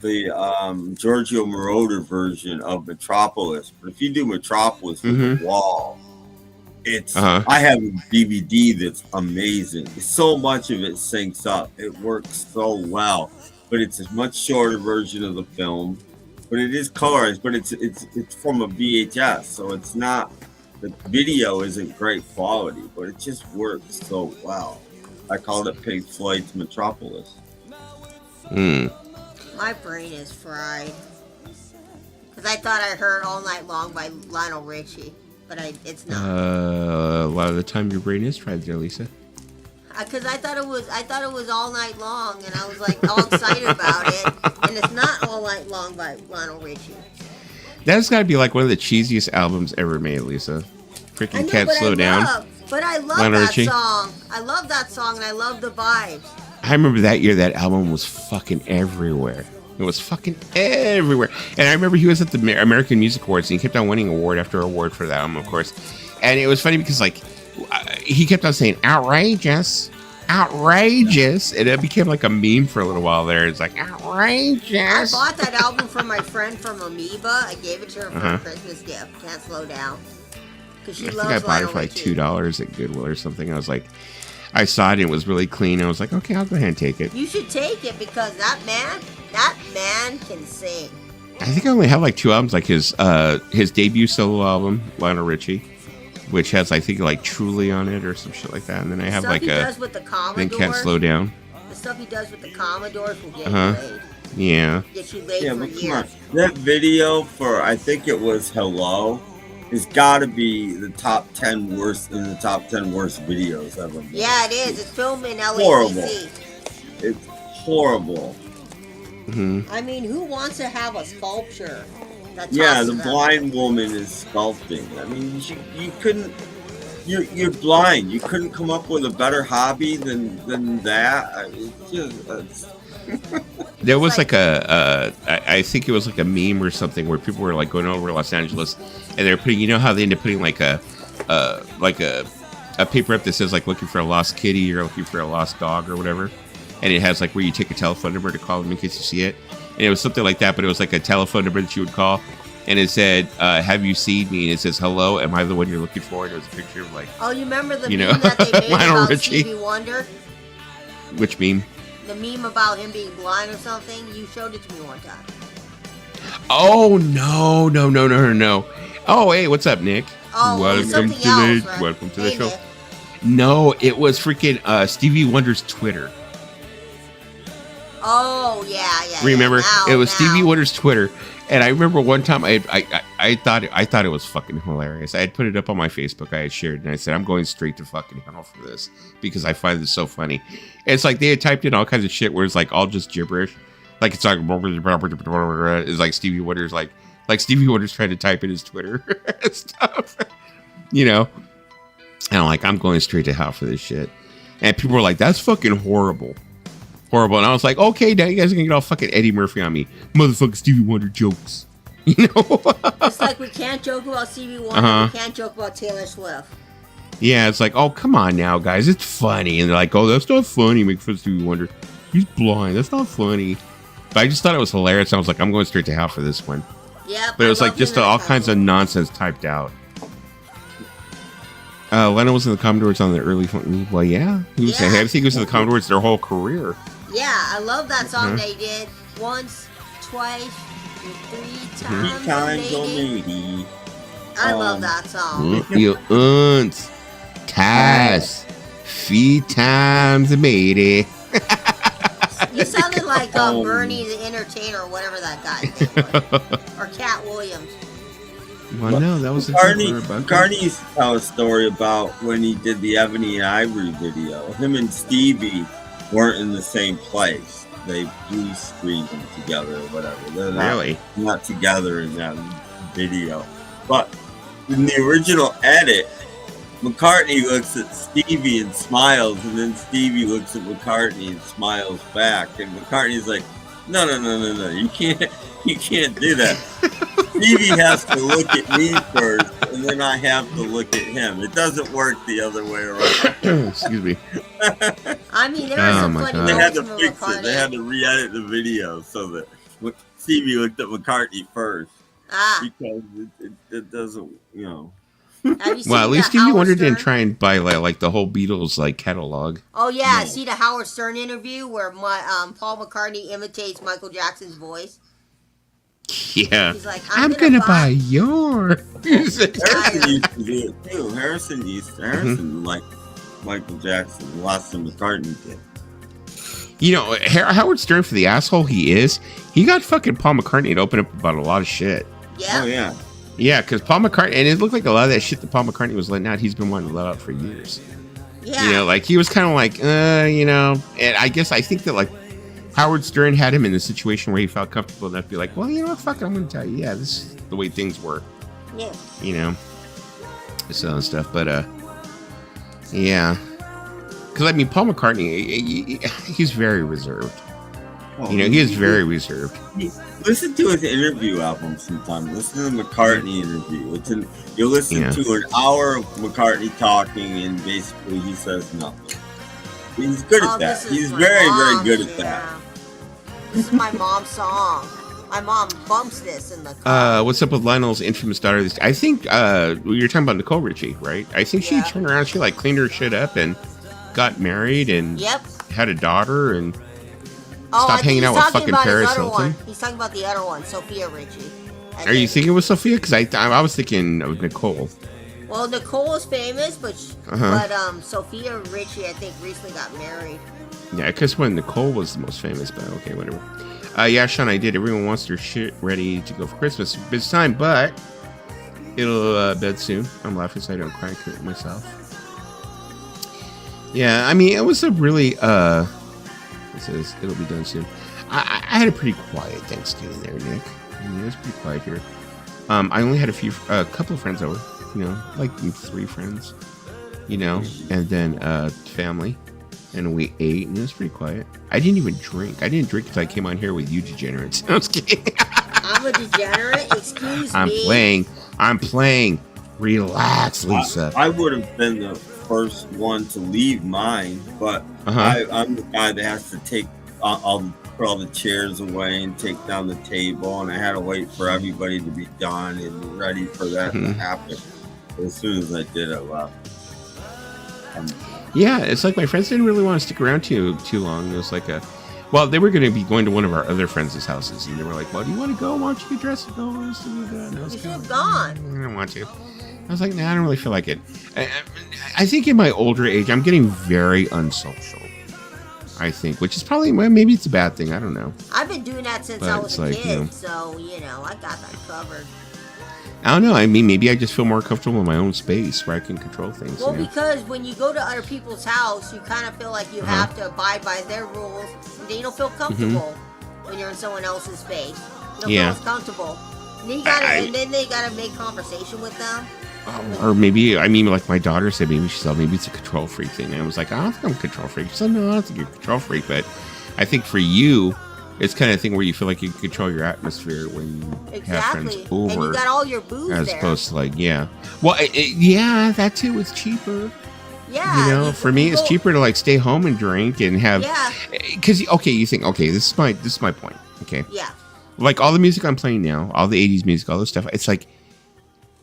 the Giorgio Moroder version of Metropolis. But if you do Metropolis with the wall, it's I have a DVD that's amazing. So much of it syncs up. It works so well. But it's a much shorter version of the film. But it is colors, but it's from a VHS, so it's not, the video isn't great quality, but it just works so well. I called it Pink Floyd's Metropolis. My brain is fried. Because I thought I heard All Night Long by Lionel Richie, but it's not. A lot of the time your brain is fried there, Lisa. Because I thought it was All Night Long, and I was like all excited about it, and it's not All Night Long by Lionel Richie. That's got to be like one of the cheesiest albums ever made, Lisa. Freaking Can't Slow Down. But I love Lionel that Richie. Song. I love that song, and I love the vibes. I remember that year that album was fucking everywhere. It was fucking everywhere. And I remember he was at the American Music Awards, and he kept on winning award after award for that album, of course. And it was funny because, like, he kept on saying, outrageous, outrageous. And it became like a meme for a little while there. It's like, outrageous. I bought that album from my friend from Amoeba. I gave it to her for a Christmas gift. Can't Slow Down. Because she loves I think I bought it for like Richie. $2 at Goodwill or something. I was like, I saw it and it was really clean. I was like, okay, I'll go ahead and take it. You should take it because that man can sing. I think I only have like 2 albums, like his debut solo album, Lionel Richie, which has I think like Truly on it or some shit like that, and then I have like does with the Commodores, Then Can't Slow Down. The stuff he does with the Commodores will get you laid. Yeah. Get you laid for years. Come on. That video for I think it was Hello has got to be the top 10 worst videos ever made. Yeah, it is. It's filmed in LACC. Horrible. It's horrible. Mm-hmm. I mean, who wants to have a sculpture? The blind woman is sculpting. I mean, you couldn't. You're blind. You couldn't come up with a better hobby than that. There was like I think it was like a meme or something where people were like going over to Los Angeles and they're putting, you know how they end up putting like a paper up that says like looking for a lost kitty or looking for a lost dog or whatever, and it has like where you take a telephone number to call them in case you see it, and it was something like that, but it was like a telephone number that you would call, and it said, "Have you seen me?" And it says, "Hello, am I the one you're looking for?" And it was a picture of like, oh, you remember the meme that they made about Stevie Wonder? Which meme? The meme about him being blind or something. You showed it to me one time. Oh no. Oh, hey, what's up, Nick? Oh, welcome to the show. Nick. No, it was freaking Stevie Wonder's Twitter. Oh yeah. Remember, it was Stevie Wonder's Twitter, and I remember one time I thought it was fucking hilarious. I had put it up on my Facebook. I had shared it, and I said, "I'm going straight to fucking hell for this because I find this so funny." And it's like they had typed in all kinds of shit where it's like all just gibberish, like it's like it's like Stevie Wonder's like Stevie Wonder's trying to type in his Twitter and stuff, you know. And I'm like, I'm going straight to hell for this shit, and people were like, "That's fucking horrible." And I was like, okay, now you guys are gonna get all fucking Eddie Murphy on me, motherfucking Stevie Wonder jokes, you know. It's like we can't joke about Stevie Wonder, we can't joke about Taylor Swift. Yeah, it's like, oh, come on now, guys, it's funny, and they're like, oh, that's not funny, make fun of Stevie Wonder, he's blind, that's not funny. But I just thought it was hilarious. I was like, I'm going straight to hell for this one. Yeah, but it was like just all kinds of nonsense typed out. Leno was in the Commodores on the early. Well, yeah, he was. I think he was in the Commodores their whole career. Yeah, I love that song they did. Once, twice, 3 times. 3 times, oh lady. I love that song. You Taz, 3 times, matey. You sounded like Bernie the Entertainer or whatever that guy's name was. Or Cat Williams. Well, no, that was McCartney used to tell a story about when he did the Ebony and Ivory video. Him and Stevie weren't in the same place. They blue screened them together or whatever. They're not together in that video. But in the original edit, McCartney looks at Stevie and smiles, and then Stevie looks at McCartney and smiles back. And McCartney's like, no, you can't do that. Stevie has to look at me first, and then I have to look at him. It doesn't work the other way around. Excuse me. I mean, there are some funny They had to fix it. They had to re-edit the video so that Stevie looked at McCartney first. Because it doesn't, you know. Well, at least Stevie Wonder didn't try and buy like the whole Beatles like catalog. Oh yeah, no. See the Howard Stern interview where Paul McCartney imitates Michael Jackson's voice. Yeah, he's like, I'm gonna buy your. Harrison used to do it too. Harrison liked Michael Jackson less than McCartney did. You know, Howard Stern, for the asshole he is, he got fucking Paul McCartney to open up about a lot of shit. Yeah. Oh yeah. Yeah, because Paul McCartney, and it looked like a lot of that shit that Paul McCartney was letting out, he's been wanting to let out for years. Yeah. You know, like he was kind of like, you know, and I think that like Howard Stern had him in a situation where he felt comfortable enough to be like, well, you know what, fuck it, I'm going to tell you, yeah, this is the way things work. Yeah. You know, so and stuff, but yeah, because I mean, Paul McCartney, he's very reserved. Oh, you know, he is very reserved. Listen to his interview album sometime. Listen to the McCartney interview. You'll listen to an hour of McCartney talking, and basically he says nothing. He's good at that. He's very, very good at that. This is my mom's song. My mom bumps this in the car. What's up with Lionel's infamous daughter? I think you're talking about Nicole Richie, right? I think she turned around, she like cleaned her shit up and got married and had a daughter and stopped hanging out with fucking Paris Hilton. He's talking about the other one, Sophia Richie. Are you thinking it was Sophia? Because I was thinking of Nicole. Well, Nicole is famous, but Sophia Richie, I think, recently got married. Yeah, because when Nicole was the most famous, but okay, whatever. Yeah, Sean, I did. Everyone wants their shit ready to go for Christmas. It's time, but it'll bed soon. I'm laughing so I don't cry myself. Yeah, I mean, it was a really, it says it'll be done soon. I had a pretty quiet Thanksgiving there, Nick. I mean, it was pretty quiet here. I only had a couple of friends over, like 3 friends, and then family. And we ate, and it was pretty quiet. I didn't even drink. I didn't drink until I came on here with you degenerates. I was kidding. I'm a degenerate? Excuse me. I'm playing. Relax, Lisa. I would have been the first one to leave mine, but I'm the guy that has to take, I'll put all the chairs away and take down the table, and I had to wait for everybody to be done and ready for that to happen. As soon as I did, I left. Yeah, it's like my friends didn't really want to stick around too long. It was like they were going to be going to one of our other friends' houses, and they were like, "Well, do you want to go? Why don't you get dressed and go?" You should have gone. I don't want to. I was like, nah, I don't really feel like it. I think in my older age, I'm getting very unsocial. I think, which is probably, maybe it's a bad thing. I don't know. I've been doing that since I was a kid, so, I got that covered. I don't know. I mean, maybe I just feel more comfortable in my own space where I can control things. Well, because when you go to other people's house, you kind of feel like you have to abide by their rules, and then you don't feel comfortable when you're in someone else's space. You don't feel as comfortable. And then, they gotta make conversation with them. Or maybe, like my daughter said, maybe it's a control freak thing. And I was like, I don't think I'm a control freak. She said, no, I don't think you're a control freak. But I think for you, it's kind of thing where you feel like you can control your atmosphere when you have friends over. And you got all your booze as opposed to Well, that too. It's cheaper. Yeah. For me, it's cheaper to stay home and drink and have. Yeah. Because you think, this is my point. Okay. Yeah. Like all the music I'm playing now, all the 80s music, all this stuff. It's like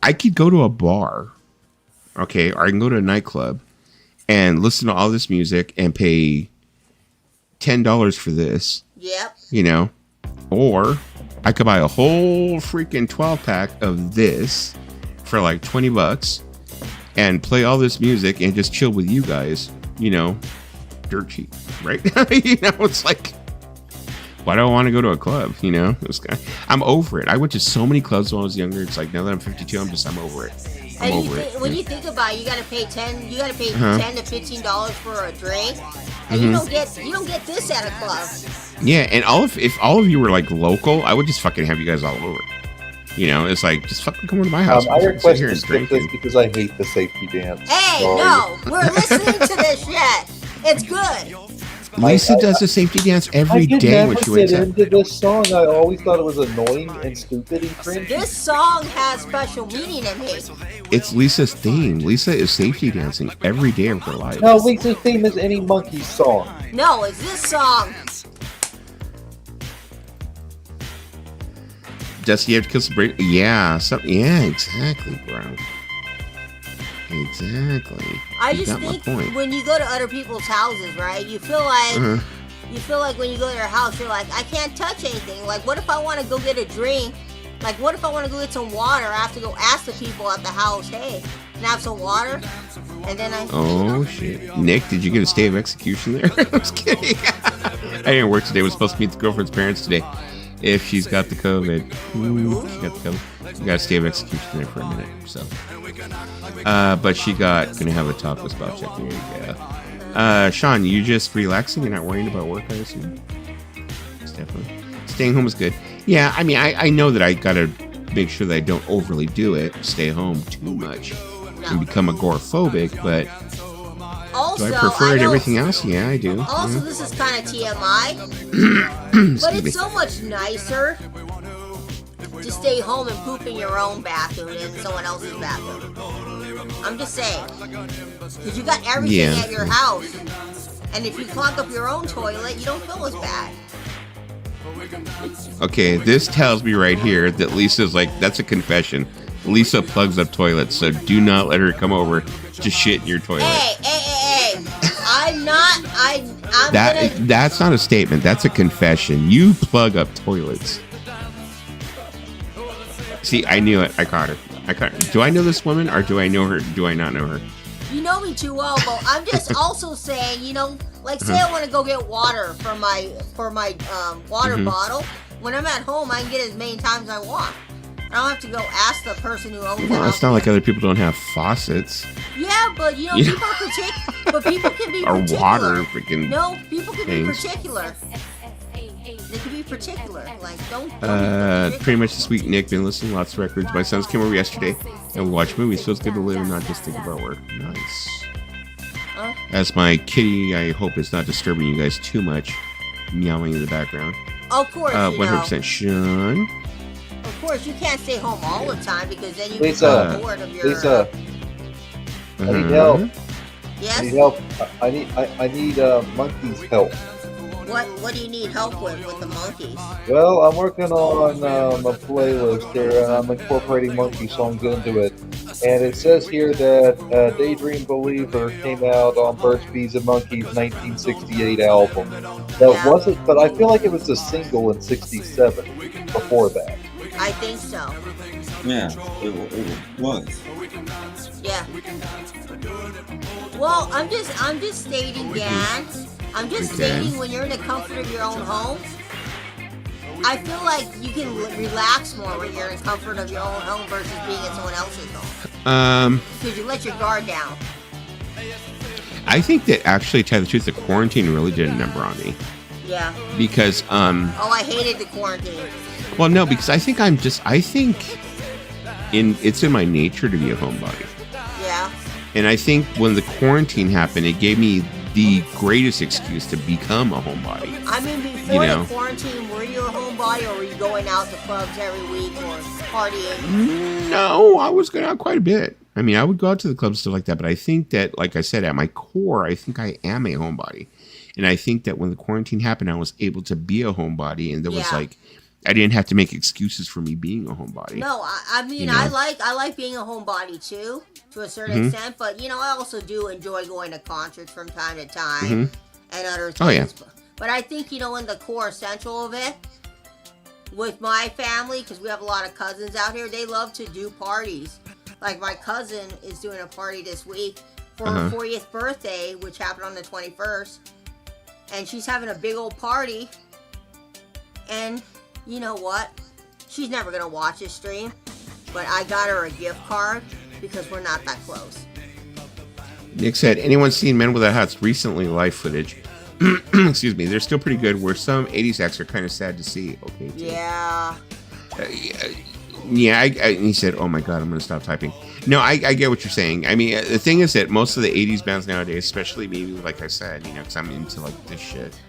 I could go to a bar, okay, or I can go to a nightclub and listen to all this music and pay $10 for this. Yep. Or I could buy a whole freaking 12-pack of this for like $20 and play all this music and just chill with you guys, dirt cheap, right? It's like, why do I want to go to a club? I'm over it. I went to so many clubs when I was younger. It's like now that I'm 52, I'm over it. When you think about it, you gotta pay $10 to $15 for a drink, and you don't get this at a club. Yeah, and if all of you were like local, I would just fucking have you guys all over. It's like just fucking come over to my house. I request to skip this because I hate the safety dance. Hey, no, we're listening to this shit. It's good. Lisa does the safety dance every day when she wakes up. I into this song. I always thought it was annoying and stupid and cringy. This song has special meaning to me. It's Lisa's theme. Lisa is safety dancing every day of her life. No, Lisa's theme is any monkey song. No, it's this song. Does he have to kiss the break? Yeah, exactly, bro. Exactly. I just think when you go to other people's houses, right? You feel like when you go to their house, you're like, I can't touch anything. Like, what if I want to go get a drink? Like, what if I want to go get some water? I have to go ask the people at the house, hey, can I have some water? And then shit. Nick, did you get a stay of execution there? I was kidding. I didn't work today. I was supposed to meet the girlfriend's parents today. If she's got the COVID. She got the COVID. We got to stay of execution there for a minute. So, but she gonna have a talk with spell check. There you go. Sean, you just relaxing and not worrying about work, I assume? Definitely. Staying home is good. Yeah, I mean, I know that I gotta make sure that I don't overly do it, stay home too much, and become agoraphobic, but also, do I prefer it everything else? Yeah, I do. Also, this is kind of TMI, but it's so much nicer to stay home and poop in your own bathroom than in someone else's bathroom. I'm just saying. Because you got everything at your house. And if you clog up your own toilet, you don't feel as bad. Okay, this tells me right here that Lisa's like, that's a confession. Lisa plugs up toilets, so do not let her come over to shit in your toilet. Hey. I I'm not. That's not a statement. That's a confession. You plug up toilets. See, I knew it. I caught her. Do I know this woman, or do I know her? Do I not know her? You know me too well, but I'm just also saying, you know, like say I want to go get water for my water bottle. When I'm at home, I can get as many times as I want. I don't have to go ask the person who owns it. Well, it's not like other people don't have faucets. Yeah, but you know, people can be or particular. water freaking. No, people can be particular. They can be particular. Like don't pretty much this week, Nick been listening to lots of records. My sons came over yesterday and we watched movies. So it's good to live and not just think about work. Nice. As my kitty, I hope it's not disturbing you guys too much, meowing in the background. Of course, 100% Sean. Of course, you can't stay home all the time because then you Lisa, get bored of your. Lisa, I need help. Yes. I need help. I need monkeys' help. What do you need help with the monkeys? Well, I'm working on a playlist here, and I'm incorporating monkey songs into it. And it says here that Daydream Believer came out on Birds, Bees, and Monkeys' 1968 album. That wasn't, but I feel like it was a single in '67 before that. I think so. Yeah, it was. Yeah. Well, I'm just stating, Dan. I'm just stating when you're in the comfort of your own home, I feel like you can relax more when you're in the comfort of your own home versus being in someone else's home. Because you let your guard down. I think that actually, to tell you the truth, the quarantine really did a number on me. Yeah. Because I hated the quarantine. Well, no, because I think it's in my nature to be a homebody. Yeah. And I think when the quarantine happened, it gave me the greatest excuse to become a homebody. I mean, before the quarantine, were you a homebody or were you going out to clubs every week or partying? No, I was going out quite a bit. I mean, I would go out to the clubs, stuff like that. But I think that, like I said, at my core, I think I am a homebody. And I think that when the quarantine happened, I was able to be a homebody. And there was like, I didn't have to make excuses for me being a homebody. No, I mean, I like being a homebody too, to a certain extent. But, you know, I also do enjoy going to concerts from time to time and other things. Oh, yeah. But I think, you know, in the core essential of it, with my family, because we have a lot of cousins out here, they love to do parties. Like my cousin is doing a party this week for her 40th birthday, which happened on the 21st. And she's having a big old party. And you know what? She's never going to watch this stream. But I got her a gift card because we're not that close. Nick said, anyone seen Men Without Hats recently? Live footage. Excuse me. They're still pretty good. Where some 80s acts are kind of sad to see. Okay. Yeah. And he said, oh my God, I'm going to stop typing. No, I get what you're saying. I mean, the thing is that most of the 80s bands nowadays, especially me, like I said, you know, because I'm into like this shit.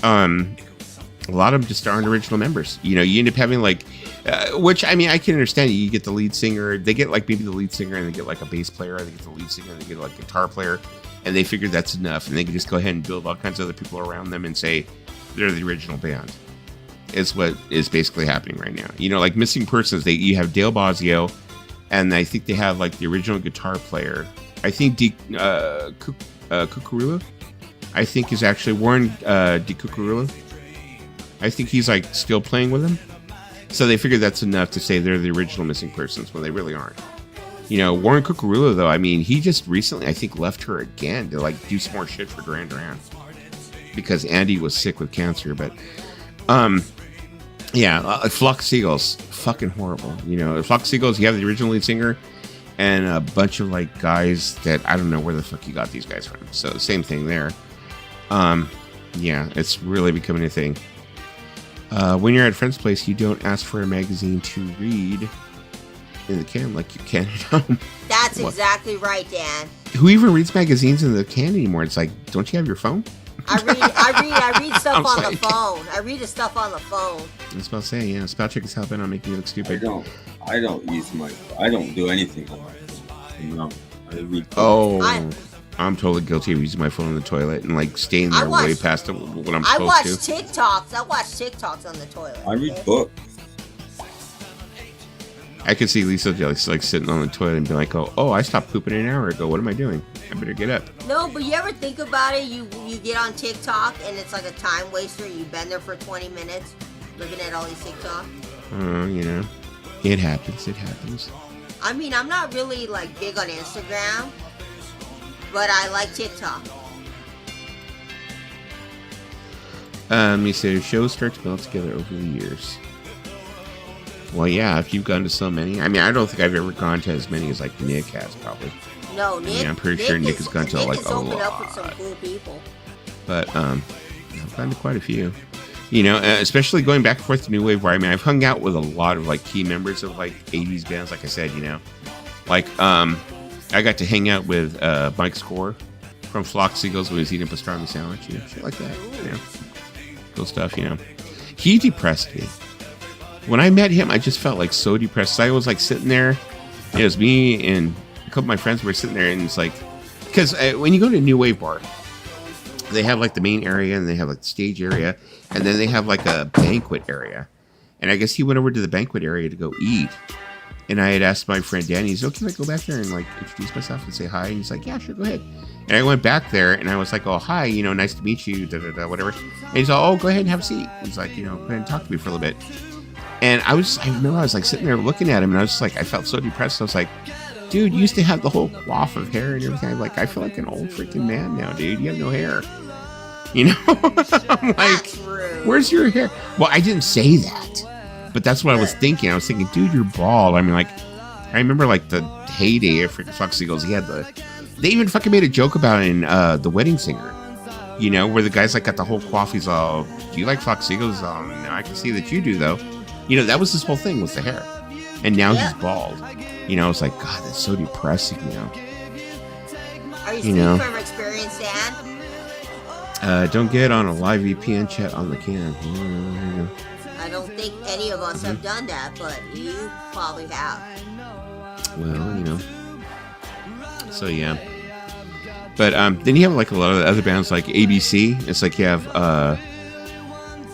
A lot of them just aren't original members. You know, you end up having like, which I mean, I can understand. You get the lead singer, they get like maybe the lead singer, and they get like a bass player, they get the lead singer, and they get like a guitar player, and they figure that's enough, and they can just go ahead and build all kinds of other people around them and say they're the original band. Is what is basically happening right now. You know, like Missing Persons, you have Dale Bosio, and I think they have like the original guitar player. I think Cucurullo, I think is actually Warren Cucurullo. I think he's like still playing with him. So they figured that's enough to say they're the original Missing Persons when they really aren't. You know, Warren Cucurullo, though, I mean, he just recently, I think, left her again to like do some more shit for Duran Duran because Andy was sick with cancer. But Flock Seagulls, fucking horrible. You know, Flock Seagulls, you have the original lead singer and a bunch of like guys that I don't know where the fuck you got these guys from. So same thing there. It's really becoming a thing. When you're at a friend's place, you don't ask for a magazine to read in the can like you can at home. That's exactly right, Dan. Who even reads magazines in the can anymore? It's like, don't you have your phone? I read stuff on the phone. I read the stuff on the phone. I was about to say, yeah, spell check is helping on making you look stupid. I don't do anything on my phone. You know, I read. I'm totally guilty of using my phone in the toilet and like staying there way past what I'm supposed to. I watch TikToks on the toilet. I read books. I could see Lisa just like sitting on the toilet and be like, oh, I stopped pooping an hour ago. What am I doing? I better get up. No, but you ever think about it? You get on TikTok and it's like a time waster. You've been there for 20 minutes looking at all these TikTok. You know, it happens. It happens. I mean, I'm not really like big on Instagram, but I like TikTok. He said shows start to melt together over the years. Well, yeah, if you've gone to so many. I mean, I don't think I've ever gone to as many as like Nick has, probably. No, Nick. I mean, I'm pretty sure Nick has gone to like a lot. Up with some cool people. But I've gone to quite a few. You know, especially going back and forth to New Wave, where I mean, I've hung out with a lot of like key members of like 80s bands. Like I said, you know, like I got to hang out with Mike Score from Flock Seagulls when he was eating a pastrami sandwich, you know, shit like that. You know, cool stuff. You know, he depressed me. When I met him, I just felt like so depressed. I was like sitting there. It was me and a couple of my friends were sitting there, and it's like, because when you go to a New Wave bar, they have like the main area and they have like the stage area, and then they have like a banquet area. And I guess he went over to the banquet area to go eat. And I had asked my friend Danny, he's like, "Oh, can I go back there and like introduce myself and say hi?" And he's like, "Yeah, sure, go ahead." And I went back there and I was like, "Oh, hi, you know, nice to meet you, da da da, whatever." And he's like, "Oh, go ahead and have a seat." He's like, "You know, go ahead and talk to me for a little bit." And I remember I was like sitting there looking at him, and I was just like, I felt so depressed. I was like, dude, you used to have the whole coif of hair and everything. I'm like, I feel like an old freaking man now, dude. You have no hair. You know? I'm like, where's your hair? Well, I didn't say that, but that's what I was thinking. I was thinking, dude, you're bald. I mean, like, I remember like the heyday of freaking Flock Seagulls. He had they even fucking made a joke about it in The Wedding Singer. You know, where the guy's like got the whole coif. He's all, "Do you like Flock Seagulls?" No, I can see that you do, though. You know, that was his whole thing, was the hair. And now he's bald. You know, it's like, God, that's so depressing, you know. Are you speaking from experience, Dan? Don't get on a live VPN chat on the can. I don't think any of us have done that, but you probably have. Well, you know. So, yeah. But then you have like a lot of other bands like ABC. It's like you have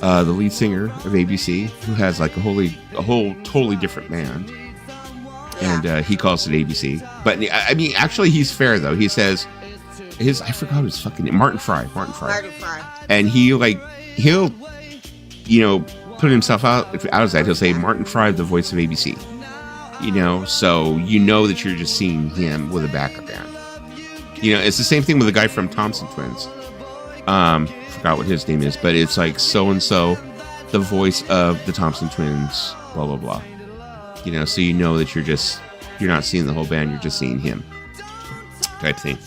the lead singer of ABC, who has like a whole totally different band, and he calls it ABC. But I mean, actually, he's fair though. He says I forgot his fucking name. Martin Fry, and he'll you know put himself out as that. He'll say Martin Fry, the voice of ABC. You know, so you know that you're just seeing him with a backup band. You know, it's the same thing with the guy from Thompson Twins. Forgot what his name is, but it's like so and so, the voice of the Thompson Twins, blah blah blah. You know, so you know that you're not seeing the whole band, you're just seeing him, type thing.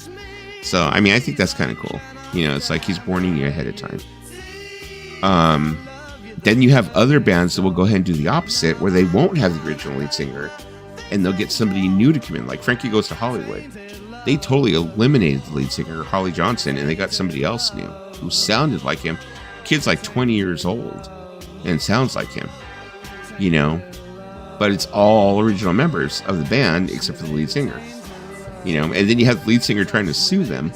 So I mean, I think that's kind of cool. You know, it's like he's warning you ahead of time. Then you have other bands that will go ahead and do the opposite, where they won't have the original lead singer, and they'll get somebody new to come in. Like Frankie Goes to Hollywood. They totally eliminated the lead singer, Holly Johnson, and they got somebody else new who sounded like him. Kid's like 20 years old and sounds like him, you know, but it's all original members of the band except for the lead singer, you know. And then you have the lead singer trying to sue them,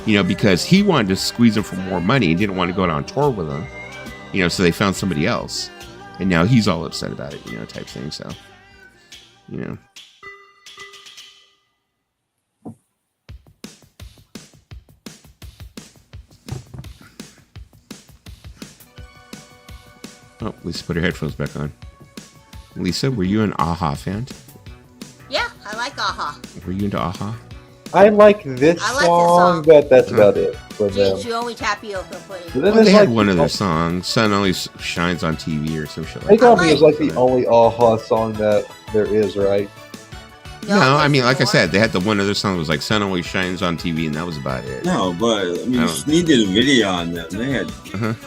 you know, because he wanted to squeeze them for more money and didn't want to go on tour with them, you know, so they found somebody else, and now he's all upset about it, you know, type thing. So, you know. Oh, Lisa put her headphones back on. Lisa, were you an Aha fan? Yeah, I like Aha. Were you into Aha? I like this song, but that's about it for them. Joey Tapioca put it. Well, they had one of their songs, "Sun Only Shines on TV" or some shit like that. They told me it's like the only Aha song that there is, right? No, I mean, like I said, they had the one other song that was like "Sun Always Shines on TV," and that was about it. No, but I mean, Snee did a video on them. They had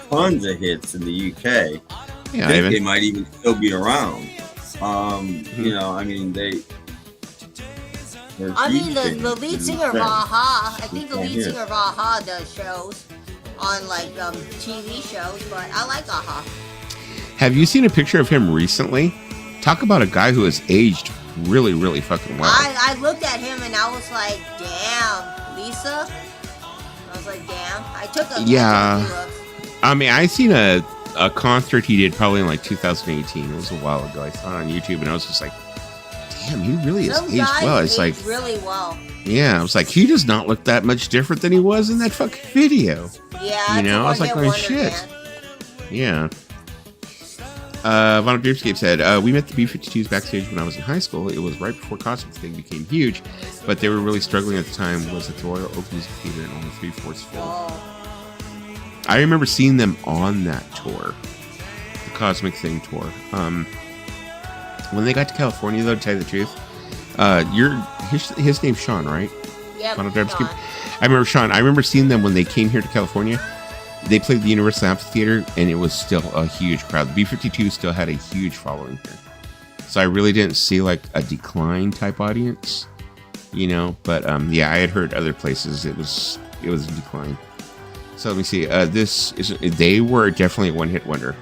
tons of hits in the UK. Yeah, I think they might even still be around. You know, I mean, the lead singer of Aha, I think the lead singer of Aha does shows on like TV shows, but I like Aha. Have you seen a picture of him recently? Talk about a guy who has aged really, really fucking well. I looked at him and I was like, damn, Lisa. I was like, damn. I took a I mean, I seen a concert he did probably in like 2018. It was a while ago. I saw it on YouTube and I was just like, damn, he really is Some aged guys well. It's age like, really well. yeah, I was like, he does not look that much different than he was in that fucking video. Yeah, You know, I was like, oh shit. Yeah. Von Dreamscape said, we met the B-52s backstage when I was in high school. It was right before Cosmic Thing became huge, but they were really struggling at the time. Was at the Royal Oak Music Theater and only 3/4 full. Oh. I remember seeing them on that tour, the Cosmic Thing tour. When they got to California, though, to tell you the truth, his name's Sean, right? Yeah. I remember Sean. I remember seeing them when they came here to California. They played the Universal Amphitheater, and it was still a huge crowd. The B-52 still had a huge following here. So I really didn't see like a decline type audience, you know. But yeah, I had heard other places it was a decline. So let me see. They were definitely a one-hit wonder.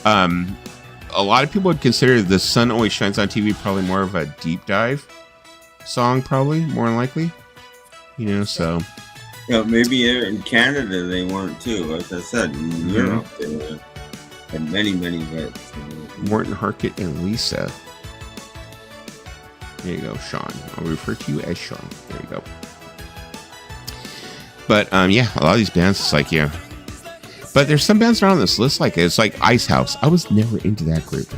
A lot of people would consider "The Sun Always Shines on TV" probably more of a deep dive song, probably more than likely. You know, so. Yeah, maybe in Canada they weren't too. As I said, in Europe they had many hits. Morton Harkett and Lisa. There you go, Sean. I'll refer to you as Sean. There you go. But yeah, a lot of these bands, it's like, yeah. But there's some bands that are on this list, like it's like Ice House. I was never into that group.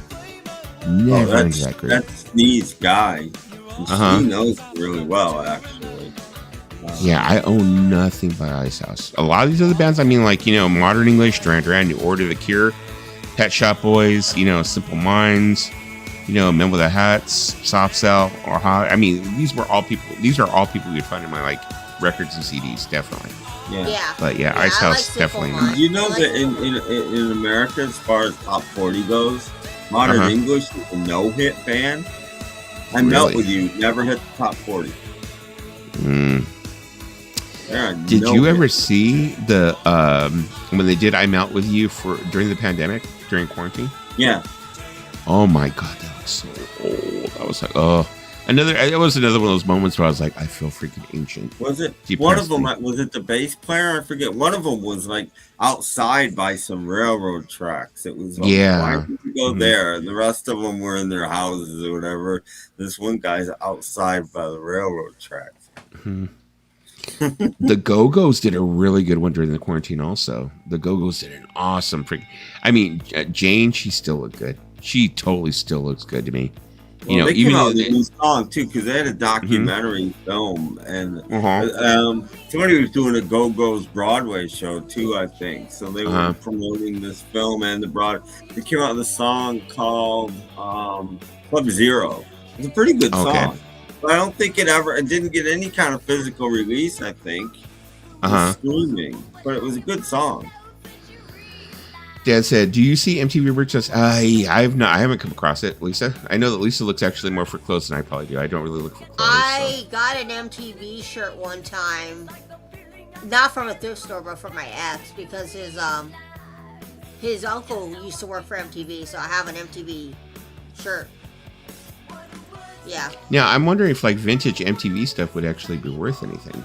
Never into that group. That's Snee's guy. He knows really well, actually. Yeah, I own nothing by Ice House. A lot of these other bands, I mean, like, you know, Modern English, Duran Duran, New Order, The Cure, Pet Shop Boys, you know, Simple Minds, you know, Men with the Hats, Soft Cell, or Hot. I mean, these are all people you'd find in my like records and CDs, definitely. Yeah. But yeah, Ice House, like definitely Minds. not. You know that in America, as far as top 40 goes, Modern English is a no-hit band. I Melt With You never hit the top 40. Did you ever see the when they did "I Melt With You" during the pandemic, during quarantine? Yeah. Oh my god, that was so old. I was like, oh, it was another one of those moments where I was like, I feel freaking ancient. Was it one of them? Was it the bass player? I forget. One of them was like outside by some railroad tracks. It was like, why did you go there? The rest of them were in their houses or whatever. This one guy's outside by the railroad tracks. The Go-Go's did a really good one during the quarantine also. The Go-Go's did an awesome I mean, Jane, she still looked good. She totally still looks good to me. Well, you know, they came out with a new song too, because they had a documentary film, and somebody was doing a Go-Go's Broadway show too, I think. So they were promoting this film and the They came out with a song called Club Zero. It's a pretty good song. But I don't think it didn't get any kind of physical release, I think. Streaming. But it was a good song. Dad said, do you see MTV merchandise? I haven't come across it, Lisa. I know that Lisa looks actually more for clothes than I probably do. I don't really look for clothes. I got an MTV shirt one time. Not from a thrift store, but from my ex, because his uncle used to work for MTV, so I have an MTV shirt. Yeah. Now, I'm wondering if like vintage MTV stuff would actually be worth anything.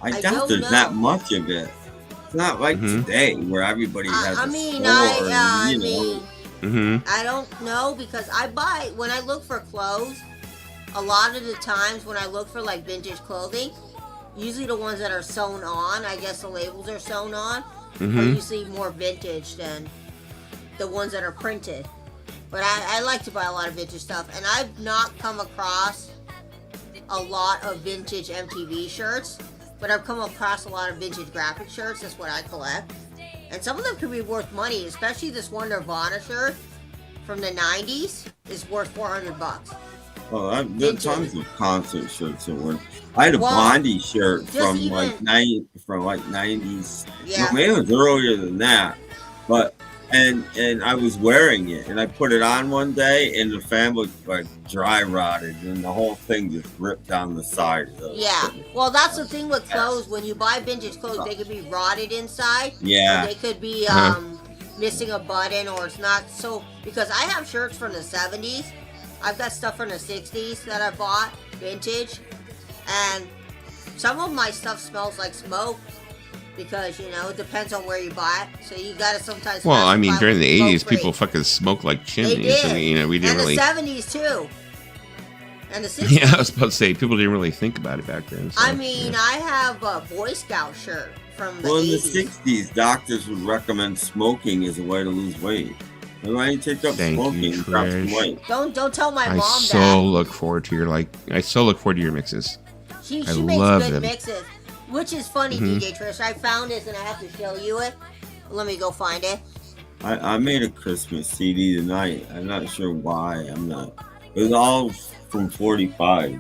I doubt there's that much of it. It's not like today where everybody has a store. I don't know, because when I look for clothes, a lot of the times when I look for like vintage clothing, usually the ones that are sewn on, I guess the labels are sewn on, are usually more vintage than the ones that are printed. But I like to buy a lot of vintage stuff, and I've not come across a lot of vintage MTV shirts, but I've come across a lot of vintage graphic shirts. That's what I collect. And some of them could be worth money, especially this one Nirvana shirt from the 90s is worth $400. Oh, there's tons of concert shirts that were. I had a Blondie shirt from like 90s. Yeah. No, maybe it was earlier than that, but. And I was wearing it, and I put it on one day, and the fan was like dry rotted, and the whole thing just ripped down the side. Yeah, well, that's the thing with clothes. When you buy vintage clothes, they could be rotted inside. Yeah, they could be missing a button, or it's not so. Because I have shirts from the 70s, I've got stuff from the 60s that I bought vintage, and some of my stuff smells like smoke. Because, you know, it depends on where you buy it. So you got to sometimes... Well, I mean, during the 80s, people fucking smoked like chimneys. I mean, you know, we didn't really... And the 70s, too. And the 60s. Yeah, I was about to say, people didn't really think about it back then. So, I mean, I have a Boy Scout shirt from the 80s. Well, in the 60s, doctors would recommend smoking as a way to lose weight. Why don't you take up smoking and drop some weight? Don't tell my mom that. I so look forward to your mixes. She makes good mixes, which is funny, DJ Trish. I found this and I have to show you it. Let me go find it. I made a Christmas CD tonight. I'm not sure why. It was all from 45.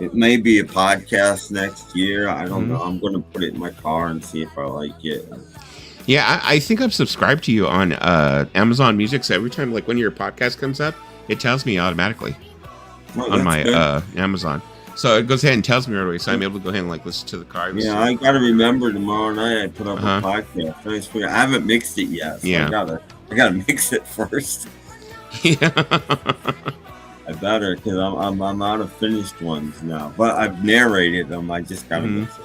It may be a podcast next year. I don't know. I'm going to put it in my car and see if I like it. Yeah, I think I'm subscribed to you on Amazon Music. So every time, like when your podcast comes up, it tells me automatically on my Amazon. So it goes ahead and tells me right away. So I'm able to go ahead and like listen to the car. Yeah, I got to remember tomorrow night I put up a podcast. I haven't mixed it yet. So yeah, I gotta mix it first. Yeah. I better, because I'm out of finished ones now. But I've narrated them. I just gotta mix it.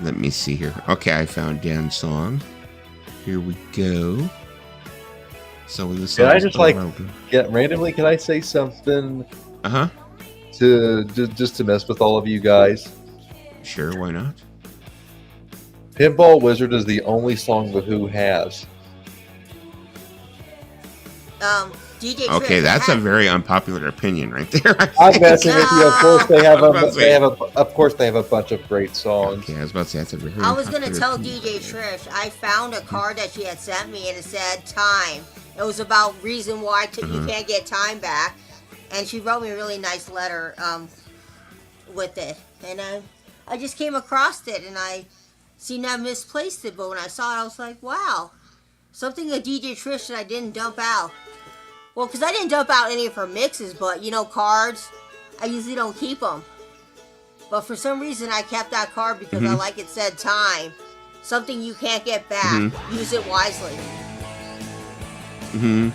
Let me see here. Okay, I found Dan's song. Here we go. So this. Can I just randomly? Can I say something? To just to mess with all of you guys. Sure, why not? Pinball Wizard is the only song The Who has. DJ okay, that's a very unpopular opinion right there. I'm messing with you. Of course they have a bunch of great songs. Okay, I was about to say that's a very. I was gonna tell DJ Trish I found a card that she had sent me and it said time. It was about reason why you can't get time back, and she wrote me a really nice letter with it. And I just came across it and I seen I misplaced it, but when I saw it, I was like, wow, something a DJ Trish that I didn't dump out. Well, because I didn't dump out any of her mixes, but, cards, I usually don't keep them. But for some reason, I kept that card because I like it said time. Something you can't get back. Use it wisely. I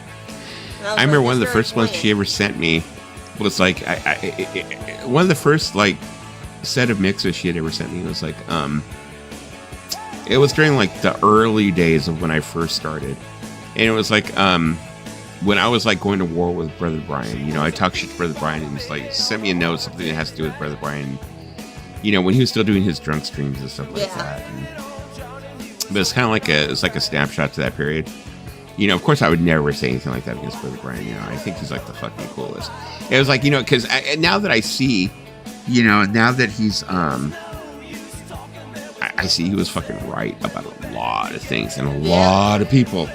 remember one of the first ones she ever sent me was like, one of the first, like, set of mixes she had ever sent me was like, it was during, like, the early days of when I first started. And it was like, when I was like going to war with Brother Brian, I talked shit to Brother Brian and he's like, sent me a note, something that has to do with Brother Brian, when he was still doing his drunk streams and stuff like that. But it's kind of like it's like a snapshot to that period. Of course I would never say anything like that against Brother Brian. I think he's like the fucking coolest. It was like, because now that I see, now that he's, I see he was fucking right about a lot of things and a lot of people.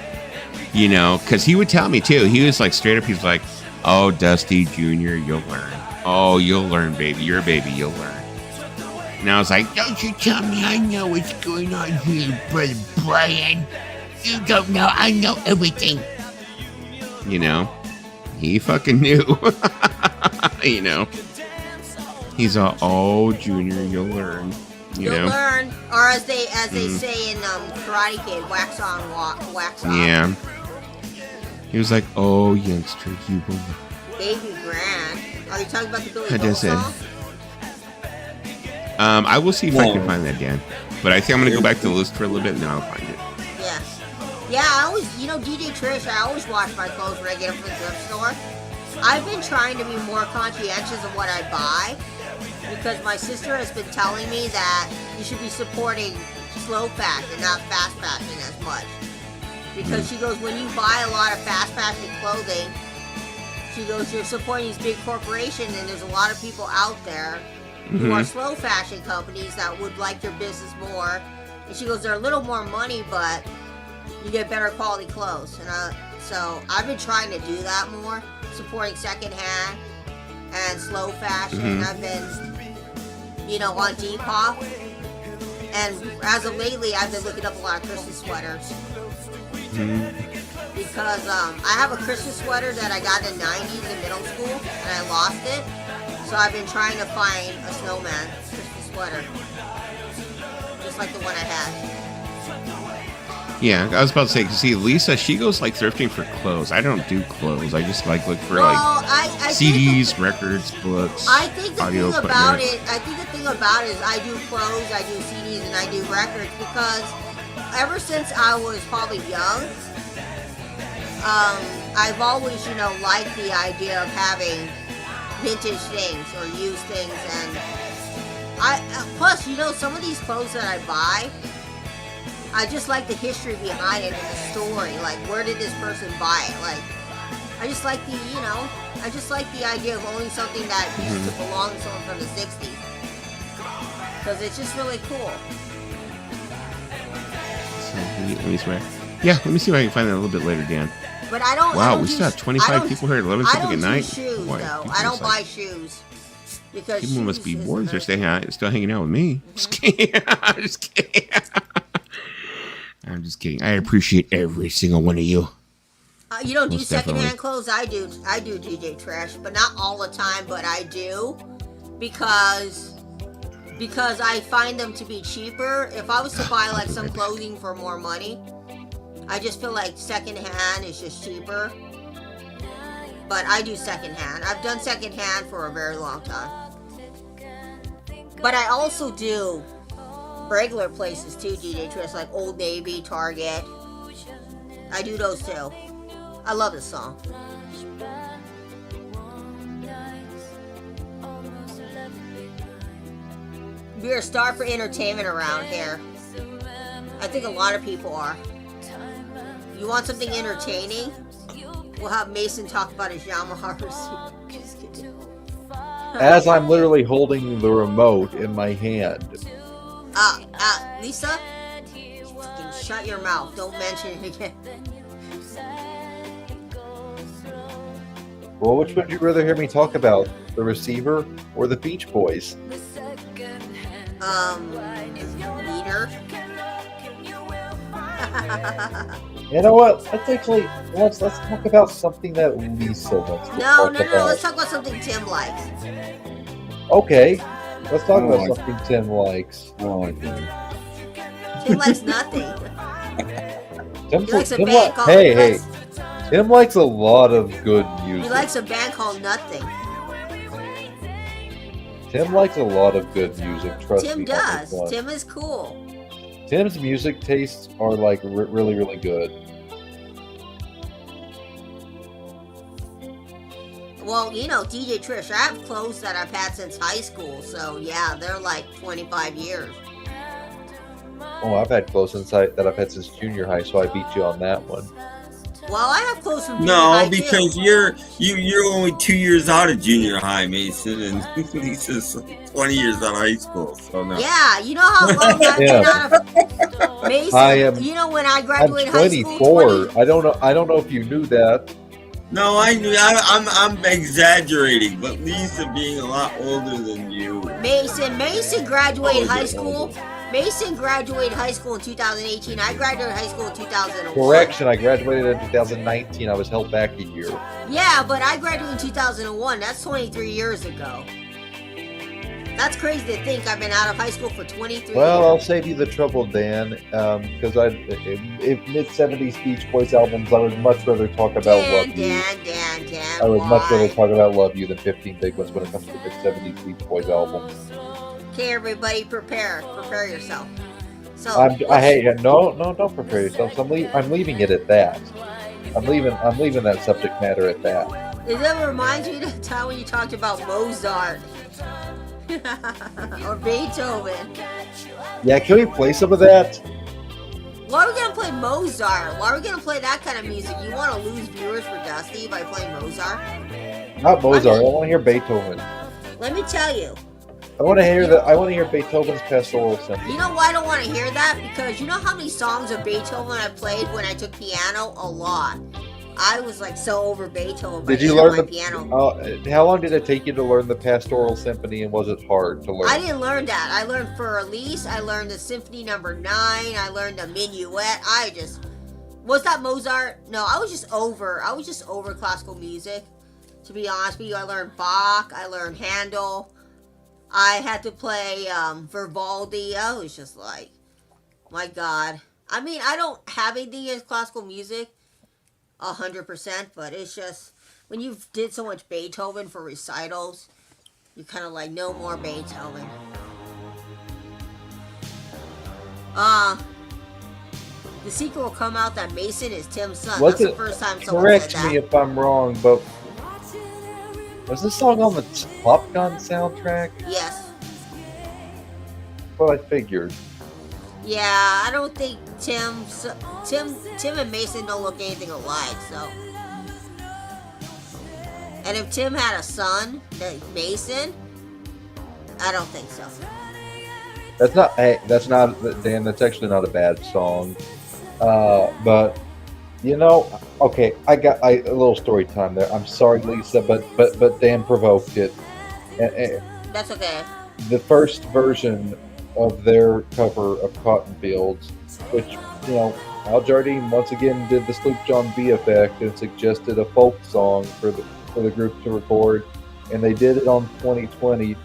Because he would tell me too. He was like straight up. He's like, "Oh, Dusty Jr., you'll learn. Oh, you'll learn, baby. You're a baby. You'll learn." And I was like, "Don't you tell me I know what's going on here, Brother Brian. You don't know. I know everything." He fucking knew. He's a Junior, you'll learn. You'll learn, or as they say in Karate Kid, wax on, wax off. Yeah. He was like, "Oh, youngster, you will." Baby Grand. Are you talking about the Billy Joel song? I will see if I can find that, Dan. But I think I'm gonna go back to the list for a little bit, and then I'll find it. Yeah. I always, DJ Trish. I always wash my clothes when I get them from the thrift store. I've been trying to be more conscientious of what I buy because my sister has been telling me that you should be supporting slow fashion, not fast fashion as much. Because she goes, when you buy a lot of fast fashion clothing, she goes, you're supporting these big corporations, and there's a lot of people out there who are slow fashion companies that would like your business more. And she goes, they're a little more money, but you get better quality clothes. And so I've been trying to do that more, supporting secondhand and slow fashion. I've been, on Depop. And as of lately, I've been looking up a lot of Christmas sweaters. Because I have a Christmas sweater that I got in the 90s in middle school, and I lost it. So I've been trying to find a snowman Christmas sweater. Just like the one I had. Yeah, I was about to say, see, Lisa, she goes like thrifting for clothes. I don't do clothes. I just look for CDs, records, books. I think the thing about it is I do clothes, I do CDs, and I do records because ever since I was probably young, I've always, liked the idea of having vintage things or used things, and plus, some of these clothes that I buy, I just like the history behind it and the story. Like, where did this person buy it? Like, I just like the idea of owning something that used to belong to someone from the 60s. Because it's just really cool. So, let me swear. Yeah, let me see if I can find that a little bit later, Dan. But I don't. Wow, we still have 25 people here at 11 something at night. Shoes, Boy, though. I don't buy shoes. Because people must be bored. They're still hanging out with me. Just kidding. I'm just kidding. I'm just kidding. I appreciate every single one of you. You don't do secondhand clothes? I do. I do DJ Trash, but not all the time. But I do because I find them to be cheaper. If I was to buy like some clothing for more money, I just feel like secondhand is just cheaper. But I do secondhand. I've done secondhand for a very long time. But I also do regular places too, DJ Twist, like Old Navy, Target. I do those too. I love this song. We're a star for entertainment around here. I think a lot of people are. You want something entertaining? We'll have Mason talk about his Yamaha receiver. Just kidding. As I'm literally holding the remote in my hand. Lisa? Fucking shut your mouth. Don't mention it again. Well, which would you rather hear me talk about? The receiver or the Beach Boys? Leader. You know what? Let's talk about something that Lisa wants to talk about. No. Let's talk about something Tim likes. Okay. Let's talk about something Tim likes. Tim likes nothing. He likes a band called... Hey. Tim likes a lot of good music. He likes a band called Nothing. Tim likes a lot of good music, trust me. Tim does. Tim is cool. Tim's music tastes are like really, really good. Well, DJ Trish, I have clothes that I've had since high school, so yeah, they're like 25 years. Oh, I've had clothes that I've had since junior high, so I beat you on that one. Well, I have clothes from junior high because too. you're only 2 years out of junior high, Mason, and Lisa's 20 years out of high school. So no. Yeah, you know how long I've been out of Mason. When I graduated high school. I'm 24. I don't know if you knew that. No, I knew. I'm exaggerating, but Lisa being a lot older than you. Mason graduated high school. Mason graduated high school in 2018. I graduated high school in 2001. Correction, I graduated in 2019. I was held back a year. Yeah, but I graduated in 2001. That's 23 years ago. That's crazy to think I've been out of high school for 23 years. Well, I'll save you the trouble, Dan, because mid-70s Beach Boys albums, I would much rather talk about Love You. Dan, I would much rather talk about Love You than 15 Big Ones when it comes to mid-70s Beach Boys albums. Okay, everybody, prepare yourself. So don't prepare yourself. So I'm leaving it at that. I'm leaving that subject matter at that. It ever reminds me of the time when you talked about Mozart or Beethoven. Yeah, can we play some of that? Why are we gonna play Mozart? Why are we gonna play that kind of music? You want to lose viewers for Dusty by playing Mozart? Not Mozart. I want to hear Beethoven. Let me tell you. I want to hear Beethoven's Pastoral Symphony. You know why I don't want to hear that? Because you know how many songs of Beethoven I played when I took piano? A lot. I was like so over Beethoven. Did you learn the piano? How long did it take you to learn the Pastoral Symphony, and was it hard to learn? I didn't learn that. I learned For Elise. I learned the Symphony Number 9. I learned the Minuet. Was that Mozart? No, I was just over classical music. To be honest with you, I learned Bach. I learned Handel. I had to play Vivaldi. I was just like, my God. I mean, I don't have anything against classical music 100%, but it's just when you did so much Beethoven for recitals, you kind of like no more Beethoven. the secret will come out that Mason is Tim's son. Was That's it, the first time someone correct said that. me if I'm wrong, but was this song on the Top Gun soundtrack? Yes. Well, I figured. Yeah, I don't think Tim and Mason don't look anything alike, so. And if Tim had a son, Mason, I don't think so. That's not. Hey, that's not. Dan, that's actually not a bad song. But you know, okay, I got a little story time there. I'm sorry, Lisa, but Dan provoked it. That's okay. The first version of their cover of Cotton Fields, which, you know, Al Jardine once again did the Sloop John B effect and suggested a folk song for the group to record, and they did it on 2020.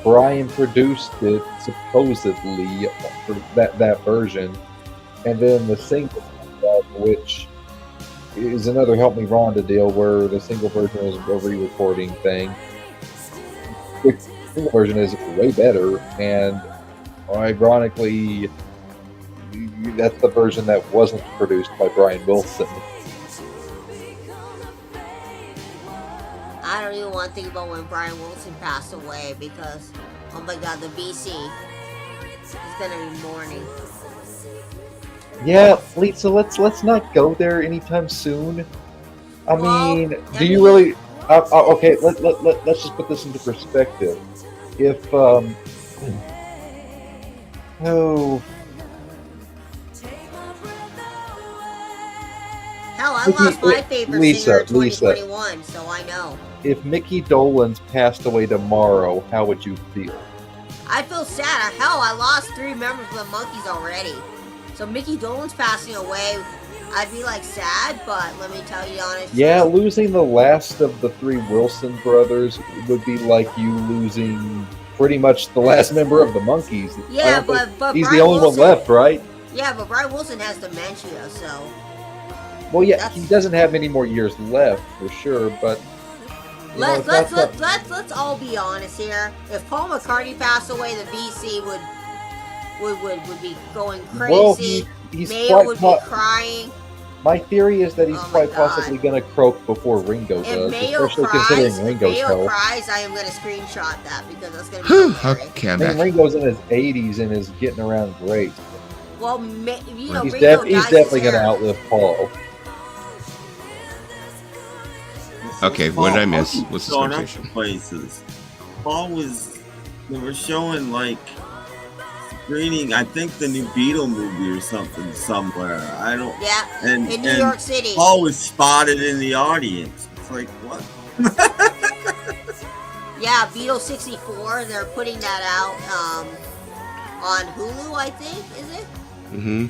Brian produced it supposedly for that version, and then the single, which is another Help Me Rhonda deal, where the single version is a re-recording thing. The single version is way better, and ironically, that's the version that wasn't produced by Brian Wilson. I don't even want to think about when Brian Wilson passed away because, oh my God, the BC is gonna be mourning. Yeah, Lisa, let's not go there anytime soon. Well, Do you really? Okay, let's just put this into perspective. If Hell, I lost my favorite singer in 2021, so I know. If Mickey Dolenz passed away tomorrow, how would you feel? I feel sad. Hell, I lost 3 members of the Monkees already. So Mickey Dolenz passing away, I'd be like sad, but let me tell you honestly. Yeah, losing the last of the 3 Wilson brothers would be like you losing pretty much the last member of the Monkees. Yeah, but he's Brian the only Wilson, one left, right? Yeah, but Brian Wilson has dementia, so. Well, yeah, he doesn't have many more years left for sure, but. Let's all be honest here. If Paul McCartney passed away, the BC would be going crazy. Well, he's Mayo would be crying. My theory is that he's quite possibly going to croak before Ringo does, especially considering Ringo's health. If Mayo cries, I am going to screenshot that because that's going to be scary. Okay, I mean, Ringo's in his 80s and is getting around great. Well, he's Ringo he's definitely going to outlive Paul. Okay, what did I miss? What's the conversation? Places. Paul they were showing like screening, I think the new Beatle movie or something somewhere. I don't. Yeah. In New York City. Paul was spotted in the audience. It's like what? Yeah, Beatle 64. They're putting that out on Hulu, I think. Is it? Mm-hmm.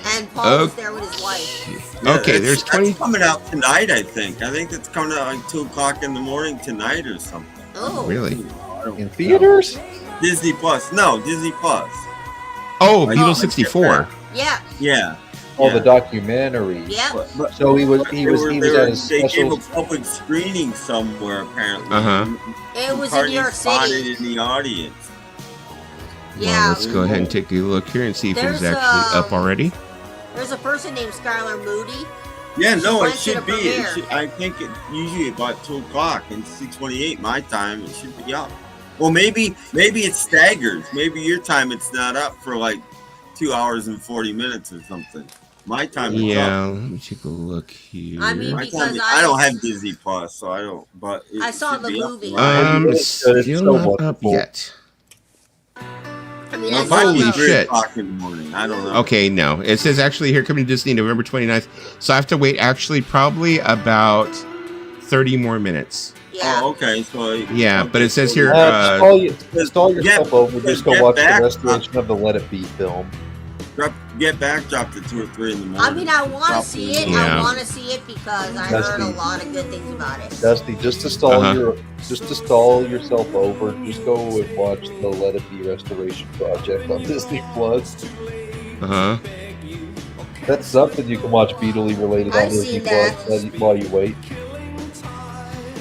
And Paul was there with his wife. Yeah, okay, there's 20. That's coming out tonight, I think. I think it's coming out like 2:00 in the morning tonight or something. Oh, really? In theaters? Disney Plus. No, Disney Plus. Oh, Beatle 64. Yeah. Yeah. Oh, the documentary. Yeah. So he was at his They special. gave a public screening somewhere apparently. It was in New York spotted City. in the audience. Yeah. Well, let's go ahead and take a look here and see if it's actually up already. There's a person named Skylar Moody. Yeah, no, it went to should the be. premiere. I think it usually about 2:00 and 6:28 my time. It should be up. Well, maybe it staggers. Maybe your time it's not up for like 2 hours and 40 minutes or something. My time is up. Yeah, let me take a look here. I mean, because I don't have Disney Plus, so I don't. But I saw the movie. Still not up yet. I mean, Well, Holy shit. 3:00 in the morning. I don't know. Okay, no. It says actually here coming to Disney November 29th. So I have to wait actually probably about 30 more minutes. Yeah. Oh, okay. So Yeah, but it says here. Install yourself over. Just go watch the restoration of the Let It Be film. Get back, dropped at 2 or 3 in the morning. I mean, I want to see it. Yeah. I want to see it because I heard a lot of good things about it. Dusty, just install yourself over. Just go and watch the Let It Be restoration project on Disney Plus. That's something you can watch Beatley related on Disney Plus while you wait.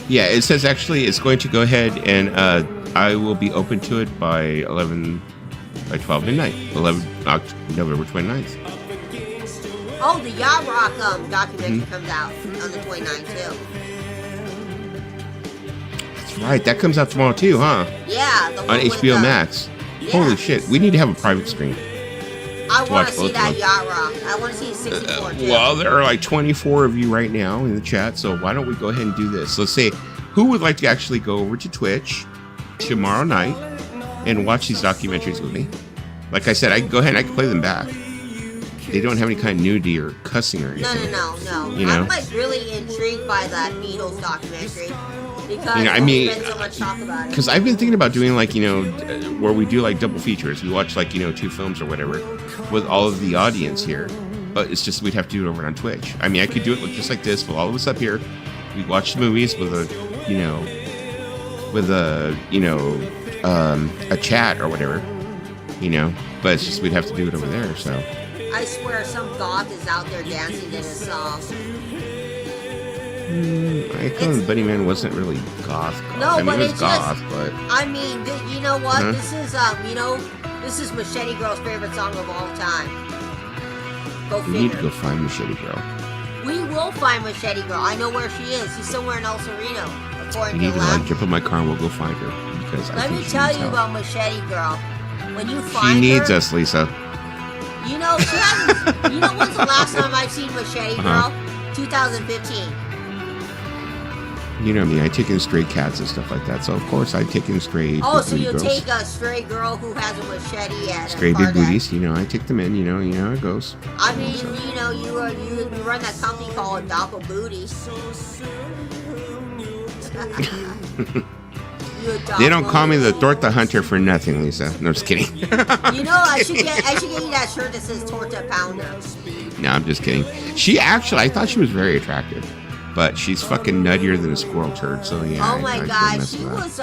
Yeah, it says actually it's going to go ahead and I will be open to it by 12 midnight, November 29th. Oh, the Yacht Rock documentary comes out on the 29th too. That's right. That comes out tomorrow too, huh? Yeah, the one on HBO Max. Yeah. Holy shit! We need to have a private screen. I want to see that Yacht Rock. I want to see 64 too. Well, there are like 24 of you right now in the chat, so why don't we go ahead and do this? Let's say who would like to actually go over to Twitch tomorrow night and watch these documentaries with me. Like I said, I can go ahead and I can play them back. They don't have any kind of nudity or cussing or anything. No. You know? I'm like really intrigued by that Beatles documentary because I mean, there's been so much talk about it. Because I've been thinking about doing like, where we do like double features. We watch like, 2 films or whatever with all of the audience here. But it's just we'd have to do it over on Twitch. I mean, I could do it just like this with all of us up here. We watch the movies with a chat or whatever, but it's just we'd have to do it over there. So I swear some goth is out there dancing to this song. I thought Bunny Man wasn't really goth. No, I mean, but it was it's goth, just, but I mean, you know what? Huh? This is Machete Girl's favorite song of all time. Go figure. We need to go find Machete Girl. We will find Machete Girl. I know where she is. She's somewhere in El Sereno. You need to jump in my car and we'll go find her because Let me tell you about Machete Girl. When you find her, she needs us, Lisa. She hasn't. When's the last time I've seen Machete Girl? 2015. You know me, I take in stray cats and stuff like that. So of course I take in stray. Oh, so you girls. take a stray girl who has a machete at stray big booties. I take them in. You know how it goes. I mean, you run that company called Dappa Booty. They don't call me the Torta Hunter for nothing, Lisa. No, just kidding. I should get you that shirt that says Torta Pounder. No, I'm just kidding. I thought she was very attractive. But she's fucking nuttier than a squirrel turd, so yeah. Oh my god, she was,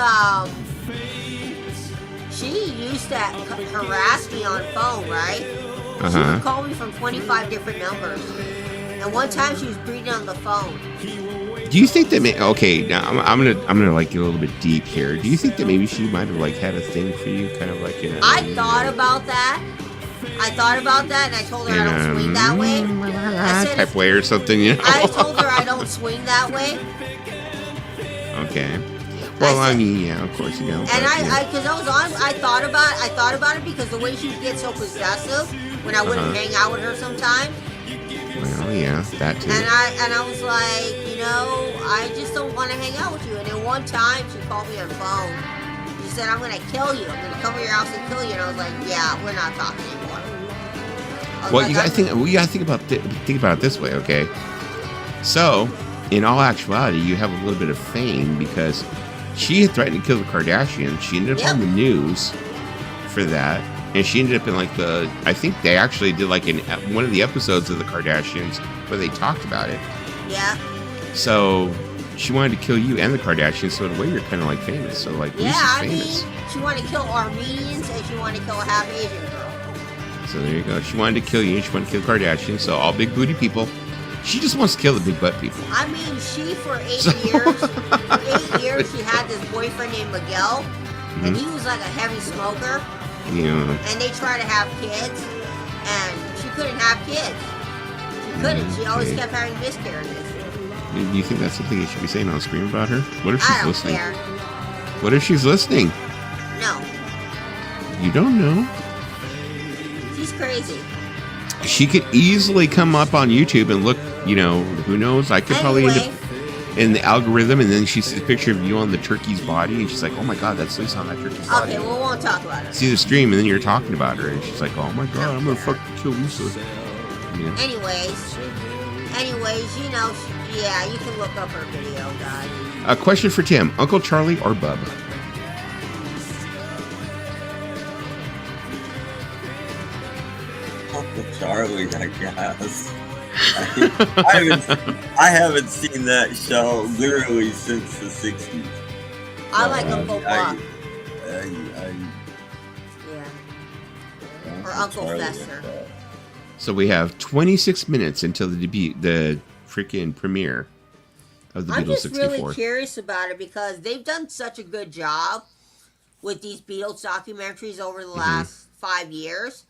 she used to harass me on phone, right? She would call me from 25 different numbers. And one time she was breathing on the phone. Do you think that, okay, now I'm gonna like get a little bit deep here. Do you think that maybe she might have like had a thing for you, kind of like, I thought about that. And I told her I don't swing that way. Type way or something, I told her I don't swing that way. Okay. Well, I mean, yeah, of course you don't. And I thought about it because the way she gets so possessive when I wouldn't hang out with her sometimes. Well, yeah, that too. And I was like, I just don't want to hang out with you. And then one time she called me on the phone. She said, I'm going to kill you. I'm going to come to your house and kill you. And I was like, yeah, we're not talking anymore. Well, you gotta think about it this way, okay? So, in all actuality, you have a little bit of fame because she had threatened to kill the Kardashians. She ended up on the news for that, and she ended up in I think they actually did like in one of the episodes of the Kardashians where they talked about it. Yeah. So she wanted to kill you and the Kardashians. So in a way, you're kind of like famous. So like, Lisa's famous. I mean, she wanted to kill Armenians and she wanted to kill a half Asian girl. So there you go. She wanted to kill you and she wanted to kill Kardashians. So all big booty people. She just wants to kill the big butt people. I mean, for 8 years, she had this boyfriend named Miguel, and he was like a heavy smoker. Yeah. And they tried to have kids, and she couldn't have kids. She couldn't. She always kept having miscarriages. Do you think that's something you should be saying on screen about her? What if she's I don't listening? care. What if she's listening? No. You don't know. She's crazy. She could easily come up on YouTube and look, who knows? I could probably end up in the algorithm, and then she sees a picture of you on the turkey's body, and she's like, oh my god, that's Lisa on that turkey's body. Okay, well, we won't talk about it. See the stream, and then you're talking about her, and she's like, oh my god, I'm gonna fucking kill Lisa. Yeah. Anyways, yeah, you can look up her video, guys. A question for Tim: Uncle Charlie or Bub? Uncle Charlie, I guess. I haven't seen that show literally since the 60s. I like Uncle Buck. Or Uncle Fester. So we have 26 minutes until the freaking premiere of the Beatles 64. I'm just really curious about it because they've done such a good job with these Beatles documentaries over the last 5 years.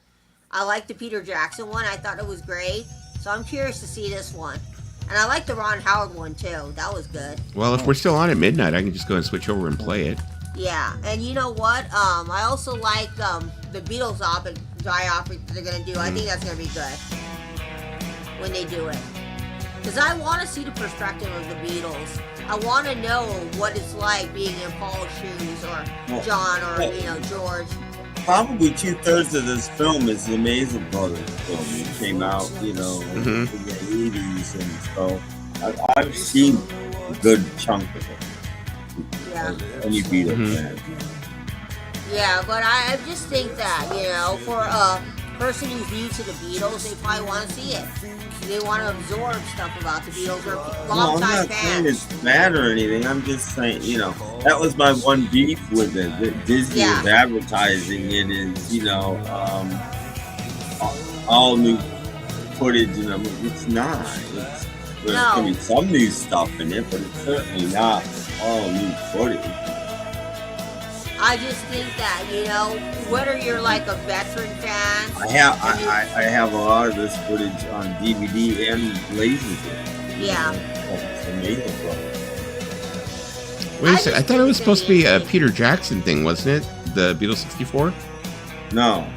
I like the Peter Jackson one. I thought it was great. So I'm curious to see this one. And I like the Ron Howard one too. That was good. Well, if we're still on at midnight, I can just go and switch over and play it. Yeah, and you know what? I also like the Beatles biopic that they're gonna do. I think that's gonna be good when they do it. Because I want to see the perspective of the Beatles. I want to know what it's like being in Paul's shoes, or John, or George. Probably 2/3 of this film is the Mason Brothers film. It came out, in the 80s, and so I've seen a good chunk of it. Yeah. Any Beatles fan. Yeah, but I just think that, for a person who's new to the Beatles, they probably want to see it. They want to absorb stuff about the Beatles, or I'm longtime not saying fans. it's bad or anything. I'm just saying, that was my one beef with it. That Disney is advertising it as, all new footage, and it's not. There's going to be some new stuff in it, but it's certainly not all new footage. I just think that, whether you're like a veteran fan. I have a lot of this footage on DVD and Laserdisc. Yeah. It's amazing, bro. Wait a second. I thought it was supposed to be a Peter Jackson thing, wasn't it? The Beatles 64? No.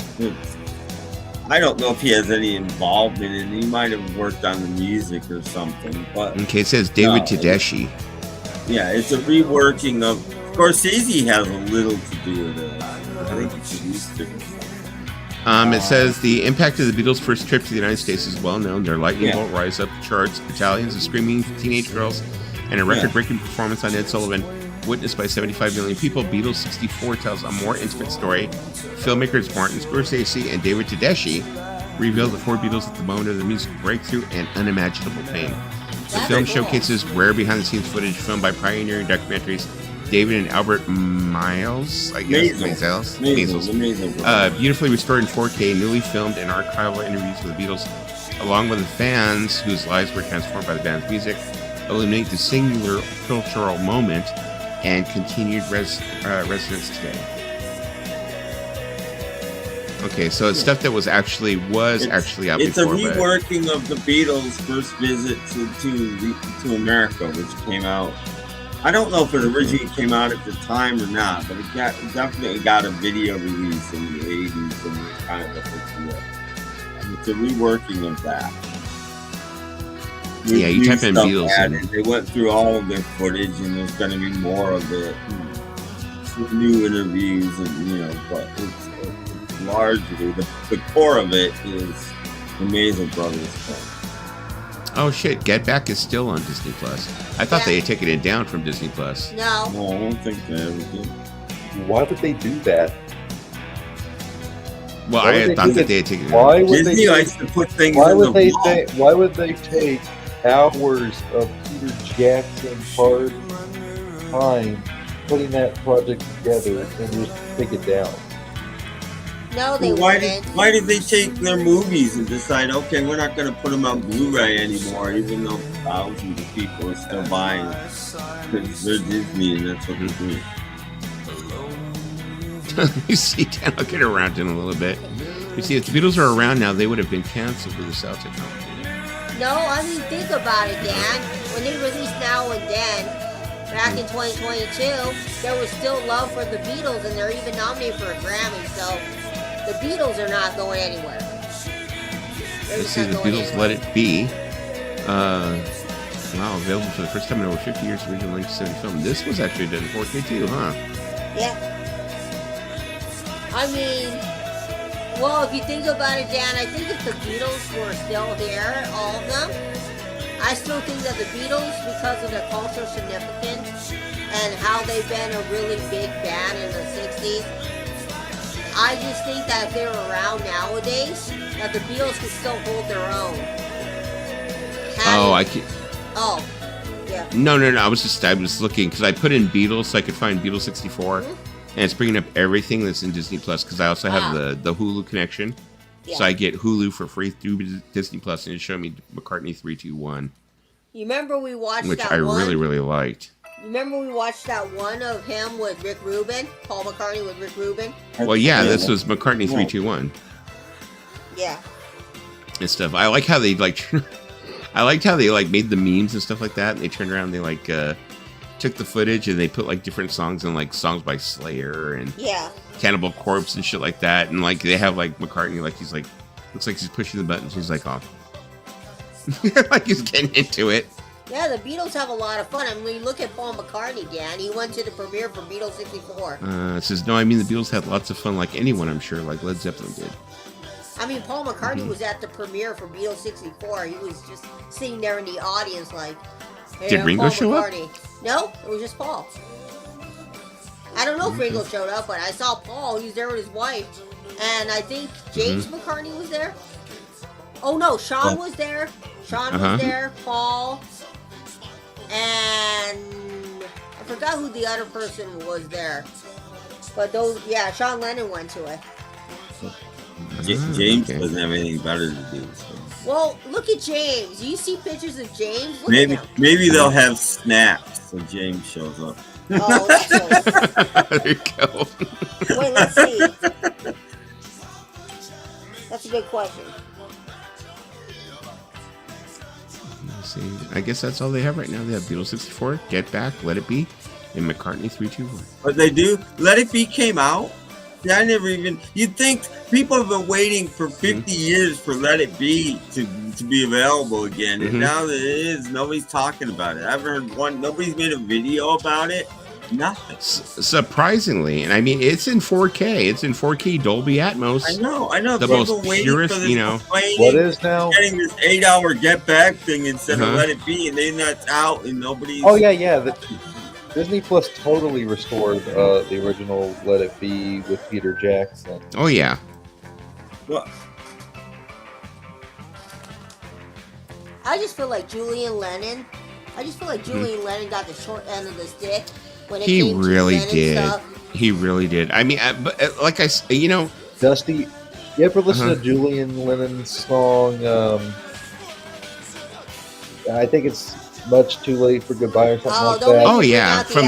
I don't know if he has any involvement in it. He might have worked on the music or something. But Okay, it says David Tedeschi. Yeah, it's a reworking of Scorsese has a little to do with it. I think he produced it. It says the impact of the Beatles' first trip to the United States is well known. Their lightning bolt rise up the charts, battalions of screaming teenage girls, and a record-breaking performance on Ed Sullivan, witnessed by 75 million people. Beatles 64 tells a more intimate story. Filmmakers Martin Scorsese and David Tedeschi reveal the four Beatles at the moment of their music breakthrough and unimaginable fame. The film showcases rare behind-the-scenes footage filmed by pioneering documentaries David and Albert Miles, I guess. Maisels. Beautifully restored in 4K, newly filmed and archival interviews with the Beatles, along with the fans whose lives were transformed by the band's music, illuminate the singular cultural moment and continued resonance today. Okay, so it's stuff that was actually out before. It's a reworking of the Beatles' first visit to America, which came out. I don't know if it originally came out at the time or not, but it definitely got a video release in the 80s, and it kind of a big deal. It's a reworking of that. Yeah, you type in Beatles. They went through all of their footage, and there's going to be more of it. New interviews, and but it's largely the core of it is the Mason Brothers film. Oh shit! Get Back is still on Disney Plus. I thought they had taken it down from Disney Plus. No, I don't think they ever did. Why would they do that? Well, I thought that they had taken it down. Why would Disney likes to put things why in would they vault. take? Why would they take hours of Peter Jackson hard time putting that project together and just take it down? no, they Why wouldn't. did they take their movies and decide, okay, we're not going to put them on Blu-ray anymore, even though thousands of people are still buying them because they're Disney and that's what they're doing. You see, Dan, I'll get around to it in a little bit. You see, if the Beatles are around now, they would have been canceled with the South technology. No, I mean, think about it, Dan. When they released Now and Then, back in 2022, there was still love for the Beatles, and they're even nominated for a Grammy, so the Beatles are not going anywhere. Let's see, the Beatles Let It Be. Wow, available for the first time in over 50 years, original 1970 film. This was actually done in 4K too, huh? Yeah. I mean, well, if you think about it, Dan, I think if the Beatles were still there, all of them, I still think that the Beatles, because of their cultural significance and how they've been a really big band in the 60s, I just think that if they were around nowadays, that the Beatles could still hold their own. Yeah. No. I was looking because I put in Beatles so I could find Beatles 64, and it's bringing up everything that's in Disney Plus because I also have the Hulu connection, so I get Hulu for free through Disney Plus, and it showed me McCartney 321. You remember we watched which that I one? really liked. Remember we watched that one of him with Rick Rubin, Paul McCartney with Rick Rubin? Well, yeah, this was McCartney 321. Yeah. and stuff. I like how they like. I liked how they like made the memes and stuff like that. And they turned around, and they like took the footage and they put like different songs and like songs by Slayer and Cannibal Corpse and shit like that. And like they have like McCartney, like he's like looks like he's pushing the buttons. He's like off, like he's getting into it. Yeah, the Beatles have a lot of fun. I mean, when you look at Paul McCartney, Dan, he went to the premiere for Beatles 64. It says, no, I mean, the Beatles had lots of fun like anyone, I'm sure, like Led Zeppelin did. I mean, Paul McCartney was at the premiere for Beatles 64. He was just sitting there in the audience like, hey, did Ringo Paul show McCartney. up? No, it was just Paul. I don't know if Ringo showed up, but I saw Paul. He was there with his wife. And I think James McCartney was there. Oh, no, Sean was there. Sean was there, Paul... And I forgot who the other person was there. But those, Sean Lennon went to it. James doesn't have anything better to do. So. Well, look at James. You see pictures of James? Look maybe at him. maybe they'll have snaps so James shows up. Oh, that's cool. There you go. Wait, let's see. That's a good question. See, I guess that's all they have right now. They have Beatles 64, Get Back, Let It Be, and McCartney 321. But they do. Let It Be came out. Yeah, I never even. You'd think people have been waiting for 50 years for Let It Be to be available again, and now that it is, nobody's talking about it. I haven't heard one. Nobody's made a video about it. Nothing. Surprisingly, and I mean, it's in 4K. It's in 4K Dolby Atmos. I know. The most purest, you know. What is now? Getting this 8-hour Get Back thing instead of Let It Be, and then that's out, and nobody's. Oh yeah. Disney Plus totally restored the original Let It Be with Peter Jackson. Oh yeah. Well, I just feel like Julian Lennon. Lennon got the short end of the stick. When it He came really to did. stuff. He really did. I mean, but like I, you know, Dusty, you ever listen to Julian Lennon's song? I think it's Much Too Late for Goodbye or something like that. Oh yeah, from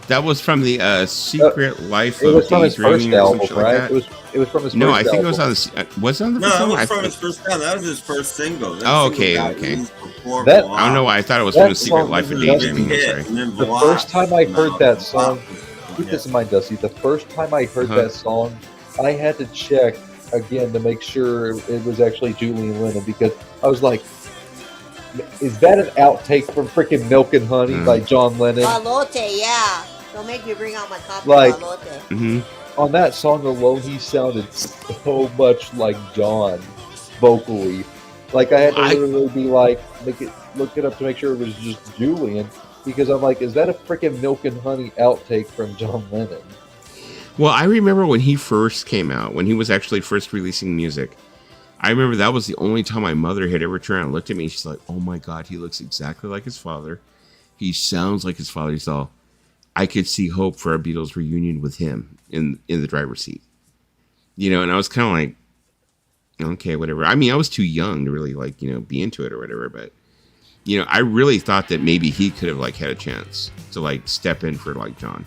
that was from the Secret Life it of was from his first album, right? Like it was from his first No, I think album. it was on the was it on the no, first it album? was from his first album. That was his first single. Oh, okay. That I don't know why I thought it was from the Secret Life of Daydreaming. The first time I heard that song, keep this in mind, Dusty. The first time I heard that song, I had to check again to make sure it was actually Julian Lennon, because I was like, is that an outtake from freaking Milk and Honey by John Lennon? Balote, yeah. Don't make me bring out my copy Like, of Balote. On that song alone, he sounded so much like John vocally. Like, I had to literally be like, look it up to make sure it was just Julian, because I'm like, is that a freaking Milk and Honey outtake from John Lennon? Well, I remember when he first came out, when he was actually first releasing music. I remember that was the only time my mother had ever turned around and looked at me. She's like, "Oh my God, he looks exactly like his father. He sounds like his father." He's all, I could see hope for a Beatles reunion with him in the driver's seat. You know, and I was kind of like, okay, whatever. I mean, I was too young to really like, you know, be into it or whatever, but you know, I really thought that maybe he could have like had a chance to like step in for like John.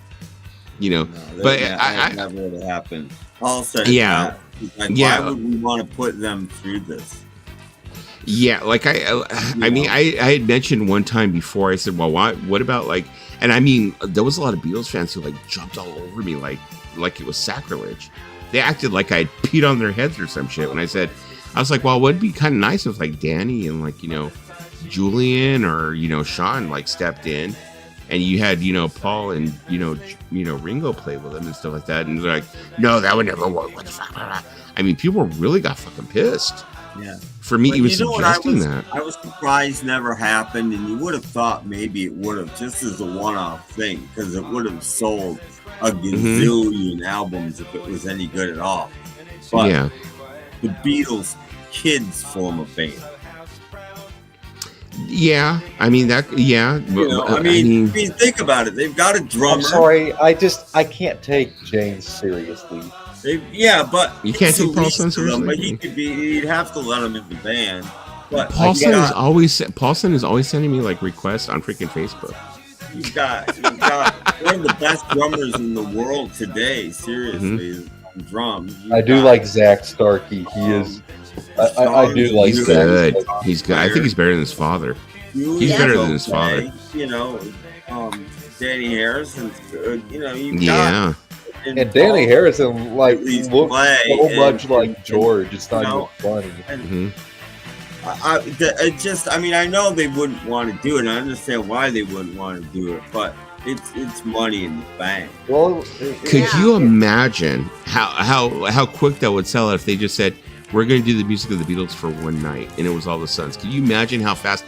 You know, but that never would have happened. Also, yeah. Why would we want to put them through this? Yeah, like I mean, I had mentioned one time before. I said, "Well, what about like?" And I mean, there was a lot of Beatles fans who like jumped all over me, like it was sacrilege. They acted like I had peed on their heads or some shit. When I said, I was like, "Well, would it be kind of nice if like Danny and like, you know, Julian or, you know, Sean like stepped in, and you had, you know, Paul and you know Ringo play with them and stuff like that." And they're like, "No, that would never work." What the fuck? I mean, people really got fucking pissed. Yeah. For me, even suggesting that. I was surprised never happened, and you would have thought maybe it would have, just as a one-off thing, because it would have sold a gazillion albums if it was any good at all. But the Beatles kids form a band. Yeah, I mean that. Yeah, you know, I mean, think about it. They've got a drummer. I'm sorry, I can't take James seriously. But you can't take Paulson seriously. But he'd have to let him in the band. But Paulson is always sending me like requests on freaking Facebook. You've got one of the best drummers in the world today. Seriously, fucking drums. I do like Zach Starkey. He is. I do like. He's good. He's good. I think he's better than his father. He's better than his father. You know, Danny Harrison's good. You know, yeah. And Danny Harrison looks so much like George. It's not even funny. Mm-hmm. I know they wouldn't want to do it. I understand why they wouldn't want to do it, but it's money in the bank. Well, could you imagine how quick that would sell out if they just said, we're going to do the music of the Beatles for one night, and it was all the Sons? Can you imagine how fast?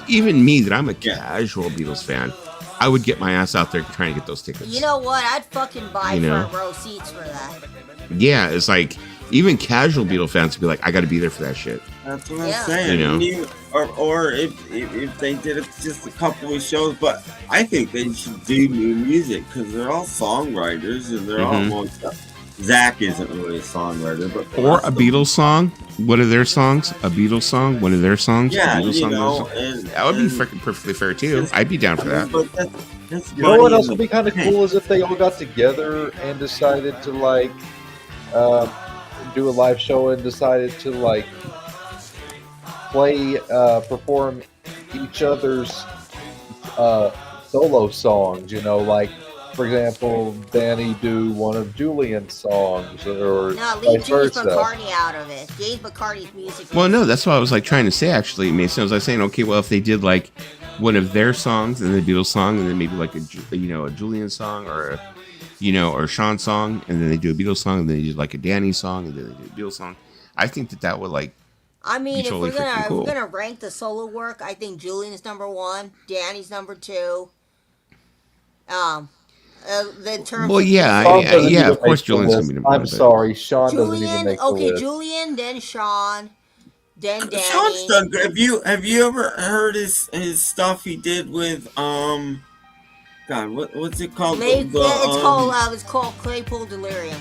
Even me, that I'm a casual Beatles fan, I would get my ass out there trying to get those tickets. You know what? I'd fucking buy front row seats for that. Yeah, it's like even casual Beatle fans would be like, I got to be there for that shit. That's what I'm saying. You know? Or if they did it just a couple of shows, but I think they should do new music because they're all songwriters and they're all Zach isn't really a songwriter, but or a Beatles song. One of their songs, a Beatles song, one of their songs. Yeah, that would be freaking perfectly fair too. I'd be down for that. But that's you know what else would be kind of cool is if they all got together and decided to like do a live show and decided to like perform each other's solo songs. You know, like. For example, Danny do one of Julian's songs, or leave James McCartney out of it. James McCartney's music. Well, no, that's what I was like trying to say. Actually, Mason, I was like saying, okay, well, if they did like one of their songs and the Beatles song, and then maybe like a Julian song or or Sean song, and then they do a Beatles song, and then they do like a Danny song, and then they do a Beatles song. I think that would like. I mean, if we're gonna rank the solo work, I think Julian's number 1, Danny's number 2. Well, yeah, of course, Julian's gonna be number 1. I'm sorry, Sean doesn't even make the list. Julian, then Sean, then Danny. Sean's done good. Have you ever heard his stuff he did with God? What's it called? It's called Claypool Delirium.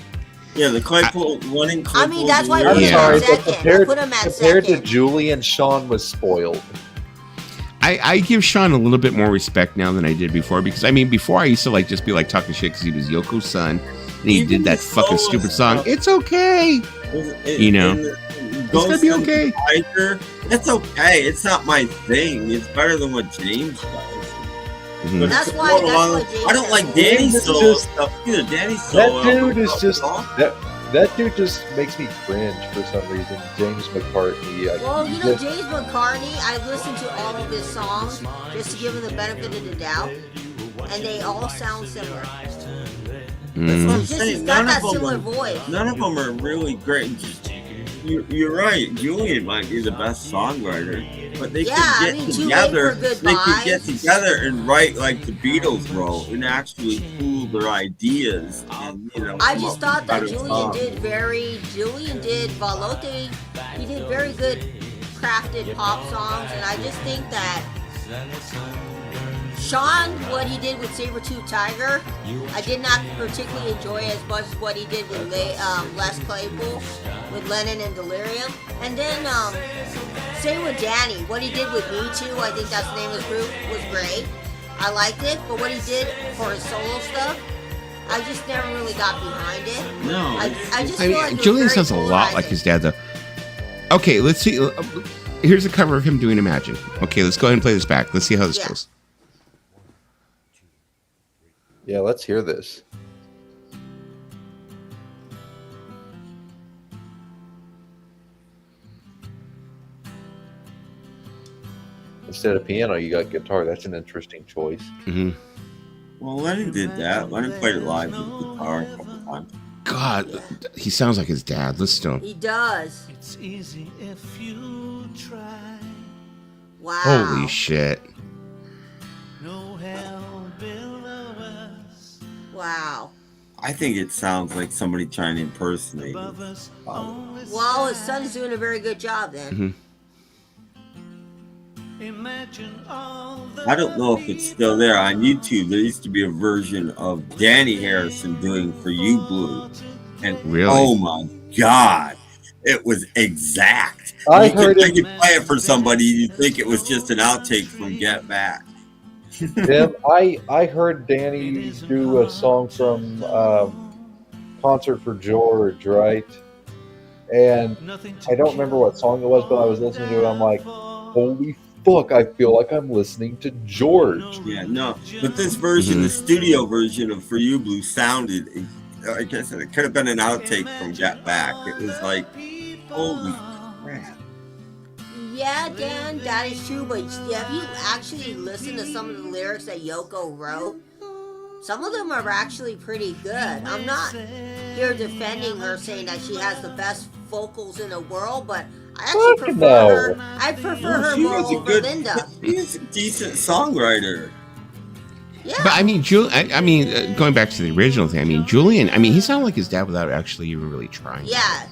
Yeah, the Claypool winning. I mean, that's why I'm sorry, I put him at compared second. to Julian, Sean was spoiled. I give Sean a little bit more respect now than I did before, because I mean, before I used to like just be like talking shit because he was Yoko's son and he did that fucking stupid song. It's okay, it's gonna be okay. It's okay. It's not my thing. It's better than what James does. Mm-hmm. That's why James I don't like Danny's solo stuff either. Danny's solo. That dude just makes me cringe for some reason. James McCartney. James McCartney, I listened to all of his songs just to give him the benefit of the doubt, and they all sound similar. That's what I'm saying. He's got that similar voice. None of them are really great. You're right. Julian might be the best songwriter, but they could get together. They could get together and write like the Beatles wrote and actually pool their ideas. And, I just thought that Julian did Valote. He did very good crafted pop songs, and I just think that Sean, what he did with Sabertooth Tiger, I did not particularly enjoy as much as what he did with Les Claypool, with Lennon and Delirium. And then, same with Danny. What he did with Me Too, I think that's the name of his group, was great. I liked it, but what he did for his solo stuff, I just never really got behind it. No. I just feel like Julian sounds a lot like his dad, though. Okay, let's see. Here's a cover of him doing Imagine. Okay, let's go ahead and play this back. Let's see how this goes. Yeah, let's hear this. Instead of piano, you got guitar. That's an interesting choice. Mm-hmm. Well, Lennon did that. Lennon played it live with guitar a couple times. God, he sounds like his dad. Listen to him. He does. It's easy if you try. Wow. Holy shit. No help below us. Wow. I think it sounds like somebody trying to impersonate him. Well, his son's doing a very good job then. Mm-hmm. I don't know if it's still there on YouTube. There used to be a version of Danny Harrison doing For You Blue, and really? Oh my God, it was exact. I you heard could play it for somebody, you think it was just an outtake from Get Back. Tim, I heard Danny do a song from Concert for George, right? And I don't remember what song it was, but I was listening to it. I'm like, holy fuck! I feel like I'm listening to George. Yeah, no, but this version, the studio version of "For You Blue," sounded. I guess it could have been an outtake from Get Back. It was like, holy crap. Yeah, Dan, that is true, but have you actually listened to some of the lyrics that Yoko wrote? Some of them are actually pretty good. I'm not here defending her, saying that she has the best vocals in the world, but I actually prefer her. I prefer her more over Linda. She's a decent songwriter. Yeah. But I mean, going back to the original thing, I mean, Julian, I mean, he sounded like his dad without actually even really trying. Yeah.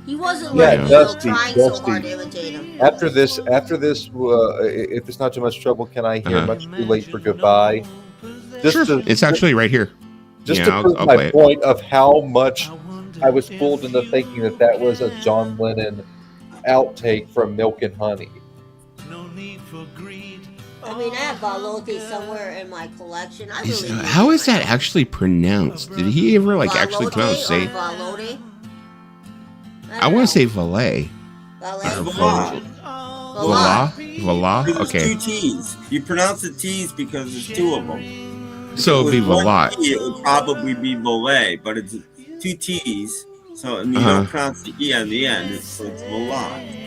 He wasn't Dusty, trying so hard to imitate him. After this, if it's not too much trouble, can I hear Much Too Late for Goodbye? It's actually right here. Just to prove my point of how much I was fooled into thinking that was a John Lennon outtake from Milk and Honey. I mean, I have Balote somewhere in my collection. How is that actually pronounced? Did he ever actually come out and say? Balote? I want to say valet. Valet? Vala? Okay. There's 2 T's. You pronounce the T's because there's 2 of them. So it'd be Valat. It would probably be valet, but it's 2 T's. So you don't pronounce the E on the end. So it's Valat.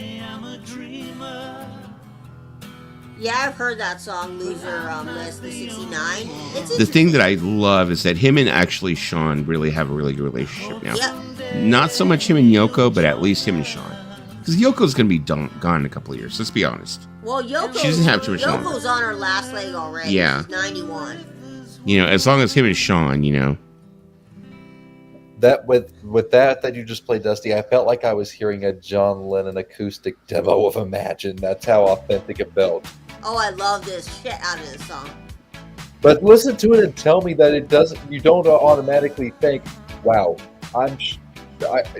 Yeah, I've heard that song, Loser List, the 69. The thing that I love is that him and actually Sean really have a really good relationship now. Yep. Not so much him and Yoko, but at least him and Sean. Because Yoko's going to be gone in a couple of years. Let's be honest. Well, she doesn't have too much longer. Yoko's on her last leg already. Yeah. She's 91. As long as him and Sean, That with that you just played, Dusty, I felt like I was hearing a John Lennon acoustic demo of Imagine. That's how authentic it felt. Oh, I love this shit out of this song. But listen to it and tell me that it doesn't. You don't automatically think, "Wow,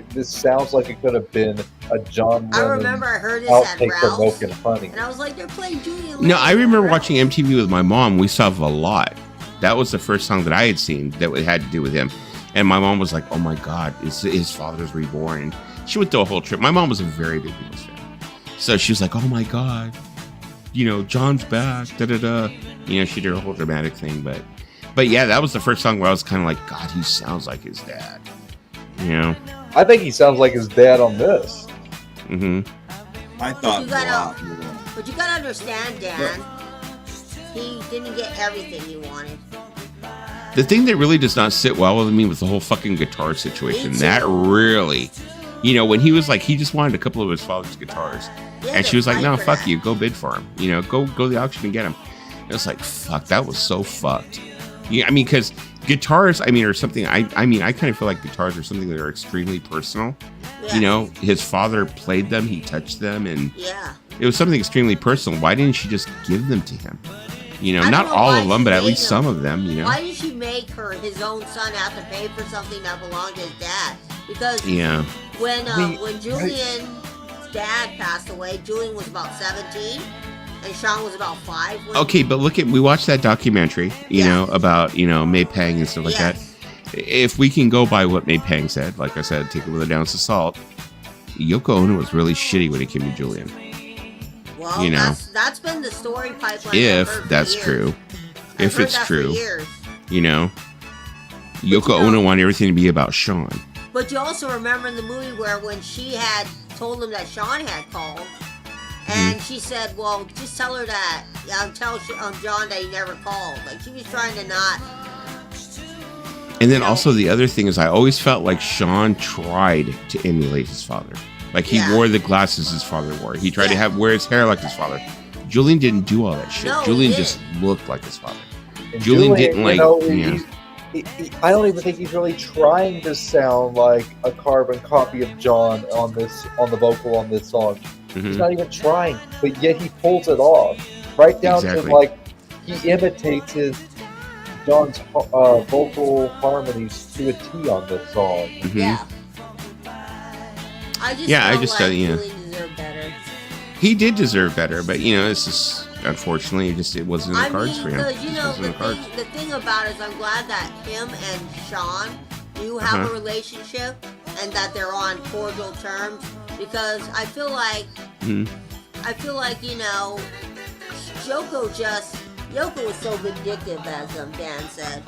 this sounds like it could have been a John Lennon." I remember I heard this at Ralph's, Milk and Honey, and I was like, "They're playing Julian." No, I remember watching MTV with my mom. We saw Valat. That was the first song that I had seen that had to do with him. And my mom was like, "Oh my God, his father's reborn." And she went through a whole trip. My mom was a very big Beatles fan, so she was like, "Oh my God, John's back." Da da da. She did a whole dramatic thing, but yeah, that was the first song where I was kind of like, "God, he sounds like his dad." I think he sounds like his dad on this. I thought. But you gotta understand, Dan. He didn't get everything he wanted. The thing that really does not sit well with me was the whole fucking guitar situation. That really, when he was like, he just wanted a couple of his father's guitars. And she was like, "No, fuck you. Go bid for him. Go to the auction and get him." It was like, fuck, that was so fucked. Yeah, I mean, because guitars, are something, I kind of feel like guitars are something that are extremely personal. Yeah. His father played them, he touched them, and it was something extremely personal. Why didn't she just give them to him? Not all of them, but at least some of them, Why did she make his own son have to pay for something that belonged to his dad? Because when Julian's dad passed away, Julian was about 17 and Sean was about 5. Okay, but we watched that documentary, about, May Pang and stuff like that. If we can go by what May Pang said, like I said, take it with an ounce of salt, Yoko Ono was really shitty when it came to Julian. Well, that's been the story pipeline. If that's true. If it's true. Yoko Ono wanted everything to be about Sean. But you also remember in the movie where when she had told him that Sean had called, and she said, "Well, just tell her that, tell John that he never called." Like, she was trying to not. And then also the other thing is, I always felt like Sean tried to emulate his father. Like, he wore the glasses his father wore. He tried to wear his hair like his father. Julian didn't do all that shit. No, Julian just looked like his father. Julian didn't like. I don't even think he's really trying to sound like a carbon copy of John on the vocal on this song. He's not even trying, but yet he pulls it off. Right down to he imitates John's vocal harmonies to a T on this song. Yeah. I just Julian deserved better. He did deserve better, but it's just, unfortunately, it wasn't in the cards for him. The thing about it is, I'm glad that him and Sean do have a relationship and that they're on cordial terms, because I feel like you know, Yoko was so vindictive, as Dan said.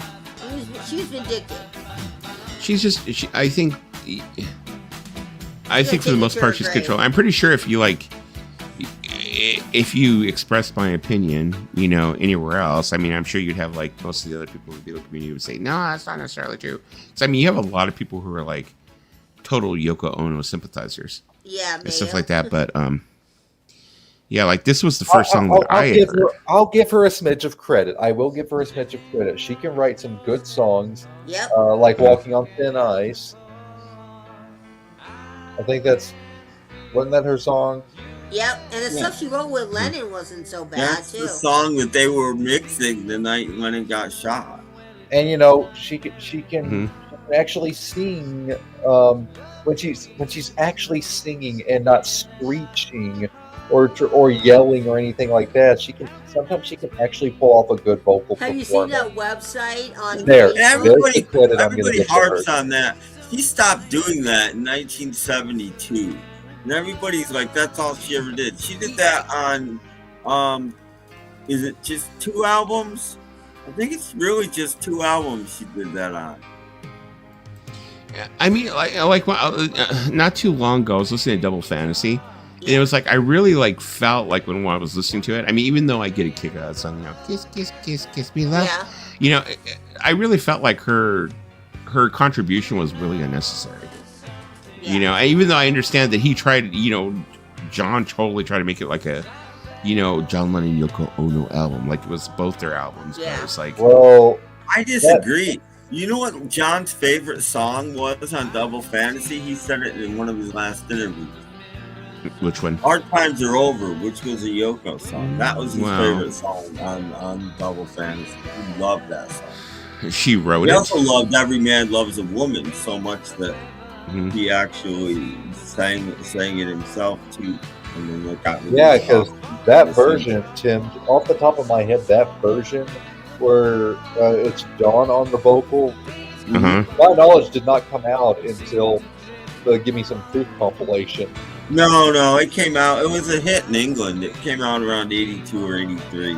She's vindictive. I think for the most part she's control. I'm pretty sure if you express my opinion, you know, anywhere else, I mean, I'm sure you'd have like most of the other people in the Beatle community would say, no, that's not necessarily true. So I mean, you have a lot of people who are like total Yoko Ono sympathizers, and stuff like that. But yeah, like this was the first song that I had heard. I'll give her a smidge of credit. I will give her a smidge of credit. She can write some good songs. Yep. Like Walking on Thin Ice. I think wasn't that her song? Yep, and the stuff she wrote with Lennon wasn't so bad, That's too. the song that they were mixing the night Lennon got shot. And you know, she can actually sing when she's actually singing and not screeching or yelling or anything like that. Sometimes she can actually pull off a good vocal Have performance. you seen that website on There. Facebook? Everybody harps on that. She stopped doing that in 1972. And everybody's like, that's all she ever did. She did that on, is it just 2 albums? I think it's really just 2 albums she did that on. I mean, like not too long ago, I was listening to Double Fantasy. And it was like, I really like felt like when I was listening to it. I mean, even though I get a kick out of that song, you know, kiss, kiss, kiss, kiss me, love. Yeah. You know, I really felt like her contribution was really unnecessary. Yeah. You know, even though I understand that he tried, you know, John totally tried to make it like a, you know, John Lennon Yoko Ono album, like it was both their albums. Yeah. But it's like, Well, I disagree. You know what John's favorite song was on Double Fantasy? He said it in one of his last interviews. which one? Hard Times Are Over, which was a Yoko song. That was his favorite song on Double Fantasy. He loved that song. She wrote He it. also loved Every Man Loves a Woman so much that he actually sang it himself too. And then it got really because that version, Tim, off the top of my head, that version where it's Dawn on the vocal, my knowledge did not come out until the Give Me Some Truth compilation. No, it came out. It was a hit in England. It came out around 82 or 83.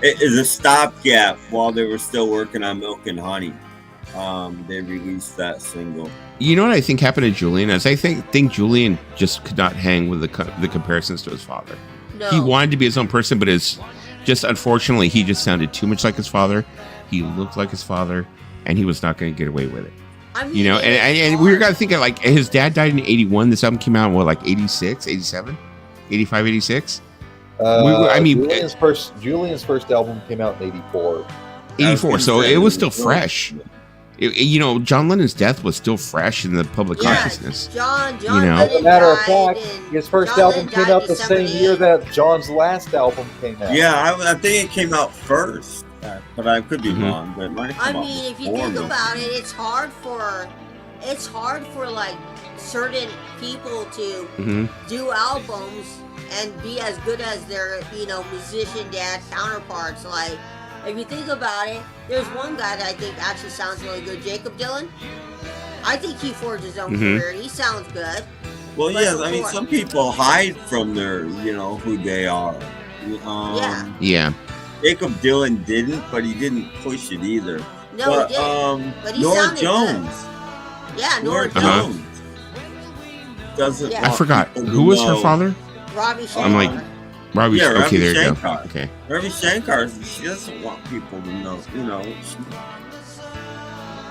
It is a stopgap while they were still working on Milk and Honey. They released that single. You know what I think happened to Julian is I think Julian just could not hang with the comparisons to his father. No. He wanted to be his own person, but unfortunately he just sounded too much like his father. He looked like his father, and he was not going to get away with it. I mean, You know, and we were going to think of like his dad died in 81. This album came out in what, like 86, 87, 85, 86. Julian's first album came out in 84. 84. So it was still fresh. You know, John Lennon's death was still fresh in the public consciousness. John you know? As a matter of fact, his first John album Lennon came died out the same year that John's last album came out. Yeah, I think it came out first, but I could be wrong. But it might have I come out mean, if you before think Milk. about it, it's hard for like certain people to do albums and be as good as their, you know, musician dad counterparts. Like, if you think about it, there's one guy that I think actually sounds really good, Jacob Dylan. I think he forged his own career. He sounds good. Well, But yeah, I mean, some people hide from their, you know, who they are. Yeah. Jacob Dylan didn't, but he didn't push it either. No, but, he didn't. But he Nora sounded Jones. good. Yeah, Nora Nora Jones. Jones doesn't. Yeah. I want forgot. people to Who was her know. father? Robbie Shankar. I'm like, Ravi. Yeah, Okay, Ravi there you go. Shankar. Okay. Ravi Shankar, she doesn't want people to know. You know,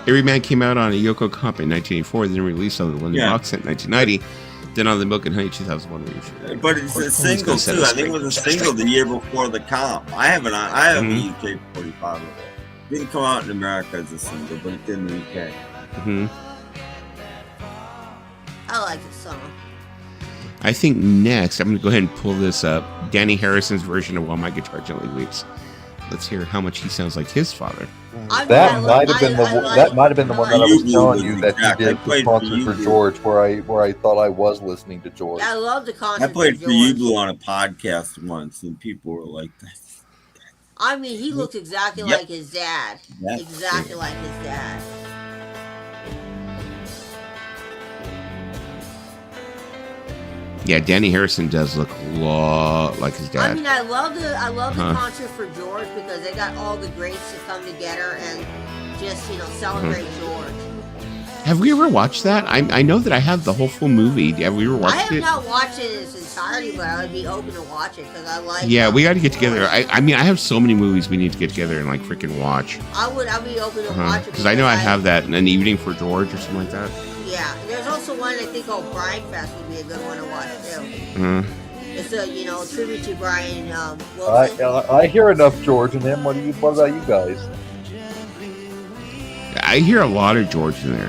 Every Man came out on a Yoko comp in 1984, then released on the London box set in 1990, then on the Milk and Honey 2001 reissue. but it's a single too. I think it was a single the year before the comp. I have a UK 45 of it. It didn't come out in America as a single, but it did in the UK. I like this song. I think next, I'm going to go ahead and pull this up. Danny Harrison's version of While My Guitar Gently Weeps. Let's hear how much he sounds like his father. That might have been the one that I was telling you that you did the concert for George, where I thought I was listening to George. I love the concert. I played for for You George. Blue on a podcast once, and people were like, I mean, he looks exactly Yep. like his dad. Yes. Exactly like his dad. Yeah, Danny Harrison does look a lot like his dad. I mean, I love the concert for George because they got all the greats to come together and just celebrate George. Have we ever watched that? I know that I have the whole full movie. Have we ever watched it? I have not watched it in its entirety, but I would be open to watch it because I like. Yeah, we got to get together. I mean, I have so many movies we need to get together and like freaking watch. I'd be open to watch it because I know I have that in an evening for George or something like that. Yeah, there's also one I think called Brian Fest would be a good one to watch too. It's a tribute to Brian Wilson. I hear enough George in him. What about you guys? I hear a lot of George in there.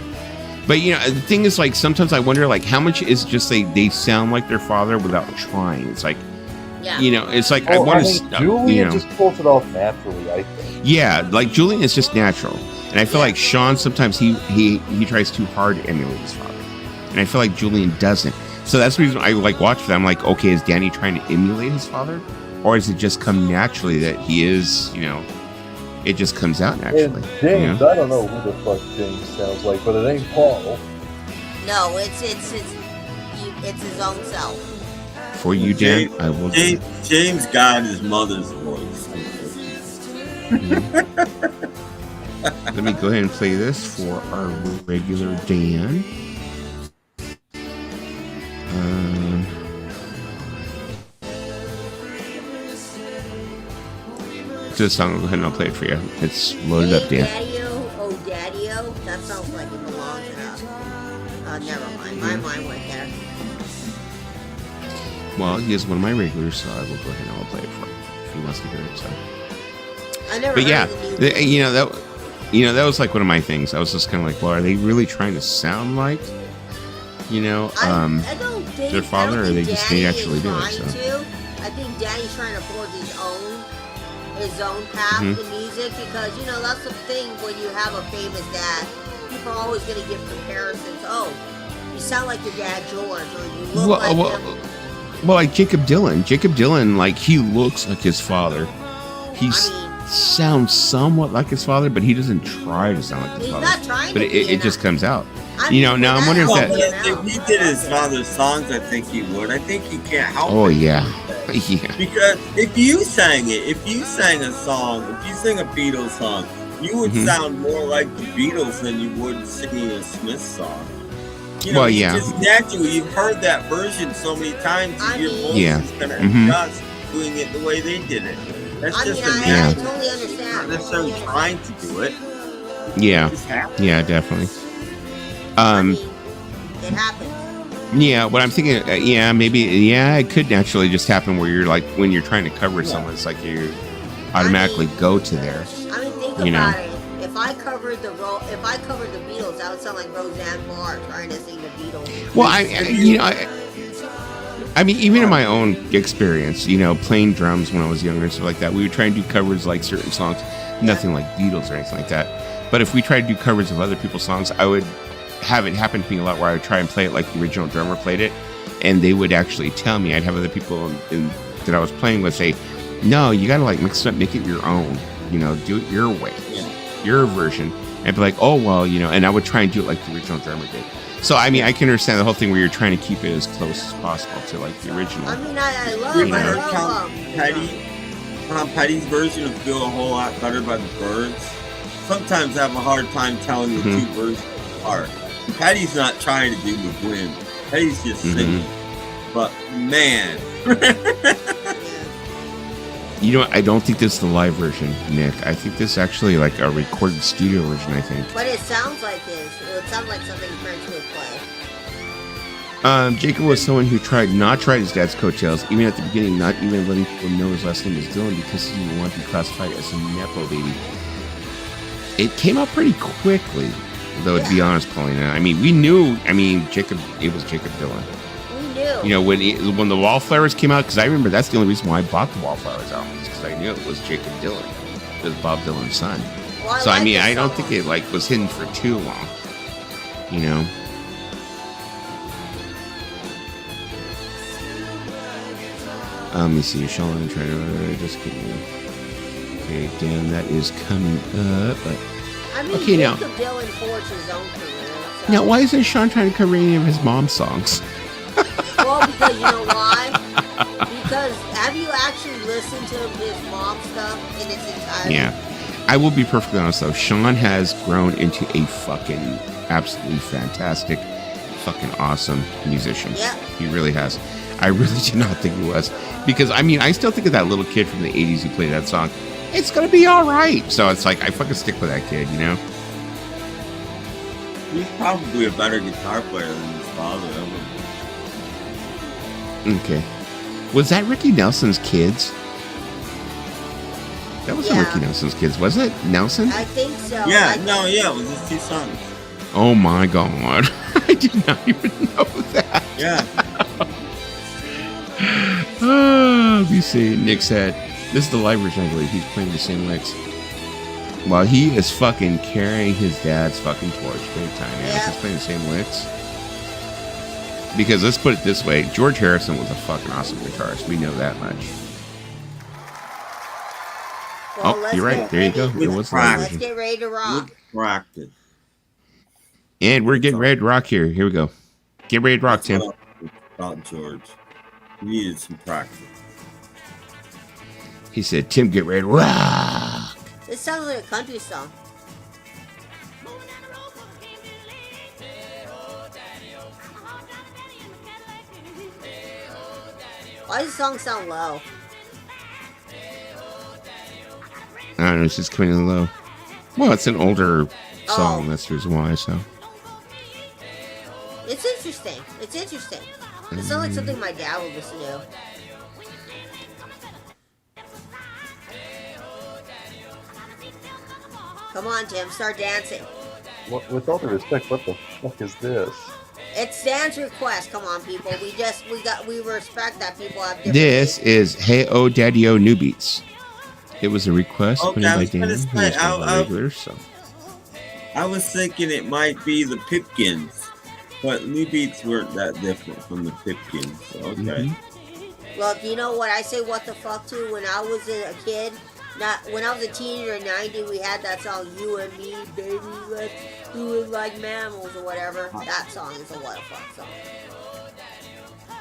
But the thing is, like, sometimes I wonder, like, how much is just they sound like their father without trying. It's like, it's like I want to. Julian just pulls it off naturally, I think. Yeah, like Julian is just natural, and I feel like Sean sometimes he tries too hard to emulate his father, and I feel like Julian doesn't. So that's the reason I like watch that. I'm like, okay, is Danny trying to emulate his father, or does it just come naturally that he is, it just comes out naturally? And James, I don't know who the fuck James sounds like, but it ain't Paul. No, it's his own self. For you, Dan, I will. James got his mother's voice. Let me go ahead and play this for our regular Dan. This song, I'll go ahead and I'll play it for you. It's loaded up, Dan. Daddy-o, that sounds like it belongs in never mind. My mind went there. Well, he is one of my regulars, so I will go ahead and I'll play it for him if he wants to hear it. So. I never. But yeah, that was like one of my things. I was just kind of like, well, are they really trying to sound like, I don't think their father, or they just they actually do it? So. I think Danny's trying to forge his own path in music because that's the thing when you have a famous dad, people are always going to give comparisons. Oh, you sound like your dad George, or you look like him. Well, like Jacob Dylan, like he looks like his father. He sounds somewhat like his father, but he doesn't try to sound like his father. He's not trying, but it just comes out. Now I'm wondering if he did his father's songs, I think he would. I think he can't help it. Oh yeah. Yeah. Because if you sang a song, if you sing a Beatles song, you would sound more like the Beatles than you would singing a Smith song. Just naturally, you've heard that version so many times, your voice is going to adjust doing it the way they did it. That's I totally understand. Not necessarily trying to do it. Yeah. Yeah, definitely. It happens. Yeah, what I'm thinking, it could naturally just happen where you're like, when you're trying to cover someone, it's like you automatically go to there. Think about it. If I covered the Beatles, that would sound like Roseanne Barr trying to sing the Beatles. Well, I mean, even in my own experience, playing drums when I was younger and stuff like that, we would try and do covers like certain songs, nothing like Beatles or anything like that. But if we tried to do covers of other people's songs, I would have it happen to me a lot where I would try and play it like the original drummer played it, and they would actually tell me. I'd have other people that I was playing with say, no, you gotta like mix it up, make it your own, do it your way, your version, and be like, oh well, and I would try and do it like the original drummer did. So I mean, I can understand the whole thing where you're trying to keep it as close as possible to like the original. I mean, I love Tom Petty's version of "Feel a Whole Lot Better" by the Byrds. Sometimes I have a hard time telling the two versions apart. Petty's not trying to do McGuinn. Petty's just singing. But man. I don't think this is the live version, Nick. I think this is actually like a recorded studio version, I think. But it sounds like this. It sounds like something Prince would play. Jacob was someone who not tried his dad's coattails, even at the beginning, not even letting people know his last name was Dylan because he didn't want to be classified as a Nepo baby. It came out pretty quickly. Though, to be honest, Paulina, I mean, we knew. I mean, it was Jacob Dylan. We knew. When the Wallflowers came out, because I remember that's the only reason why I bought the Wallflowers album, because I knew it was Jacob Dylan, it was Bob Dylan's son. Well, so I mean, I don't think it like was hidden for too long. Let me see. Sean, try to just get me. Okay, Dan, that is coming up. But I mean, okay, now. Dylan forged his own career. So. Now, why isn't Sean trying to cover any of his mom's songs? Well, because you know why? Because have you actually listened to his mom stuff in its entirety? Yeah. I will be perfectly honest though. Sean has grown into a fucking absolutely fantastic, fucking awesome musician. Yeah. He really has. I really did not think he was. Because, I mean, I still think of that little kid from the 80s who played that song. It's going to be all right. So it's like, I fucking stick with that kid, you know? He's probably a better guitar player than his father. Okay. Was that Ricky Nelson's kids? That wasn't Yeah. Ricky Nelson's kids, was it? Nelson? I think so. Yeah, I it was his two sons. Oh my God. I did not even know that. Yeah. Let me see. Nick said, this is the live version, I believe. He's playing the same licks. While he is fucking carrying his dad's fucking torch big time. Yeah. Yeah. He's playing the same licks. Because let's put it this way. George Harrison was a fucking awesome guitarist. We know that much. Well, Oh, let's you're right. get There you go. ready- It was the live Let's version. get ready to rock. Good practice. And we're getting ready to rock here. Here we go. Get ready to rock, Tim. About George. He needed some practice. He said, Tim, get ready to rock. This sounds like a country song. Why does the song sound low? I don't know. It's just coming in low. Well, it's an older song. Oh. That's the reason why. So. It's interesting. It's interesting. It sounds like something my dad would listen to. Come on, Tim, start dancing. With all due respect, what the fuck is this? It's dance request. Come on, people. We respect that people have different This tastes. is Hey Oh Daddy O New Beats. It was a request Okay, put in I by was Dan. gonna who say, is one of our regulars, so. I was thinking it might be the Pipkins, but New Beats weren't that different from the Pipkins. So, okay. Mhm. Look, you know what I say what the fuck to when I was a kid? When I was a teenager in 90, we had that song, You and Me, Baby, Let's Do It Like Mammals or whatever. That song is a what the fuck song.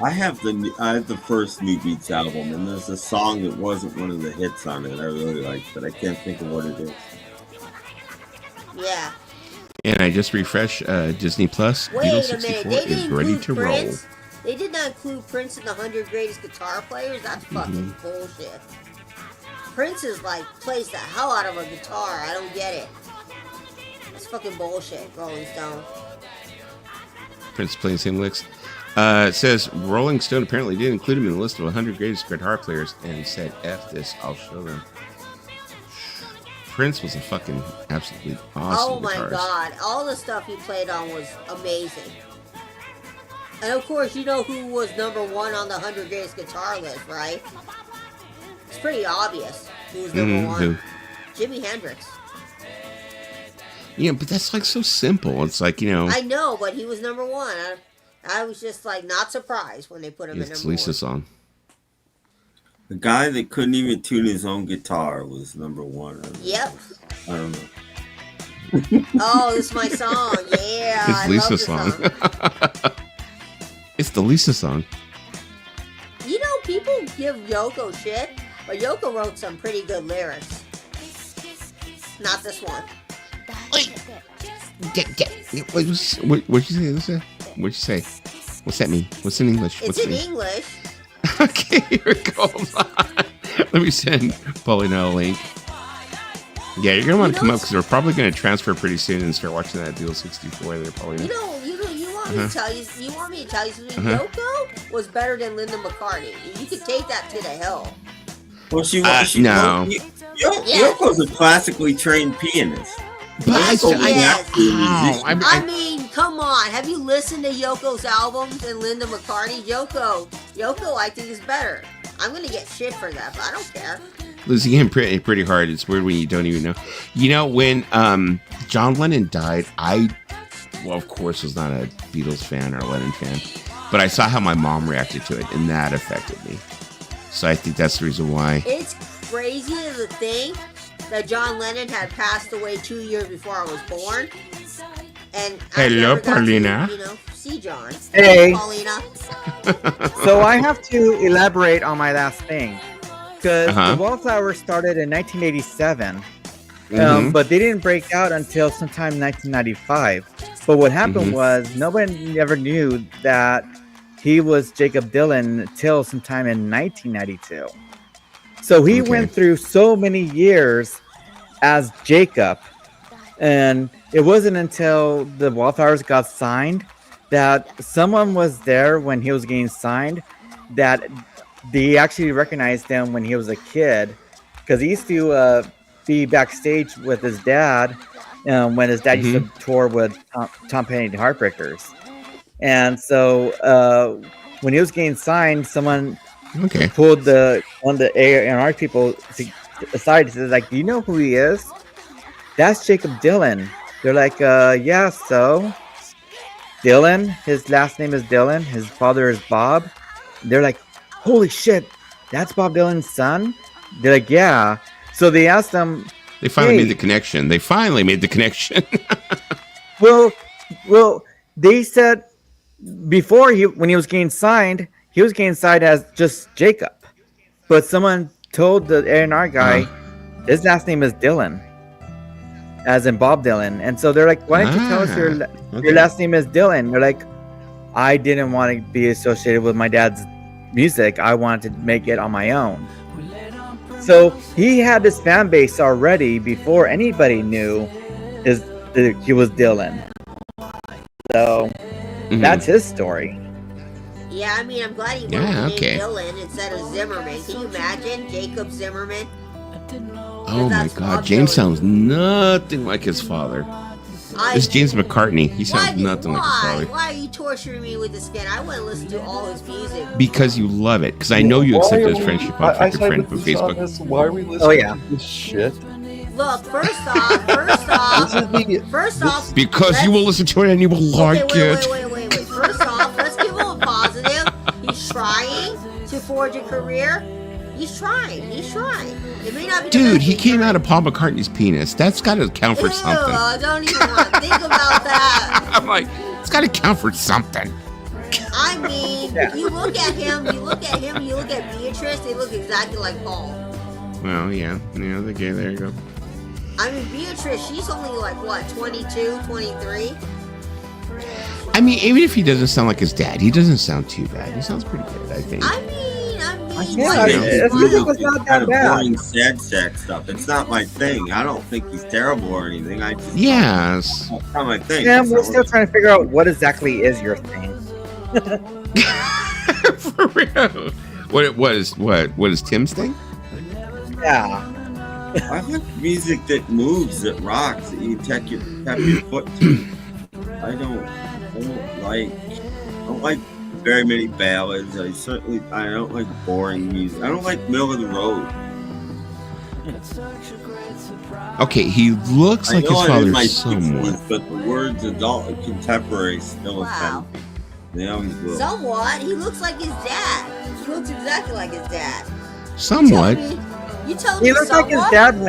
I have the first New Beats album, and there's a song that wasn't one of the hits on it I really liked, but I can't think of what it is. Yeah. And I just refreshed Disney Plus. Wait Beatles a minute. 64 They is didn't ready include to roll. Prince? They did not include Prince in the 100 greatest guitar players? That's fucking bullshit. Prince is like plays the hell out of a guitar. I don't get it. That's fucking bullshit, Rolling Stone. Prince playing the same licks. It says Rolling Stone apparently did include him in the list of 100 greatest guitar players and said, F this, I'll show them. Prince was a fucking absolutely awesome Oh my guitarist. god. All the stuff he played on was amazing. And of course, you know who was number one on the 100 greatest guitar list, right? It's pretty obvious who was number one. Who? Jimi Hendrix. Yeah, but that's like so simple. It's like, you know, I know, but he was number one. I was just like not surprised when they put him in it's number Lisa's one. song. The guy that couldn't even tune his own guitar was number one. Yep. I don't know. Oh, this is my song. Yeah, It's I Lisa's love this song. It's the Lisa song. You know, people give Yoko shit, but Yoko wrote some pretty good lyrics. Not this one. What'd you say, Lisa? What'd you say? What's that mean? What's in English? It's What's in it mean? English. Okay, here it goes. Let me send Paulina a link. Yeah, you're gonna want to come up because we're probably gonna transfer pretty soon and start watching that Beatles 64 there, Paulina. You want me to tell you? You want me to tell you something? Yoko was better than Linda McCartney. You could take that to the hill. Well, no. Yoko's a classically trained pianist. But I mean, come on. Have you listened to Yoko's albums and Linda McCartney? Yoko, I think is better. I'm gonna get shit for that, but I don't care. losing him pretty hard. It's weird when you don't even know. You know, when John Lennon died, well, of course, was not a Beatles fan or a Lennon fan, but I saw how my mom reacted to it, and that affected me. So I think that's the reason why. It's crazy to think that John Lennon had passed away 2 years before I was born. And I Hello, never got to, Paulina. see John. Hey. Paulina. So I have to elaborate on my last thing because Uh-huh. the Wallflower started in 1987, Mhm. but they didn't break out until sometime 1995. But what happened Mhm. was nobody ever knew that he was Jacob Dylan until sometime in 1992. So he Okay. went through so many years as Jacob, and it wasn't until the Wallflowers got signed that someone was there when he was getting signed that they actually recognized him when he was a kid because he used to be backstage with his dad when his dad used to tour with Tom Petty and the Heartbreakers. And so when he was getting signed, someone Okay. pulled one of the A&R people aside and said, like, do you know who he is? That's Jacob Dylan. They're like, yeah, so Dylan, his last name is Dylan, his father is Bob. They're like, holy shit, that's Bob Dylan's son? They're like, yeah. So they asked him, They finally Hey. made the connection. They finally made the connection. well, they said before when he was getting signed as just Jacob. But someone told the A&R guy, his last name is Dylan, as in Bob Dylan. And so they're like, why don't you tell us your okay. last name is Dylan? They're like, I didn't want to be associated with my dad's music. I wanted to make it on my own. So he had this fan base already before anybody knew he was Dylan. So that's his story. Yeah, I mean, I'm glad he went Yeah, with okay. Dylan instead of Zimmerman. Can you imagine Jacob Zimmerman? Oh my That's God, Bob James Dylan. sounds nothing like his father. This is James McCartney. He sounds nothing like his father. Why are you torturing me with the skin? I wouldn't listen to all his music. Because you love it. Because I know you Why accepted are his we- friendship I on Fuck Your side Friend with for you on Facebook. this. Why are we listening Oh, yeah. to this shit? Look, first This off, Because you will listen to it and you will like it. wait. First off, let's give him a positive. He's trying to forge a career. He's trying. It may not be the Dude, best he he's came trying. out of Paul McCartney's penis. That's got to count for Ew, something. I don't even want to think about that. I'm like, it's got to count for something. I mean, you look at him, you look at Beatrice, they look exactly like Paul. Well, yeah. Okay, there you go. I mean, Beatrice, she's only like, what, 22, 23? I mean, even if he doesn't sound like his dad, he doesn't sound too bad. He sounds pretty good, I think. I mean, Yeah, like, his music was not that kind of bad. boring, sad sack stuff. It's not my thing. I don't think he's terrible or anything. I just Yes. That's not my thing. Sam, It's we're not still trying to figure out what exactly is your thing. For real. What is Tim's thing? Yeah. I like music that moves, that rocks, that you tap your foot to. I don't like very many ballads. I don't like boring music. I don't like middle of the road. Okay, he looks I like know his I'm in father my somewhat. 60s, but the words adult and contemporary still Wow. offend me. They always will. somewhat, he looks like his dad. He looks exactly like his dad. Somewhat. You tell me He looked like his somewhat? dad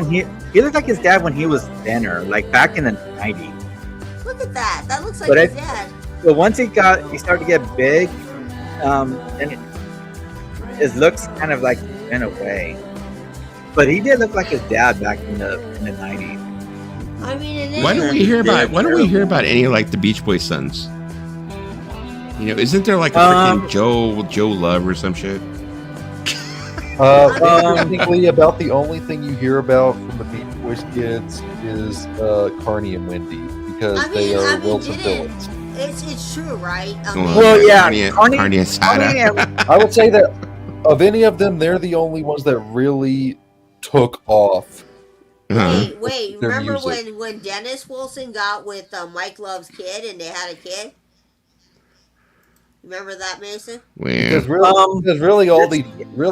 when he was thinner, like back in the 90s. Look at that. That looks like But his dad. But once he started to get big, and his looks kind of like went away. But he did look like his dad back in the 90s. I mean, it is. Why don't we hear about any like the Beach Boys sons? Isn't there like a freaking Joe Love or some shit? Technically, about the only thing you hear about from the Beach Boys kids is Carney and Wendy because they are Wilson villains. It's true, right? Well, yeah, Carney and Sada. I would say that of any of them, they're the only ones that really took off. Uh-huh. Wait. Their Remember music. when Dennis Wilson got with Mike Love's kid and they had a kid? Remember that, Mason? Because Well, really all the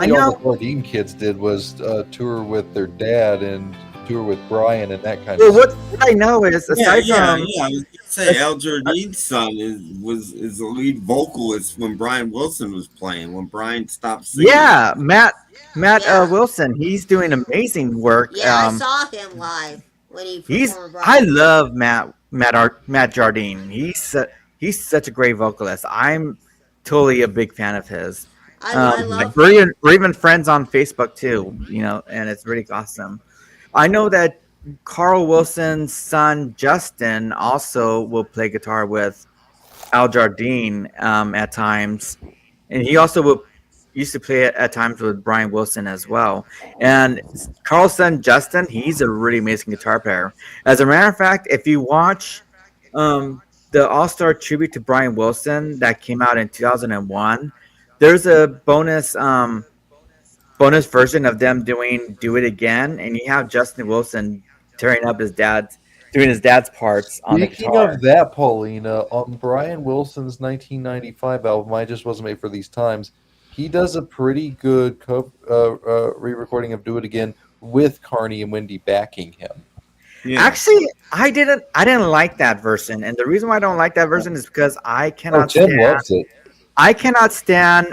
know. Jardine kids did was tour with their dad and tour with Brian and that kind Well, of what I know is aside Yeah. from I was gonna say Al Jardine's son is the lead vocalist when Brian Wilson was playing. When Brian stopped singing. yeah, Matt Yeah. Wilson, he's doing amazing work. Yeah, I saw him live when he He's performed. I love Matt Matt Jardine. He's such a great vocalist. I'm totally a big fan of his. I Like love. we're even friends on Facebook too, and it's really awesome. I know that Carl Wilson's son Justin also will play guitar with Al Jardine at times, and he also used to play at times with Brian Wilson as well. And Carl's son Justin, he's a really amazing guitar player. As a matter of fact, if you watch the All Star tribute to Brian Wilson that came out in 2001, there's a bonus version of them doing "Do It Again," and you have Justin Wilson tearing up doing his dad's parts on the Speaking guitar. of that, Paulina, on Brian Wilson's 1995 album, I Just Wasn't Made for These Times, he does a pretty good re-recording of "Do It Again" with Carney and Wendy backing him. Yeah. Actually, I didn't like that version, and the reason why I don't like that version is because Tim loves it. I cannot stand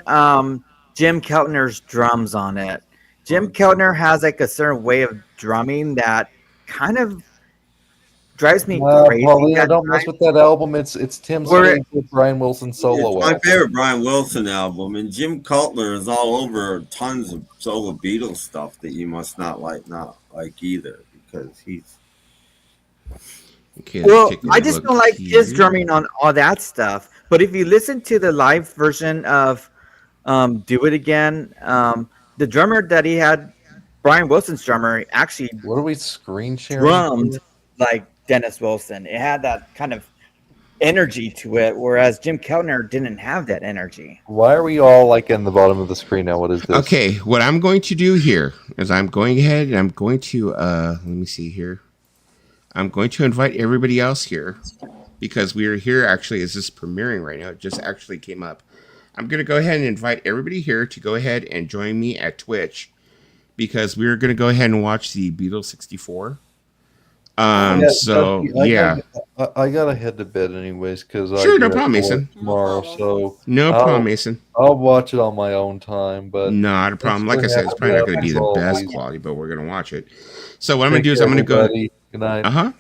Jim Keltner's drums on it. Jim Keltner has like a certain way of drumming that kind of drives me crazy. Paulina, don't mess with that album. It's Tim's favorite Brian Wilson solo It's my album. favorite Brian Wilson album, and Jim Cutler is all over tons of solo Beatles stuff that you must not like either, because he's. Okay, Well, let's take a I just look don't like his here. drumming on all that stuff. But if you listen to the live version of "Do It Again," the drummer that he had, Brian Wilson's drummer, actually What are we screen sharing? drummed like Dennis Wilson. It had that kind of energy to it, whereas Jim Keltner didn't have that energy. Why are we all like in the bottom of the screen now? What is this? Okay, what I'm going to do here is I'm going ahead and I'm going to let me see here. I'm going to invite everybody else here because we are here actually as this is premiering right now. It just actually came up. I'm going to go ahead and invite everybody here to go ahead and join me at Twitch because we're going to go ahead and watch the Beatles 64. I gotta head to bed anyways because Sure, no problem, Mason. Tomorrow, so No problem, Mason. I'll watch it on my own time. But Not a problem. Like I said, it's probably not going to be the best quality, but we're going to watch it. So what I'm going to do is I'm going to go. Good night.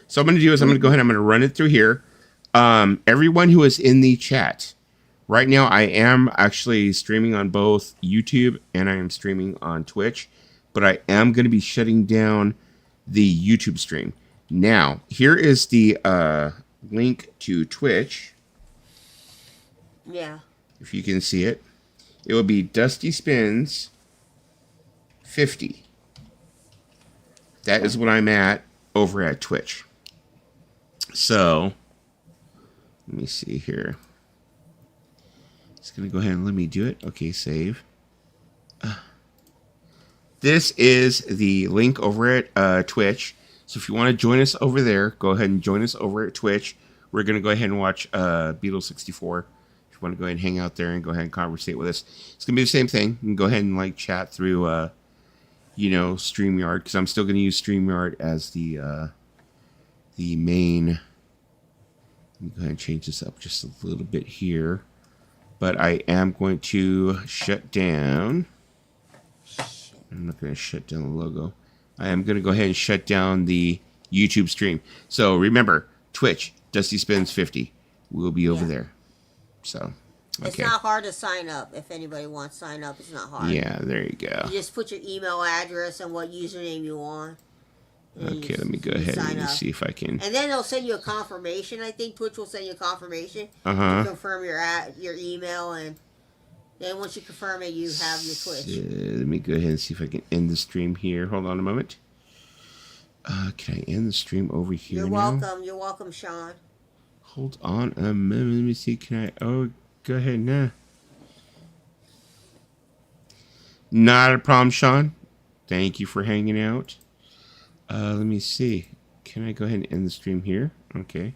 So I'm going to do is I'm going to go ahead and I'm going to run it through here. Everyone who is in the chat right now, I am actually streaming on both YouTube and I am streaming on Twitch, but I am going to be shutting down the YouTube stream. Now, here is the link to Twitch. Yeah. If you can see it, it will be Dusty Spins 50. That is what I'm at over at Twitch. So, let me see here. It's going to go ahead and let me do it. Okay, save. This is the link over at Twitch. So if you want to join us over there, go ahead and join us over at Twitch. We're going to go ahead and watch Beatles 64. If you want to go ahead and hang out there and go ahead and conversate with us. It's going to be the same thing. You can go ahead and like chat through, StreamYard, because I'm still going to use StreamYard as the main. Let me go ahead and change this up just a little bit here. But I am going to shut down. I'm not going to shut down the logo. I am going to go ahead and shut down the YouTube stream. So remember, Twitch, Dusty Spins 50. We'll be over there. So, okay. It's not hard to sign up. If anybody wants to sign up, it's not hard. Yeah, there you go. You just put your email address and what username you want. Okay, let me go ahead and see if I can. And then they'll send you a confirmation. I think Twitch will send you a confirmation Uh-huh. to confirm your email, and then once you confirm it, you have your Twitch. Let me go ahead and see if I can end the stream here. Hold on a moment. Can I end the stream over here You're now? welcome. You're welcome, Sean. Hold on a moment. Let me see. Can I? Oh, go ahead now. Not a problem, Sean. Thank you for hanging out. Let me see. Can I go ahead and end the stream here? Okay.